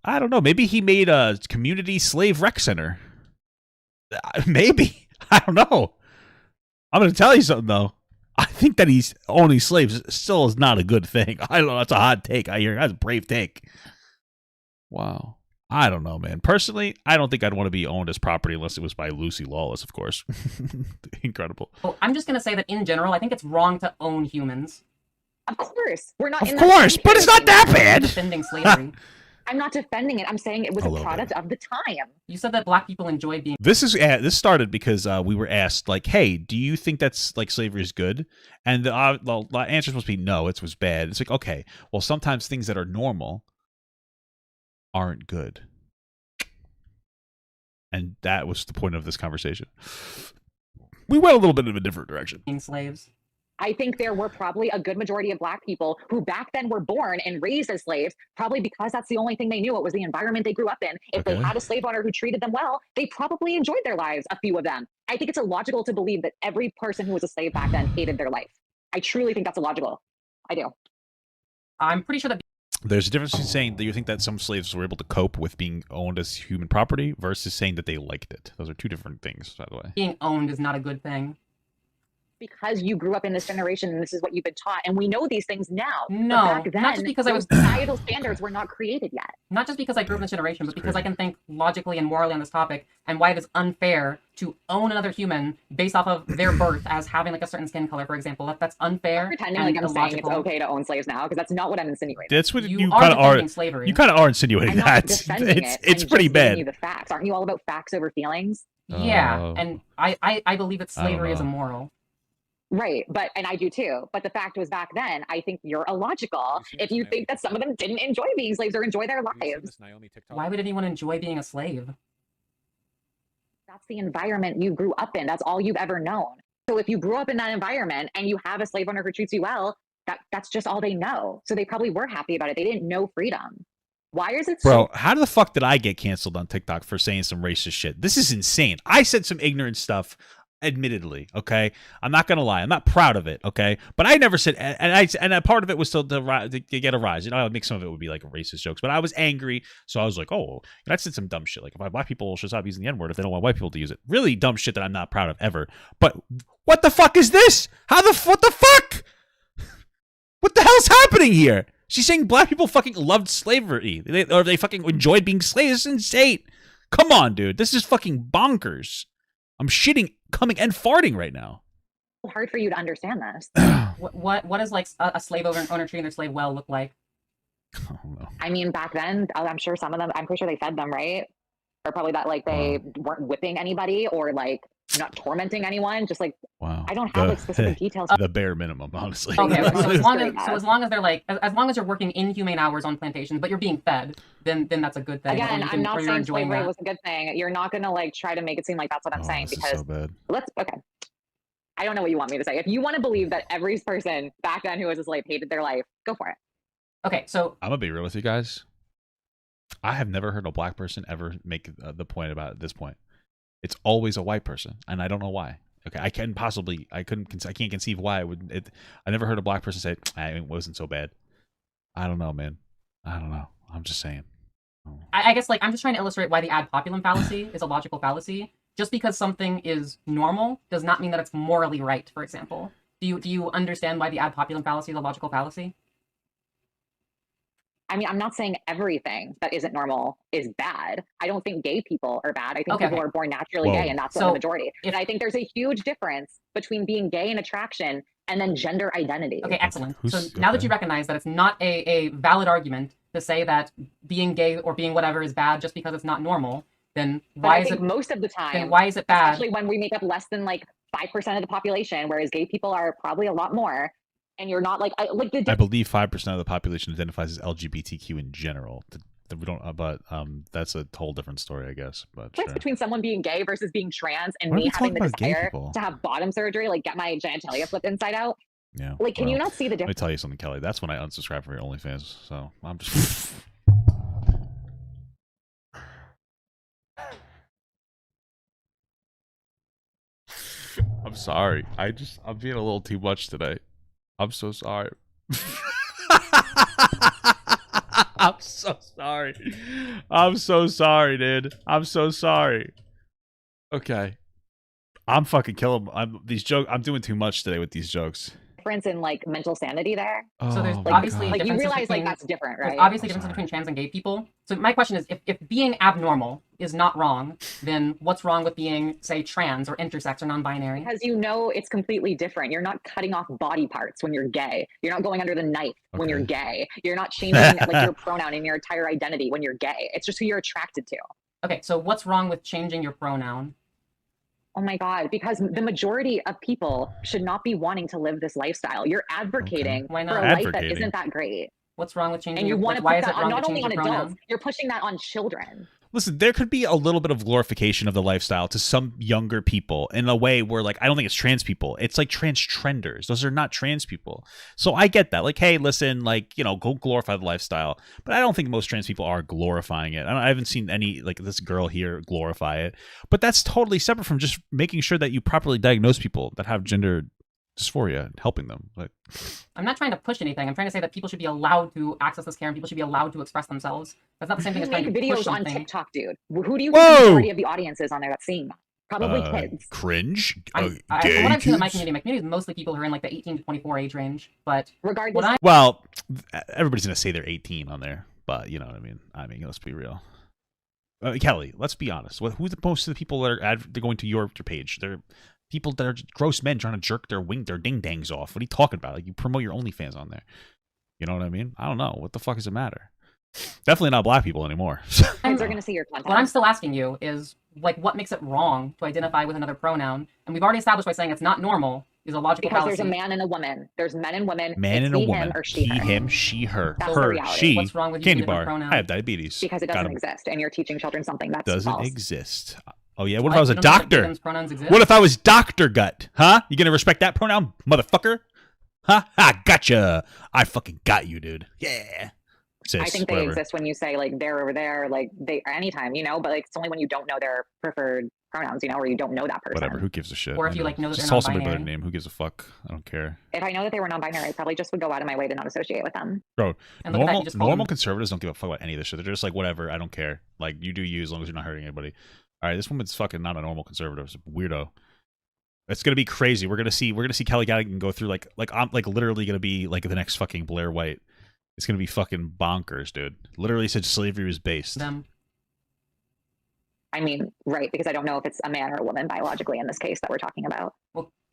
I don't know. Maybe he made a community slave rec center. Maybe. I don't know. I'm going to tell you something, though. I think that he's owning slaves still is not a good thing. I don't know. That's a hot take. I hear that's a brave take. Wow. I don't know, man. Personally, I don't think I'd want to be owned as property unless it was by Lucy Lawless, of course. Incredible. Well, I'm just going to say that in general, I think it's wrong to own humans. Of course. We're not. Of course, but it's not that bad. Defending slavery. I'm not defending it. I'm saying it was a product of the time. You said that black people enjoy being. This started because we were asked, like, hey, do you think that's like slavery is good? And the answer was supposed to be no, it was bad. It's like, okay, well, sometimes things that are normal aren't good. And that was the point of this conversation. We went a little bit in a different direction. Being slaves. I think there were probably a good majority of black people who back then were born and raised as slaves, probably because that's the only thing they knew. It was the environment they grew up in. If they had a slave owner who treated them well, they probably enjoyed their lives, a few of them. I think it's illogical to believe that every person who was a slave back then hated their life. I truly think that's illogical. I do. I'm pretty sure that there's a difference between saying that you think that some slaves were able to cope with being owned as human property versus saying that they liked it. Those are two different things, by the way. Being owned is not a good thing. Because you grew up in this generation and this is what you've been taught, and we know these things now. No, back then, not just because those societal standards were not created yet. Not just because I grew up in this generation, but because I can think logically and morally on this topic, and why it is unfair to own another human based off of their birth as having like a certain skin color, for example. That's unfair. I'm pretending like I'm saying it's okay to own slaves now, because that's not what I'm insinuating. That's what you are kind of are. Slavery. You kind of are insinuating that. It's pretty bad. You the facts. Aren't you all about facts over feelings? Yeah, and I believe that slavery is immoral. Right, and I do too. But the fact was, back then, I think you're illogical if you think that some of them didn't enjoy being slaves or enjoy their lives. Why would anyone enjoy being a slave? That's the environment you grew up in. That's all you've ever known. So if you grew up in that environment and you have a slave owner who treats you well, that's just all they know. So they probably were happy about it. They didn't know freedom. Why is it Bro, how the fuck did I get canceled on TikTok for saying some racist shit? This is insane. I said some ignorant stuff. Admittedly, okay, I'm not gonna lie, I'm not proud of it, okay, but I never said, and a part of it was still to get a rise. You know, I would make some of it would be like racist jokes, but I was angry, so I was like, oh, I said some dumb shit, like if black people should stop using the N-word if they don't want white people to use it. Really dumb shit that I'm not proud of ever. But what the fuck is this? What the fuck? What the hell's happening here? She's saying black people fucking loved slavery, or they fucking enjoyed being slaves. It's insane. Come on, dude, this is fucking bonkers. I'm shitting, coming, and farting right now. Hard for you to understand this. What does like a slave owner treating their slave well look like? Oh, no. I mean, back then, I'm sure some of them, I'm pretty sure they fed them, right? Or probably that like they weren't whipping anybody or like not tormenting anyone. Just like, I don't have like specific details. The bare minimum, honestly. Okay, so as long as they're like, as long as you're working inhumane hours on plantations, but you're being fed, then that's a good thing. Again, I'm not saying slavery was a good thing. You're not gonna like try to make it seem like that's what I'm saying, because so bad. Okay. I don't know what you want me to say. If you want to believe that every person back then who was a slave hated their life, go for it. Okay, so I'm gonna be real with you guys. I have never heard a black person ever make the point about this point. It's always a white person, and I don't know why. Okay, I can't conceive why I never heard a black person say it wasn't so bad. I don't know, man. I don't know. I'm just saying. I guess like I'm just trying to illustrate why the ad populum fallacy is a logical fallacy. Just because something is normal does not mean that it's morally right. For example, do you understand why the ad populum fallacy is a logical fallacy? I mean, I'm not saying everything that isn't normal is bad. I don't think gay people are bad. I think people are born naturally gay, and that's the majority. And I think there's a huge difference between being gay and attraction and then gender identity. Okay, excellent. So now that you recognize that it's not a valid argument to say that being gay or being whatever is bad just because it's not normal, then But why I is think it most of the time, then why is it bad? especially when we make up less than like 5% of the population, whereas gay people are probably a lot more, and you're not like I believe 5% of the population identifies as LGBTQ in general. We don't, but that's a whole different story, I guess. But difference between someone being gay versus being trans and Why are me we having the talking about gay desire people? to have bottom surgery, like get my genitalia flipped inside out. Yeah. Like, can you well, not see the Let me difference? tell you something, Kelly. That's when I unsubscribed from your OnlyFans. So I'm just. I'm sorry. I'm being a little too much today. I'm so sorry. I'm so sorry. I'm so sorry, dude. I'm so sorry. Okay. I'm fucking killing these jokes. I'm doing too much today with these jokes. Difference in like mental sanity there. So there's my obviously God. Like you differences realize between, like that's different, there's right? obviously I'm differences sorry. between trans and gay people. So my question is, if being abnormal is not wrong, then what's wrong with being, say, trans or intersex or non-binary? Because you know it's completely different. You're not cutting off body parts when you're gay. You're not going under the knife when you're gay. You're not changing like your pronoun and your entire identity when you're gay. It's just who you're attracted to. Okay, so what's wrong with changing your pronoun? Oh my God, because the majority of people should not be wanting to live this lifestyle. You're advocating Why for not? a life that Advocating. isn't that great. What's wrong with changing And you your, want like, to why put is it that on wrong not to only change on your adults, pronoun? you're pushing that on children. Listen, there could be a little bit of glorification of the lifestyle to some younger people in a way where, like, I don't think it's trans people. It's like trans-trenders. Those are not trans people. So I get that. Like, hey, listen, like, you know, go glorify the lifestyle. But I don't think most trans people are glorifying it. I haven't seen any, like, this girl here glorify it. But that's totally separate from just making sure that you properly diagnose people that have gender dysphoria and helping them. Like, I'm not trying to push anything. I'm trying to say that people should be allowed to access this care and people should be allowed to express themselves. That's not the same thing You as trying make to push videos on something. TikTok, dude. Who do you think the majority of the audience is on there that's seeing that? Probably kids. Cringe. From Gay what I've seen in my kids? community is mostly people who are in like the 18 to 24 age range. But Regardless, what I Well, everybody's gonna say they're 18 on there, but you know what I mean. I mean, let's be real. Kelly, let's be honest. Who's most of the people that are they're going to your page? They're people that are gross men trying to jerk their ding dangs off. What are you talking about? Like, you promote your OnlyFans on there. You know what I mean? I don't know. What the fuck does it matter? Definitely not black people anymore. kids are going to see your content. what I'm still asking you is, like, what makes it wrong to identify with another pronoun? And we've already established by saying it's not normal is a logical Because fallacy. there's a man and a woman. There's men and women. Man it's and a he, woman. him, or she, He, her. him, she, her. That's the her, reality. she. What's wrong with Candy using a different bar. pronoun? I have diabetes. Because it doesn't exist, and you're teaching children something that's Doesn't false. exist. Oh yeah. What if I was a You don't think that doctor? Gibbons pronouns exist? What if I was Dr. Gut? Huh? You gonna respect that pronoun, motherfucker? Huh? Ha, gotcha. I fucking got you, dude. Yeah. Sis, I think they whatever. exist when you say like they're over there, like they anytime, you know, but like it's only when you don't know their preferred pronouns, you know, or you don't know that person. Whatever. Who gives a shit? Or if you, like, know that just they're call somebody by their non-binary. name. Who gives a fuck? I don't care. If I know that they were non-binary, I probably just would go out of my way to not associate with them. Bro, And look at that, you just called normal them- conservatives don't give a fuck about any of this shit. They're just like, whatever, I don't care. Like, you do you as long as you're not hurting anybody. All right, this woman's fucking not a normal conservative. It's a weirdo. It's gonna be crazy. We're gonna see Kelly Cadigan go through like I'm like literally gonna be like the next fucking Blair White. It's gonna be fucking bonkers, dude. Literally said slavery was based. them. I mean, right, because I don't know if it's a man or a woman biologically in this case that we're talking about.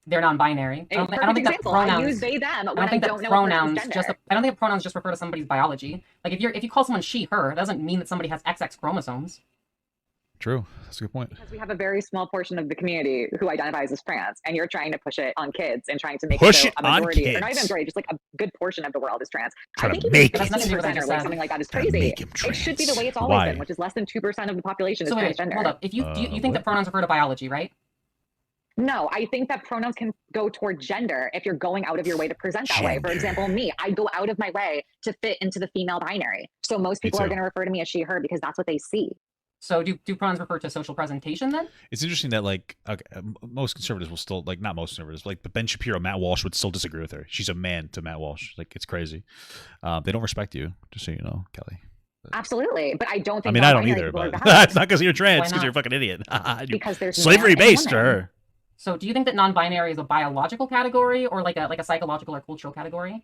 They're non-binary. I don't think that example. I pronouns. use they them I when don't think that know a pronouns person's just. gender. I don't think that pronouns just refer to somebody's biology. Like if you call someone she, her, that doesn't mean that somebody has XX chromosomes. True. That's a good point. Because we have a very small portion of the community who identifies as trans, and you're trying to push it on kids and trying to make Push it it so a on majority, or not even kids. majority, just like a good portion of the world is trans. Try I to think make even it. 15% That's or nothing like to something like that is Try to crazy. make him It should be the way it's trans. always Why? been, which is less than 2% of the population is So wait, transgender. hold up. If you do you think what? that pronouns refer to biology, right? No, I think that pronouns can go toward gender if you're going out of your way to present that way. For Gender. example, me, I go out of my way to fit into the female binary. So most Me people are too. going to refer to me as she, her because that's what they see. So do pronouns refer to social presentation then? It's interesting that like okay, most conservatives will still like not most conservatives like but Ben Shapiro, Matt Walsh would still disagree with her. She's a man to Matt Walsh. Like it's crazy. They don't respect you, just so you know, Kelly. Absolutely, but I don't think. I mean, I don't non-binary either, people are but bad it's not because you're trans, Why because not? you're a fucking idiot. because there's Slavery men and based to women. her. So do you think that non-binary is a biological category or like a psychological or cultural category?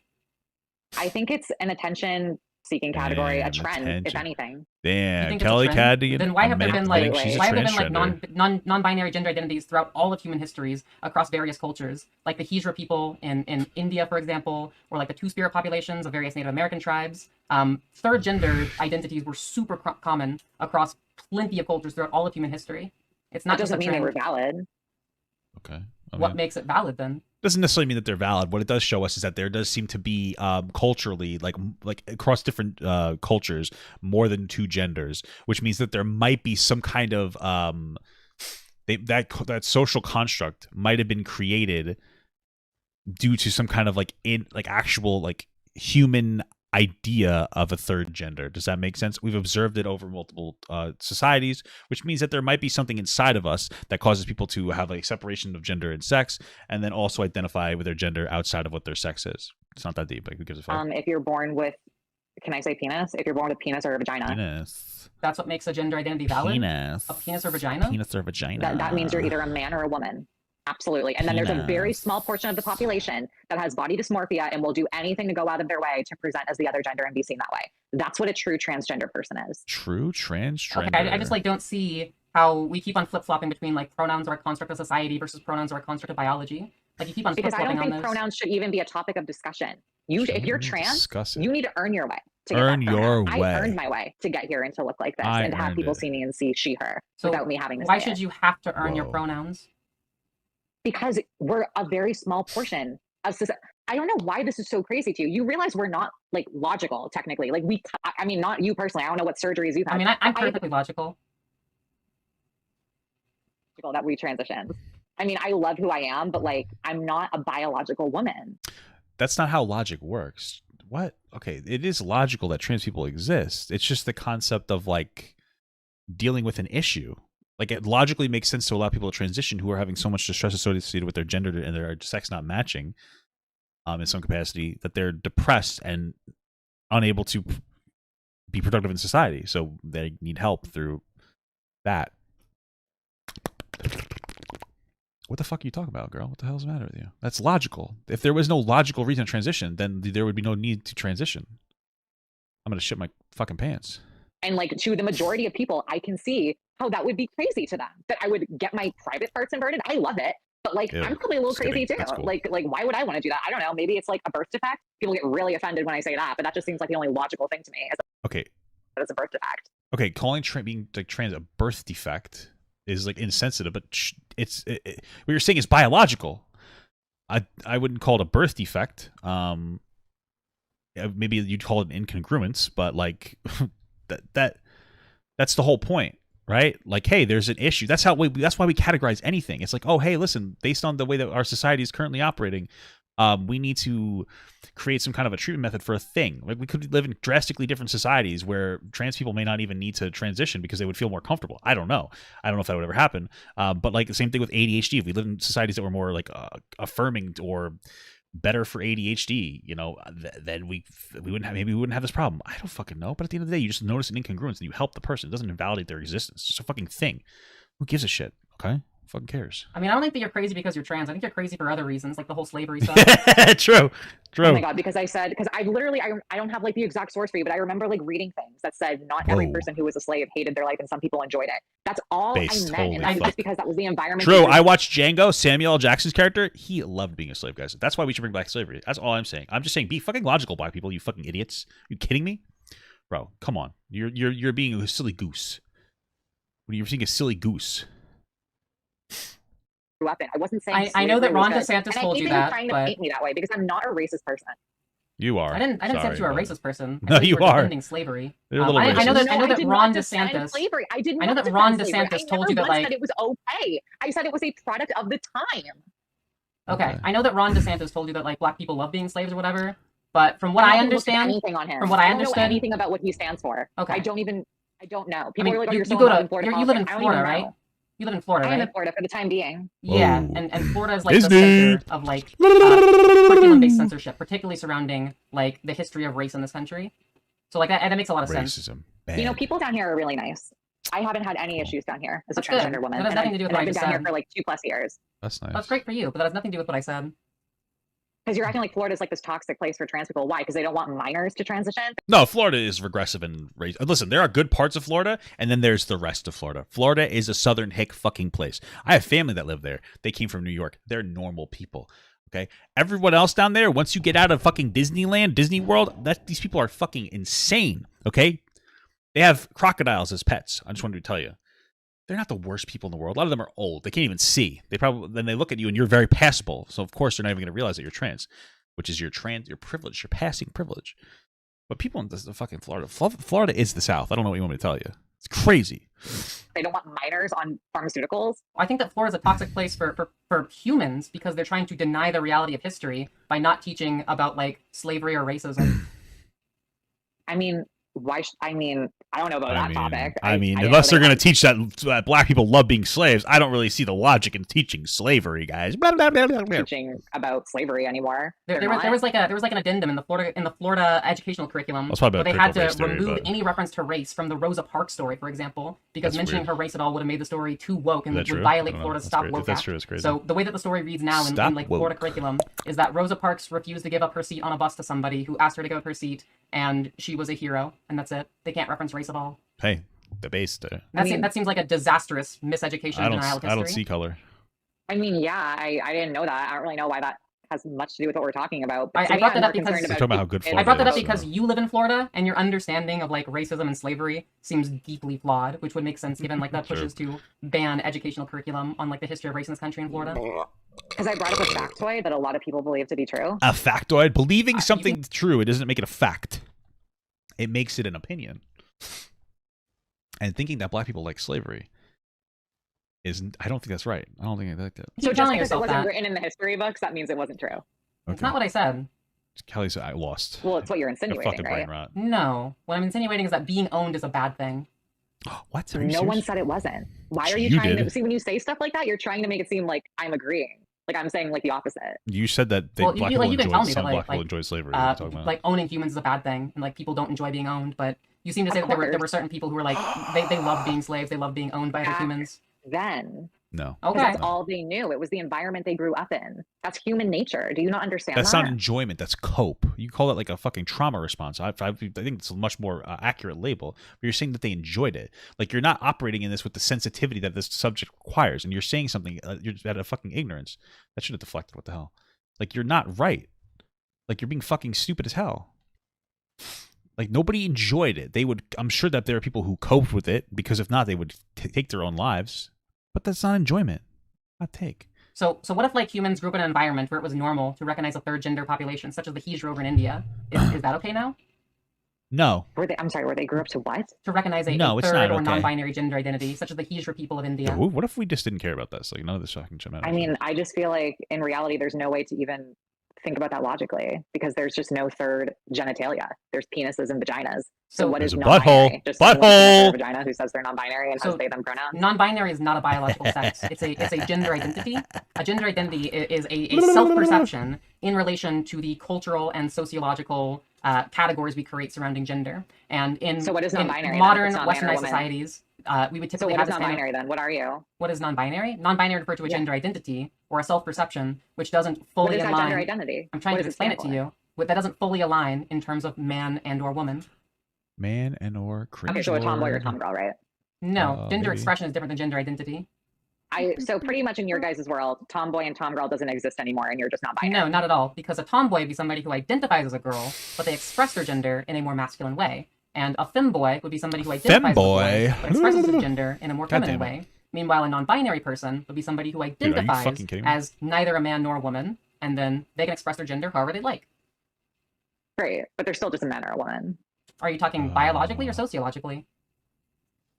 I think it's an attention seeking category, a Damn, trend, if attention. anything. Damn, it's a Kelly trend? Cadigan. Then why have there been like she's a why have there been like transgender. non-binary gender identities throughout all of human histories across various cultures, like the Hijra people in India, for example, or like the Two-Spirit populations of various Native American tribes. Third gender identities were super common across plenty of cultures throughout all of human history. It's not That just a doesn't mean they trend. were valid. Okay. What makes it valid then? Doesn't necessarily mean that they're valid. What it does show us is that there does seem to be culturally, like across different cultures, more than two genders, which means that there might be some kind of that social construct might have been created due to some kind of actual human idea of a third gender. Does that make sense? We've observed it over multiple societies, which means that there might be something inside of us that causes people to have a separation of gender and sex, and then also identify with their gender outside of what their sex is. It's not that deep. Like, who gives a fuck? If you're born with, can I say penis? If you're born with a penis or a vagina, Penis. That's what makes a gender identity valid. Penis. A penis or vagina. Penis or vagina. that means you're either a man or a woman. Absolutely. And then there's a very small portion of the population that has body dysmorphia and will do anything to go out of their way to present as the other gender and be seen that way. That's what a true transgender person is. True transgender. Okay, I just don't see how we keep on flip-flopping between pronouns are a construct of society versus pronouns are a construct of biology. Like you keep on because I flip-flopping don't on think this. pronouns should even be a topic of discussion. If you're trans, you need to earn your way. Earn your way. I earned my way to get here and to look like this and to have people see me and see she, her without me having to why say should it. you have to earn your pronouns? Because we're a very small portion of society. I don't know why this is so crazy to you. You realize we're not logical technically. I mean, not you personally. I don't know what surgeries you've had. I mean, I'm perfectly logical. That we transitioned. I mean, I love who I am, but I'm not a biological woman. That's not how logic works. What? Okay, it is logical that trans people exist. It's just the concept of dealing with an issue. It logically makes sense to allow people to transition who are having so much distress associated with their gender and their sex not matching in some capacity, that they're depressed and unable to be productive in society. So they need help through that. What the fuck are you talking about, girl? What the hell's the matter with you? That's logical. If there was no logical reason to transition, then there would be no need to transition. I'm going to shit my fucking pants. And to the majority of people, I can see how that would be crazy to them. That I would get my private parts inverted. I love it. But Ew, I'm probably a little crazy too. Cool. Why would I want to do that? I don't know. Maybe it's a birth defect. People get really offended when I say that, but that just seems like the only logical thing to me. Okay. That it's a birth defect. Okay, calling being trans a birth defect is insensitive, but what you're saying is biological. I wouldn't call it a birth defect. Maybe you'd call it an incongruence, but that's the whole point, right? Hey, there's an issue. That's why we categorize anything. It's oh, hey, listen, based on the way that our society is currently operating, we need to create some kind of a treatment method for a thing. We could live in drastically different societies where trans people may not even need to transition because they would feel more comfortable. I don't know if that would ever happen. But the same thing with ADHD. If we live in societies that were more affirming or better for ADHD, then we wouldn't have this problem. I don't fucking know. But at the end of the day, you just notice an incongruence and you help the person. It doesn't invalidate their existence. It's just a fucking thing. Who gives a shit? Okay. Fucking cares. I mean, I don't think that you're crazy because you're trans. I think you're crazy for other reasons, like the whole slavery stuff. True. Oh my god, because I don't have the exact source for you, but I remember reading things that said not every person who was a slave hated their life and some people enjoyed it. That's all I meant, and just because that was the environment. True. I watched Django, Samuel L. Jackson's character. He loved being a slave, guys. That's why we should bring back slavery. That's all I'm saying. I'm just saying, be fucking logical, black people. You fucking idiots. Are you kidding me, bro? Come on. You're being a silly goose. You're being a silly goose. Up in. I wasn't saying. I know that Ron DeSantis told you that, trying to paint me that way because I'm not a racist person. You are. I didn't say you were a racist person. No, you are defending slavery. I know that Ron DeSantis. Slavery. I know that Ron DeSantis told you that said it was okay. I said it was a product of the time. Okay. I know that Ron DeSantis told you that black people love being slaves or whatever. But from what I understand, anything on him. From what I don't know understand, anything about what he stands for. Okay. I don't know. People are you live in Florida, right? You live in Florida, right? I am in Florida for the time being. Yeah, and Florida is the center of curriculum-based censorship, particularly surrounding the history of race in this country. So that makes a lot of sense. Bad. People down here are really nice. I haven't had any issues down here as a transgender woman. That has nothing to do with what I I've been just down said. here for 2+ years. That's nice. That's great for you, but that has nothing to do with what I said. Because you're acting like Florida's like this toxic place for trans people. Why? Because they don't want minors to transition? No, Florida is regressive and race. Listen, there are good parts of Florida, and then there's the rest of Florida. Florida is a southern hick fucking place. I have family that live there. They came from New York. They're normal people. Okay, everyone else down there, once you get out of fucking Disneyland, Disney World, these people are fucking insane. Okay, they have crocodiles as pets. I just wanted to tell you, they're not the worst people in the world. A lot of them are old. They can't even see. Then they look at you and you're very passable. So of course they're not even going to realize that you're trans, which is your privilege, your passing privilege. But people in the fucking Florida is the South. I don't know what you want me to tell you. It's crazy. They don't want minors on pharmaceuticals. I think that Florida's a toxic place for humans because they're trying to deny the reality of history by not teaching about like slavery or racism. I mean, I don't know about that topic. Unless they're going to teach that black people love being slaves, I don't really see the logic in teaching slavery, guys. Teaching about slavery anymore. There was like an addendum in the Florida educational curriculum where they had to remove any reference to race from the Rosa Parks story, for example, because mentioning her race at all would have made the story too woke and would violate Florida's Stop Woke Act. That's crazy. So the way that the story reads now in like Florida curriculum is that Rosa Parks refused to give up her seat on a bus to somebody who asked her to give up her seat, and she was a hero, and that's it. They can't reference race at all. Hey, the base there. That seems like a disastrous miseducation and denial of history. I don't see color. I mean, yeah, I didn't know that. I don't really know why that has much to do with what we're talking about. I brought that up because you you live in Florida and your understanding of like racism and slavery seems deeply flawed, which would make sense given like that pushes to ban educational curriculum on like the history of race in this country in Florida. Because I brought up a factoid that a lot of people believe to be true. A factoid? Believing something true, it doesn't make it a fact. It makes it an opinion. And thinking that black people like slavery I don't think that's right. I don't think I like that. So just because it wasn't written in the history books, that means it wasn't true. Okay. It's not what I said. Kelly said I lost. Well, it's what you're insinuating, right? No. What I'm insinuating is that being owned is a bad thing. What? No one said it wasn't. Why are you trying to... See, when you say stuff like that, you're trying to make it seem like I'm agreeing. Like I'm saying like the opposite. You said that black people enjoy slavery. Like owning humans is a bad thing, and like people don't enjoy being owned. But you seem to say that there were certain people who were like they love being slaves, they love being owned by other humans. Then no, okay, that's all they knew. It was the environment they grew up in. That's human nature. Do you not understand? That's not enjoyment. That's cope. You call it like a fucking trauma response. I think it's a much more accurate label. But you're saying that they enjoyed it. Like you're not operating in this with the sensitivity that this subject requires, and you're saying something. You're out of fucking ignorance. That should have deflected. What the hell? Like you're not right. Like you're being fucking stupid as hell. Like nobody enjoyed it. I'm sure that there are people who coped with it because if not, they would take their own lives. But that's not enjoyment. Not take. So what if like humans grew up in an environment where it was normal to recognize a third gender population, such as the Hijra over in India? Is that okay now? No. Were they grew up to what? To recognize a third or non-binary gender identity, such as the Hijra people of India. Yeah, what if we just didn't care about this? Like none of this fucking shit matters. I mean, I just feel like in reality, there's no way to even think about that logically because there's just no third genitalia. There's penises and vaginas. So what is non-binary? Just butthole. Vagina who says they're non-binary and has they them pronouns. Non-binary is not a biological sex. It's a gender identity. A gender identity is a self-perception in relation to the cultural and sociological categories we create surrounding gender. And in what is non-binary? In modern westernized societies, we would typically have this non-binary then? What are you? What is non-binary? Non-binary refers to a gender identity or a self-perception which doesn't fully align. What is that gender identity? I'm trying to explain it to you. That doesn't fully align in terms of man and or woman. Man and or creature. Okay, so a tomboy or tomgirl, right? No, gender expression is different than gender identity. So pretty much in your guys' world, tomboy and tomgirl doesn't exist anymore, and you're just not binary. No, not at all. Because a tomboy would be somebody who identifies as a girl, but they express their gender in a more masculine way. And a femboy would be somebody who identifies as a boy, but expresses their gender in a more feminine way. Meanwhile, a non-binary person would be somebody who identifies as neither a man nor a woman, and then they can express their gender however they like. Great, but they're still just a man or a woman. Are you talking biologically or sociologically?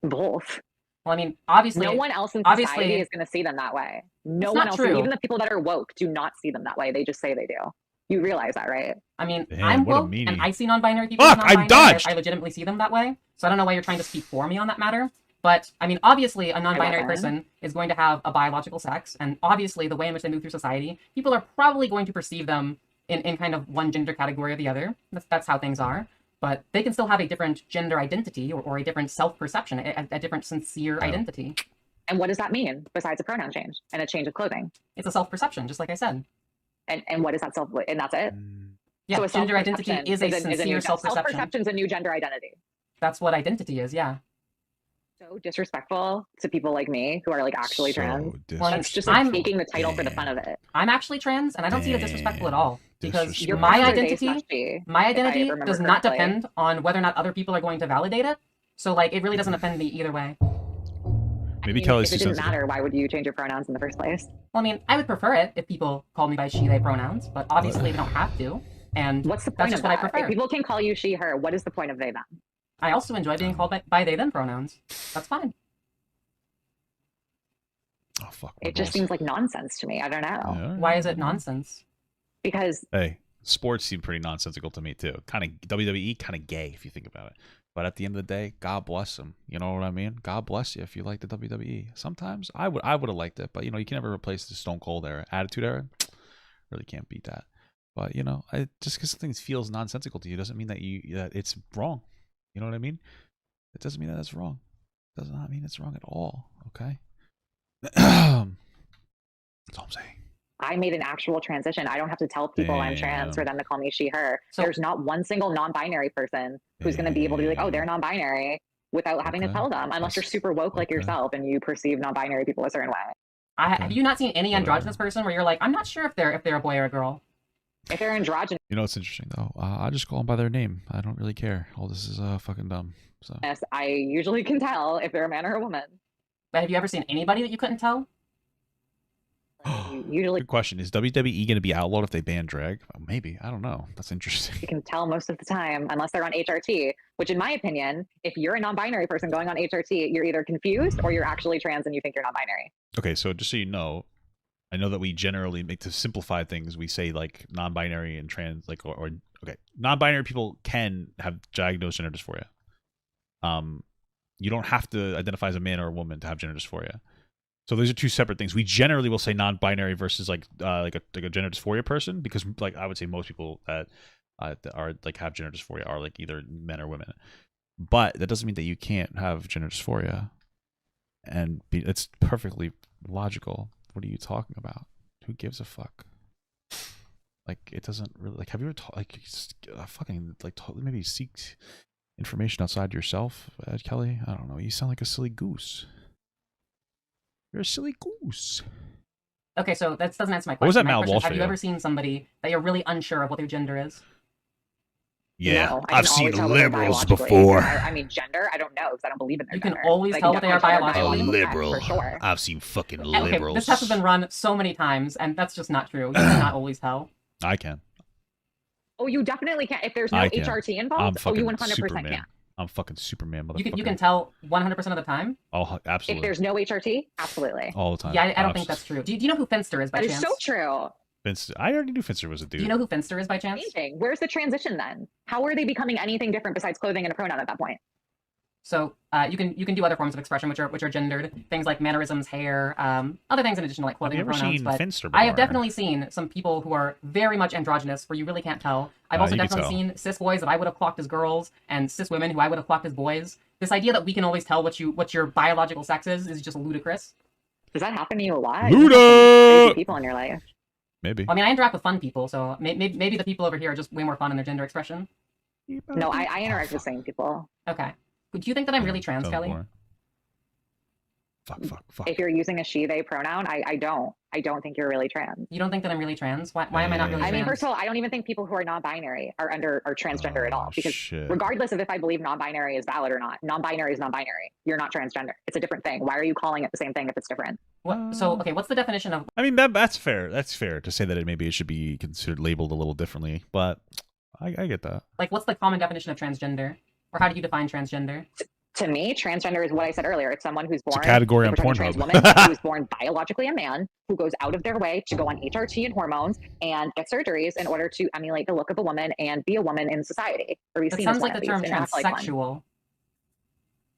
Both. Well, I mean, obviously... No one else in society is going to see them that way. No one else, even the people that are woke, do not see them that way. They just say they do. You realize that, right? I mean, I'm woke, and I see non-binary people as non-binary. I legitimately see them that way. So I don't know why you're trying to speak for me on that matter. But, I mean, obviously, a non-binary person is going to have a biological sex, and obviously, the way in which they move through society, people are probably going to perceive them in kind of one gender category or the other. That's how things are. But they can still have a different gender identity or a different self-perception, a different sincere identity. And what does that mean, besides a pronoun change and a change of clothing? It's a self-perception, just like I said. And what is that and that's it? Yeah, So a gender identity is a sincere self-perception. Self-perception is a new gender identity. That's what identity is, yeah. So disrespectful to people like me who are like actually trans. Well, it's just like taking the title for the fun of it. I'm actually trans, and I don't see it as disrespectful at all, because You're my actually identity does not depend on whether or not other people are going to validate it. So like, it really doesn't offend me either way. Maybe Kelly's if it didn't matter, why would you change your pronouns in the first place? Well, I mean, I would prefer it if people called me by she, they pronouns, but obviously they don't have to. And what's the point that's just of that? what I prefer. If people can call you she, her, what is the point of they, them? I also enjoy being called by they, them pronouns. That's fine. Oh, fuck. It just seems like nonsense to me. I don't know. Yeah. Why is it nonsense? Because hey, sports seem pretty nonsensical to me too. Kind of WWE, kind of gay if you think about it. But at the end of the day, God bless them. You know what I mean? God bless you if you like the WWE. Sometimes I would have liked it, but you know, you can never replace the Stone Cold era, Attitude era. Really can't beat that. But you know, just because something feels nonsensical to you doesn't mean that that it's wrong. You know what I mean? It doesn't mean that it's wrong. It does not mean it's wrong at all. Okay. That's all I'm saying. I made an actual transition. I don't have to tell people I'm trans for them to call me she, her. So there's not one single non-binary person who's going to be able to be like, oh, they're non-binary without having to tell them, unless you're super woke like yourself and you perceive non-binary people a certain way. Have you not seen any androgynous person where you're like, I'm not sure if they're a boy or a girl? If they're androgynous. You know what's interesting though? I just call them by their name. I don't really care. All this is fucking dumb. So I usually can tell if they're a man or a woman. But have you ever seen anybody that you couldn't tell? Usually. Good question. Is WWE going to be outlawed if they ban drag? Oh, maybe. I don't know. That's interesting. You can tell most of the time, unless they're on HRT, which in my opinion, if you're a non-binary person going on HRT, you're either confused or you're actually trans and you think you're non-binary. Okay, so just so you know, I know that we generally make, to simplify things, we say like non-binary and trans, like, or okay, non-binary people can have diagnosed gender dysphoria. You don't have to identify as a man or a woman to have gender dysphoria. So those are two separate things. We generally will say non-binary versus like a gender dysphoria person, because like I would say most people that are like have gender dysphoria are like either men or women. But that doesn't mean that you can't have gender dysphoria, and it's perfectly logical. What are you talking about? Who gives a fuck? Like, it doesn't really, like, have you ever fucking like maybe seek information outside yourself, Kelly? I don't know. You sound like a silly goose. You're a silly goose. Okay, so that doesn't answer my question. What was that My Mal question is, Walsh have you video? ever seen somebody that you're really unsure of what their gender is? Yeah, No, I've seen liberals before. I mean, gender, I don't know because I don't believe in their You gender. can always tell what they are biologically. A liberal. For sure. I've seen fucking Okay, liberals. this test has been run so many times, and that's just not true. You cannot always tell. I can. Oh, you definitely can. If there's no I can. HRT I'm involved, fucking you 100% Superman. can. I'm fucking Superman, motherfucker. You can tell 100% of the time? Oh, absolutely. If there's no HRT, absolutely. All the time. Yeah, I don't think that's true. Do you know who Finster is by That chance? is so true. Finster, I already knew Finster was a dude. Do you know who Finster is by chance? Amazing. Where's the transition then? How are they becoming anything different besides clothing and a pronoun at that point? So you can do other forms of expression which are gendered, things like mannerisms, hair, other things in addition to like clothing Have and you ever pronouns. seen But Finster I have before? definitely seen some people who are very much androgynous, where you really can't tell. I've also you can definitely tell. seen cis boys that I would have clocked as girls, and cis women who I would have clocked as boys. This idea that we can always tell what your biological sex is just ludicrous. Does that happen to you a lot? Luda! You have some crazy people in your life. Maybe. Well, I mean, I interact with fun people, so maybe the people over here are just way more fun in their gender expression. No, I interact with the same people. Okay. Do you think that I'm really trans, Tell Kelly? more. Fuck. If you're using a she, they pronoun, I don't think you're really trans. You don't think that I'm really trans? Why am I not really I trans? mean, first of all, I don't even think people who are non-binary are transgender at all. Because shit. regardless of if I believe non-binary is valid or not, non-binary is non-binary. You're not transgender. It's a different thing. Why are you calling it the same thing if it's different? Okay, what's the definition of... I mean, that's fair. That's fair to say that maybe it should be considered labeled a little differently, but I get that. Like, what's the common definition of transgender? Or how do you define transgender? To me, transgender is what I said earlier. It's someone who's born It's a category on a trans Pornhub. woman who's born biologically a man, who goes out of their way to go on HRT and hormones and get surgeries in order to emulate the look of a woman and be a woman in society. Or That sounds like the term transsexual.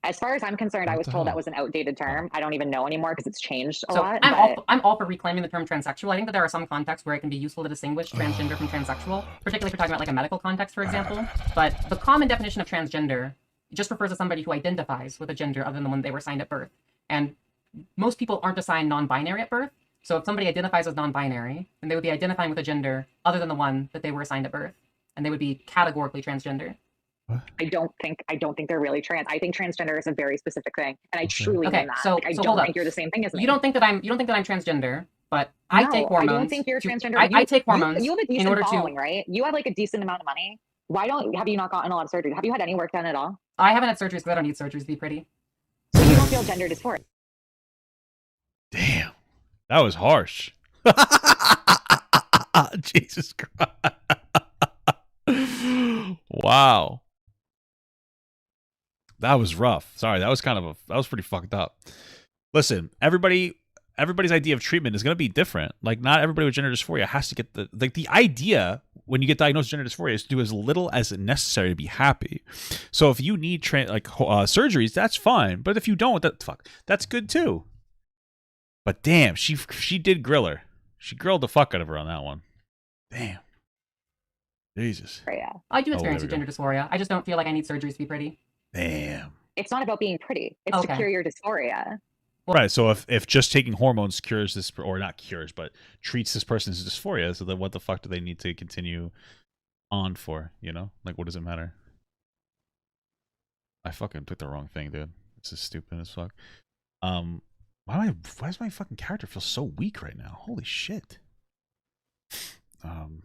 As far as I'm concerned, I was told that was an outdated term. I don't even know anymore because it's changed a lot. I'm all for reclaiming the term transsexual. I think that there are some contexts where it can be useful to distinguish transgender from transsexual, particularly if you're talking about like a medical context, for example. But the common definition of transgender just refers to somebody who identifies with a gender other than the one they were assigned at birth. And most people aren't assigned non-binary at birth. So if somebody identifies as non-binary, then they would be identifying with a gender other than the one that they were assigned at birth, and they would be categorically transgender. I don't think they're really trans. I think transgender is a very specific thing, and I truly mean that. So, like, I so don't think you're the same thing as me. You don't think that I'm transgender, but I take hormones. I don't think you're transgender. I take hormones. You have a decent following, right? You have like a decent amount of money. Have you not gotten a lot of surgery? Have you had any work done at all? I haven't had surgeries because I don't need surgeries to be pretty. So you don't feel gender dysphoria? Damn, that was harsh. Jesus Christ. Wow. That was rough. Sorry, that was pretty fucked up. Listen, everybody's idea of treatment is going to be different. Like, not everybody with gender dysphoria has to get the idea when you get diagnosed with gender dysphoria is to do as little as necessary to be happy. So if you need surgeries, that's fine. But if you don't, that's good too. But damn, she did grill her. She grilled the fuck out of her on that one. Damn. Jesus. Yeah. I do experience gender dysphoria. I just don't feel like I need surgeries to be pretty. Damn. It's not about being pretty. It's to cure your dysphoria. Right. So if just taking hormones cures this, or not cures, but treats this person's dysphoria, so then what the fuck do they need to continue on for? You know, like, what does it matter? I fucking picked the wrong thing, dude. This is stupid as fuck. Why does my fucking character feel so weak right now? Holy shit.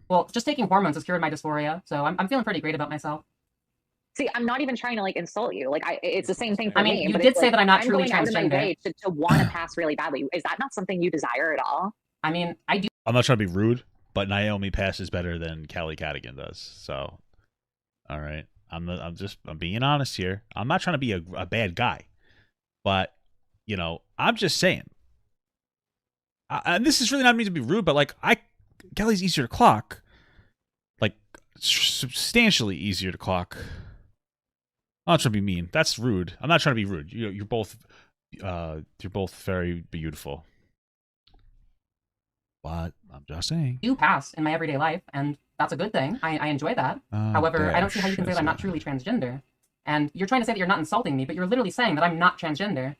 Well, just taking hormones has cured my dysphoria, so I'm feeling pretty great about myself. See, I'm not even trying to like insult you. Like, it's the same thing for me. You did say that I'm not truly transgender. I'm going out of my way to want to pass really badly. Is that not something you desire at all? I mean, I do. I'm not trying to be rude, but Naomi passes better than Kelly Cadigan does. So, all right, I'm being honest here. I'm not trying to be a bad guy, but you know, I'm just saying. And this is really not meant to be rude, but like, Kelly's easier to clock, like substantially easier to clock. I'm not trying to be mean. That's rude. I'm not trying to be rude. You're both very beautiful. But I'm just saying. You pass in my everyday life, and that's a good thing. I enjoy that. However, I don't see how you can say that I'm not truly transgender. And you're trying to say that you're not insulting me, but you're literally saying that I'm not transgender.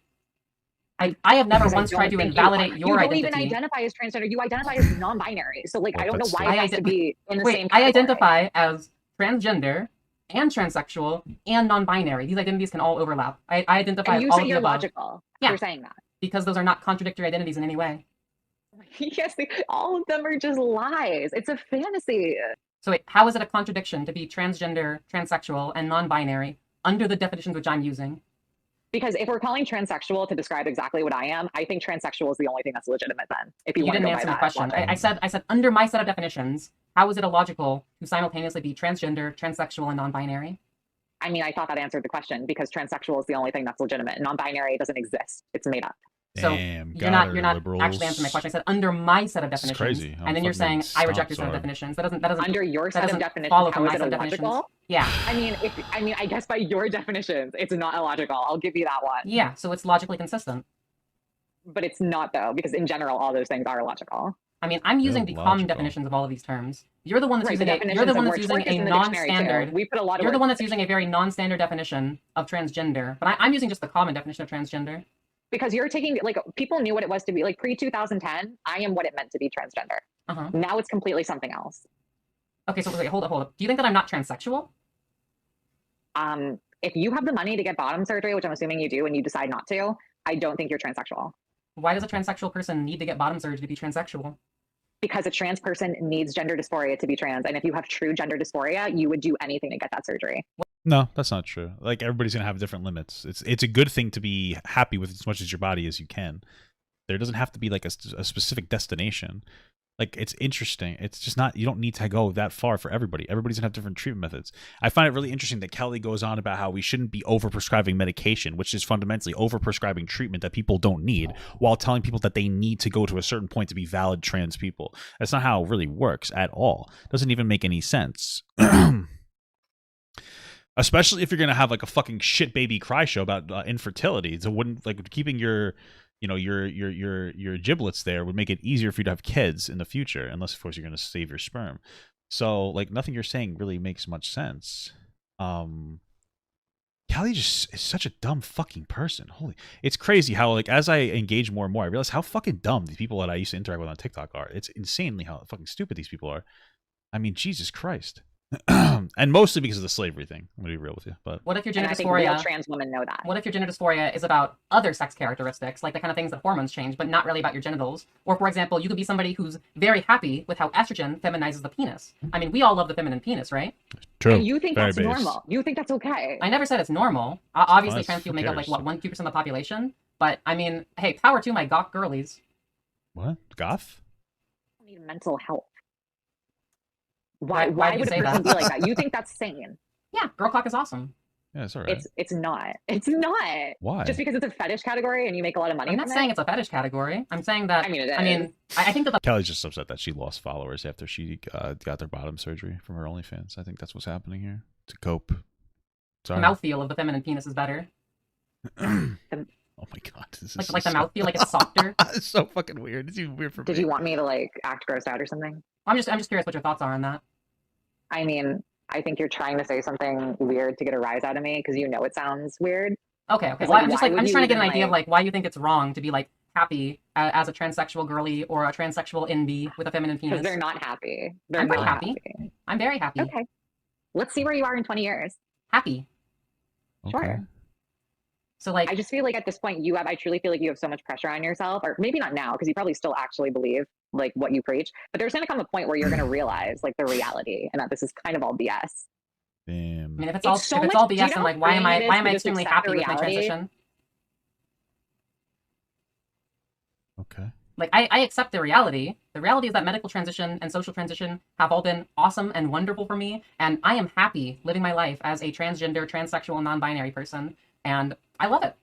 I have never once tried to invalidate your identity. You don't even identify as transgender. You identify as non-binary. So, like, I don't know why it has to be in the same category. I identify as transgender and transsexual and non-binary. These identities can all overlap. I identify as all of the above. You're logical. Yeah, you're saying that. Because those are not contradictory identities in any way. Yes, all of them are just lies. It's a fantasy. So wait, how is it a contradiction to be transgender, transsexual, and non-binary under the definitions which I'm using? Because if we're calling transsexual to describe exactly what I am, I think transsexual is the only thing that's legitimate then. If you didn't answer the question. I said under my set of definitions, how is it illogical to simultaneously be transgender, transsexual, and non-binary? I mean, I thought that answered the question because transsexual is the only thing that's legitimate. Non-binary doesn't exist. It's made up. So you're not actually answering my question. I said under my set of definitions, crazy. And then you're saying I reject your set of definitions. That doesn't under your set of definitions. Follow how from is my it set of definitions. illogical? Yeah. I mean, I guess by your definitions, it's not illogical. I'll give you that one. Yeah. So it's logically consistent. But it's not though, because in general, all those things are illogical. I mean, I'm using the common definitions of all of these terms. You're the one that's using You're the one that's using a non-standard. We put a lot of. You're the one that's using a very non-standard definition of transgender, but I'm using just the common definition of transgender. Because you're taking, like, people knew what it was to be, like, pre-2010, I am what it meant to be transgender. Now it's completely something else. Okay, so wait, hold up. Do you think that I'm not transsexual? If you have the money to get bottom surgery, which I'm assuming you do, and you decide not to, I don't think you're transsexual. Why does a transsexual person need to get bottom surgery to be transsexual? Because a trans person needs gender dysphoria to be trans, and if you have true gender dysphoria, you would do anything to get that surgery. No, that's not true. Like, everybody's gonna have different limits. It's a good thing to be happy with as much as your body as you can. There doesn't have to be like a specific destination. Like, it's interesting. It's just not, you don't need to go that far for everybody. Everybody's gonna have different treatment methods. I find it really interesting that Kelly goes on about how we shouldn't be over-prescribing medication, which is fundamentally over-prescribing treatment that people don't need, while telling people that they need to go to a certain point to be valid trans people. That's not how it really works at all. It doesn't even make any sense. Especially if you're gonna have like a fucking shit baby cry show about infertility. So wouldn't, like, keeping your giblets there would make it easier for you to have kids in the future, unless of course you're gonna save your sperm. So, like, nothing you're saying really makes much sense. Kelly just is such a dumb fucking person. Holy, it's crazy how like as I engage more and more, I realize how fucking dumb the people that I used to interact with on TikTok are. It's insanely how fucking stupid these people are. I mean, Jesus Christ. And mostly because of the slavery thing. I'm gonna be real with you. But What if your gender And I think real dysphoria? trans women know that. What if your gender dysphoria is about other sex characteristics, like the kind of things that hormones change, but not really about your genitals? Or, for example, you could be somebody who's very happy with how estrogen feminizes the penis. I mean, we all love the feminine penis, right? true. And you think Very that's base. normal. You think that's okay. I never said it's normal. Obviously, Well, trans people make up like, who what, 1-2% of the population? But, I mean, hey, power to my gawk girlies. What? Goth? You need mental health. Why Why do you would a say person that? be like that? You think that's sane? Yeah, girl clock is awesome. Yeah, it's all right. It's not. It's not. Why? Just because it's a fetish category and you make a lot of money I'm from not saying it. it's a fetish category. I'm saying that. I mean, it I mean, is. I think that the Kelly's just upset that she lost followers after she got their bottom surgery from her OnlyFans. I think that's what's happening here to cope. Sorry. mouthfeel of the feminine penis is better. Oh my god, this is Like the mouthfeel, like it's softer. It's so fucking weird. It's even weird for Did me. you want me to like act grossed out or something? I'm just curious what your thoughts are on that. I mean, I think you're trying to say something weird to get a rise out of me because you know it sounds weird. Okay. It's Well, like, I'm just why like would I'm just you trying to get an even, idea of like- like why you think it's wrong to be like happy as a transsexual girly or a transsexual NB with a feminine Because penis. they're not happy. They're I'm very not happy. I'm very happy. Okay. Let's see where you are in 20 years. Happy. Okay. Sure. So like I just feel like at this point I truly feel like you have so much pressure on yourself, or maybe not now, because you probably still actually believe like what you preach, but there's going to come a point where you're going to realize like the reality and that this is kind of all BS. Damn. I mean, if it's It's all so if it's much- all do you BS, know then how like why am freeing it is I to just extremely accept happy the with my reality? transition? Okay. Like I accept the reality. The reality is that medical transition and social transition have all been awesome and wonderful for me, and I am happy living my life as a transgender, transsexual, non-binary person, and I love it.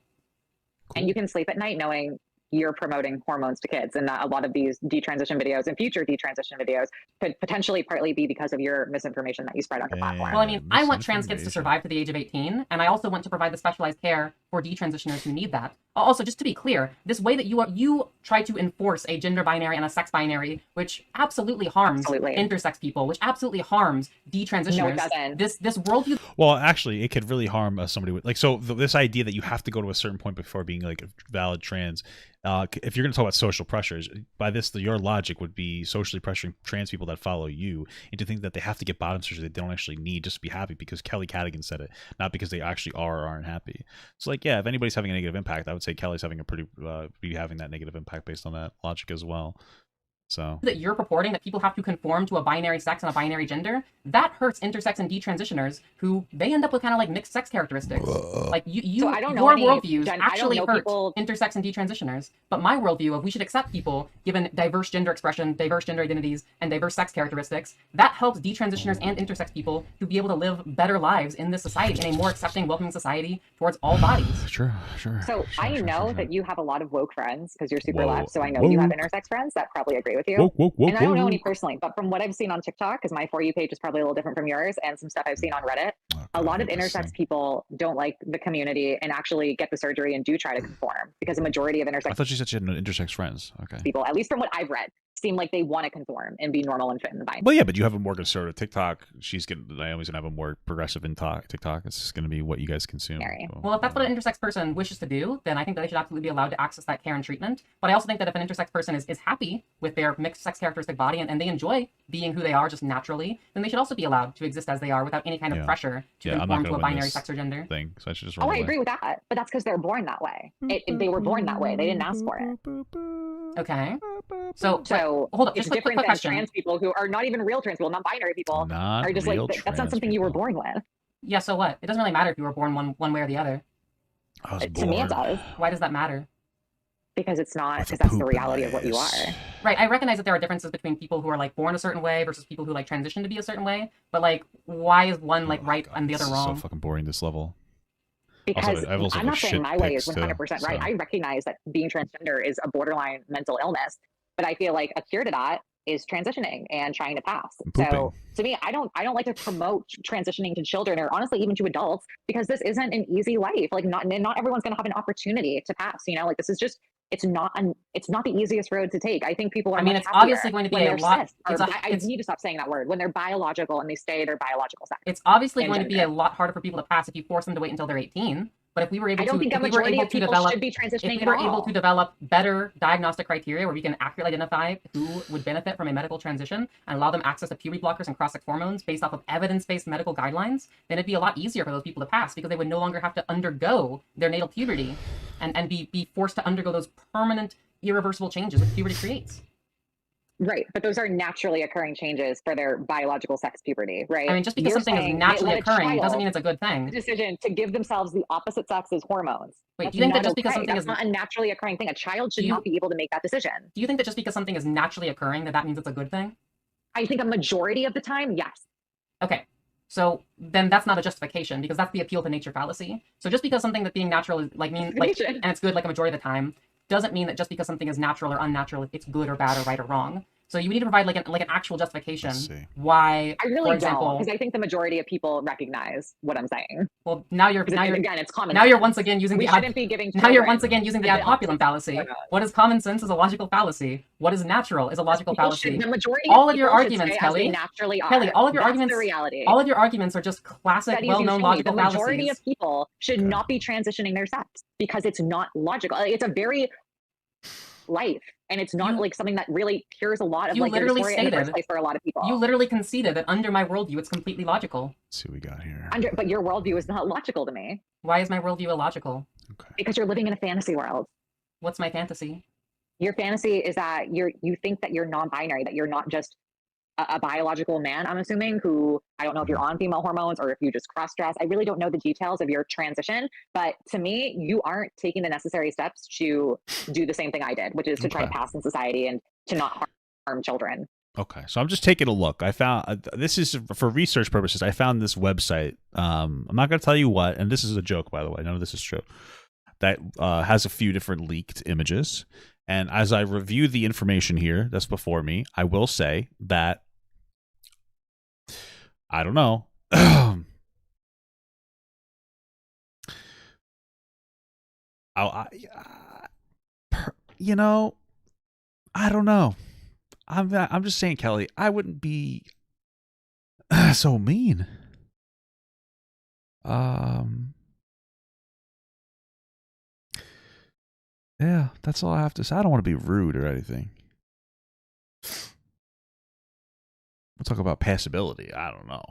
And you can sleep at night knowing you're promoting hormones to kids, and that a lot of these detransition videos and future detransition videos could potentially partly be because of your misinformation that you spread on your platform. Well, I mean, I want trans kids to survive to the age of 18, and I also want to provide the specialized care for detransitioners who need that. Also, just to be clear, this way that you try to enforce a gender binary and a sex binary, which absolutely harms intersex people, which absolutely harms detransitioners. No, it doesn't. This worldview. Well, actually, it could really harm somebody with like this idea that you have to go to a certain point before being like a valid trans. If you're going to talk about social pressures, by this, your logic would be socially pressuring trans people that follow you into thinking that they have to get bottom surgery they don't actually need just to be happy because Kelly Cadigan said it, not because they actually are or aren't happy. So, like, yeah, if anybody's having a negative impact, I would say Kelly's having a be having that negative impact based on that logic as well. So that you're purporting that people have to conform to a binary sex and a binary gender, that hurts intersex and detransitioners who they end up with kind of like mixed sex characteristics. Like So I don't know your any- worldviews Jen, I don't actually know hurt people- intersex and detransitioners. But my worldview of we should accept people given diverse gender expression, diverse gender identities, and diverse sex characteristics, that helps detransitioners and intersex people to be able to live better lives in this society, in a more accepting, welcoming society towards all bodies. sure. So I know that you have a lot of woke friends because you're super Whoa. left. So I know you have Woke. intersex friends that probably agree with you. And I don't know any personally, but from what I've seen on TikTok, because my For You page is probably a little different from yours, and some stuff I've seen on Reddit, a lot of intersex people don't like the community and actually get the surgery and do try to conform because a majority of I intersex thought you said you had no intersex friends. Okay. people, at least from what I've read, seem like they want to conform and be normal and fit in the bind. Well, yeah, but you have a more conservative TikTok. Naomi's gonna have a more progressive in TikTok. It's just gonna be what you guys consume. Mary. So, Well, if that's what an intersex person wishes to do, then I think that they should absolutely be allowed to access that care and treatment. But I also think that if an intersex person is happy with their mixed sex characteristic body and they enjoy being who they are just naturally, then they should also be allowed to exist as they are without any kind of Yeah. pressure to Yeah, I'm not conform to gonna a win binary this sex or gender. thing, so I should just run Oh, I away. agree with that, but that's because they're born that way. They were born that way. They didn't ask for it. Okay. So hold up, It's just a quick different than question. trans people who are not even real trans people, non-binary people, Not are just real like that's not trans something you were people. born with. Yeah, so what? It doesn't really matter if you were born one way or the other. I was To me, it born does Why does that matter? because it's not with a because that's the poop in reality my of what you are. ass. Right, I recognize that there are differences between people who are like born a certain way versus people who like transition to be a certain way. But like, why is one like Oh, right God, and the this other is wrong? So fucking boring. This level. Because I've also I'm got not saying shit my way is pics, too, 100% right. so. I recognize that being transgender is a borderline mental illness, but I feel like a cure to that is transitioning and trying to pass. And So pooping. to me, I don't like to promote transitioning to children or honestly even to adults because this isn't an easy life. Like not everyone's going to have an opportunity to pass, you know, like this is just it's not the easiest road to take. I think people are. I mean, much it's happier obviously going to be when a they're lot. cis, I need to stop saying that word. When they're biological and they stay their biological sex. It's obviously and going to be a gender. lot harder for people to pass if you force them to wait until they're 18. But if we were able I don't to, think a if we were majority able of to people develop, should be if transitioning we at were able to all. develop better diagnostic criteria where we can accurately identify who would benefit from a medical transition and allow them access to puberty blockers and cross-sex hormones based off of evidence-based medical guidelines, then it'd be a lot easier for those people to pass because they would no longer have to undergo their natal puberty and be forced to undergo those permanent, irreversible changes that puberty creates. Right, but those are naturally occurring changes for their biological sex puberty, right? I mean, just because something is naturally occurring doesn't mean it's a good thing. Decision to give themselves the opposite sex's hormones. Wait, do you think that just because something that's is not a naturally occurring thing? A child should not be able to make that decision. Do you think that just because something is naturally occurring that means it's a good thing? I think a majority of the time, yes. Okay, so then that's not a justification because that's the appeal to nature fallacy. So just because something that being natural is and it's good like a majority of the time, doesn't mean that just because something is natural or unnatural, it's good or bad or right or wrong. So you need to provide like an actual justification why. I really for example, don't, because I think the majority of people recognize what I'm saying. Well, now you're again, it's common. Now you're once again using we shouldn't be giving. Now you're once again using the ad populum fallacy. What is common sense is a logical fallacy. What is natural is a logical fallacy. The majority. All of your arguments, Kelly. Naturally are. Kelly, all of your That's arguments. The reality. All of your arguments are just classic, well-known logical fallacies. The majority of people should not be transitioning their sex because it's not logical. It's a very life, and it's not like something that really cures a lot of like literally dysphoria in the first place for a lot of people. You literally conceded that under my worldview, it's completely logical. Let's see what we got here. But your worldview is not logical to me. Why is my worldview illogical? Okay. Because you're living in a fantasy world. What's my fantasy? Your fantasy is that you think that you're non-binary, that you're not just a biological man, I'm assuming, who, I don't know if you're on female hormones or if you just cross-dress. I really don't know the details of your transition, but to me, you aren't taking the necessary steps to do the same thing I did, which is to try to pass in society and to not harm children. Okay, so I'm just taking a look. I found, this is for research purposes, I found this website. I'm not going to tell you what, and this is a joke, by the way. None of this is true. That has a few different leaked images. And as I review the information here that's before me, I will say that I don't know. You know, I don't know. I'm just saying, Kelly, I wouldn't be so mean. Yeah, that's all I have to say. I don't want to be rude or anything. We'll talk about passability. I don't know.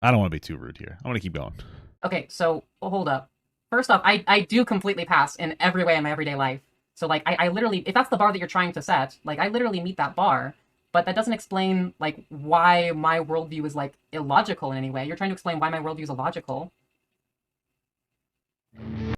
I don't want to be too rude here. I want to keep going. Okay, so hold up. First off, I do completely pass in every way in my everyday life. So like I literally, if that's the bar that you're trying to set, like I literally meet that bar. But that doesn't explain like why my worldview is like illogical in any way. You're trying to explain why my worldview is illogical.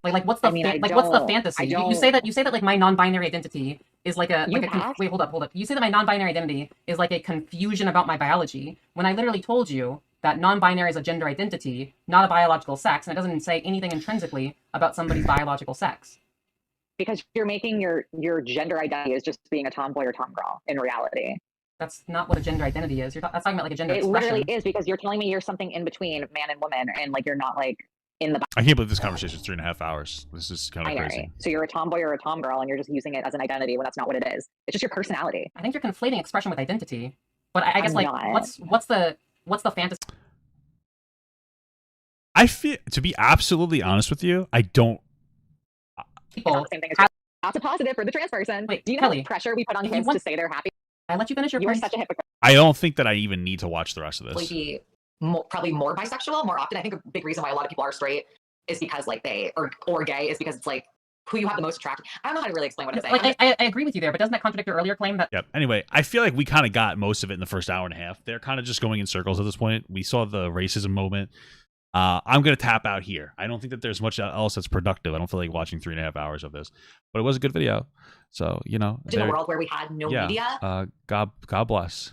Like what's the what's the fantasy? You say that like my non-binary identity is like a wait, hold up. You say that my non-binary identity is like a confusion about my biology when I literally told you that non-binary is a gender identity, not a biological sex, and it doesn't say anything intrinsically about somebody's biological sex. Because you're making your gender identity as just being a tomboy or tomgirl in reality. That's not what a gender identity is. That's talking about like a gender expression. It literally is, because you're telling me you're something in between man and woman, and like you're not like in the. I can't believe this conversation is 3.5 hours. This is kind of crazy. So you're a tomboy or a tomgirl, and you're just using it as an identity when that's not what it is. It's just your personality. I think you're conflating expression with identity. But I guess like what's the fantasy? I feel, to be absolutely honest with you, I don't. People that's a positive for the trans person. Wait, do you know Kelly, how much pressure we put on kids to say they're happy? I let you finish your You point. are such a hypocrite. I don't think that I even need to watch the rest of this. Be probably more bisexual more often. I think a big reason why a lot of people are straight is because like they or gay is because it's like who you have the most attraction. I don't know how to really explain what I'm saying. Like I agree with you there, but doesn't that contradict your earlier claim that? Yep. Anyway, I feel like we kind of got most of it in the first hour and a half. They're kind of just going in circles at this point. We saw the racism moment. I'm going to tap out here. I don't think that there's much else that's productive. I don't feel like watching 3.5 hours of this, but it was a good video. So, you know, in a world where we had no media. God bless.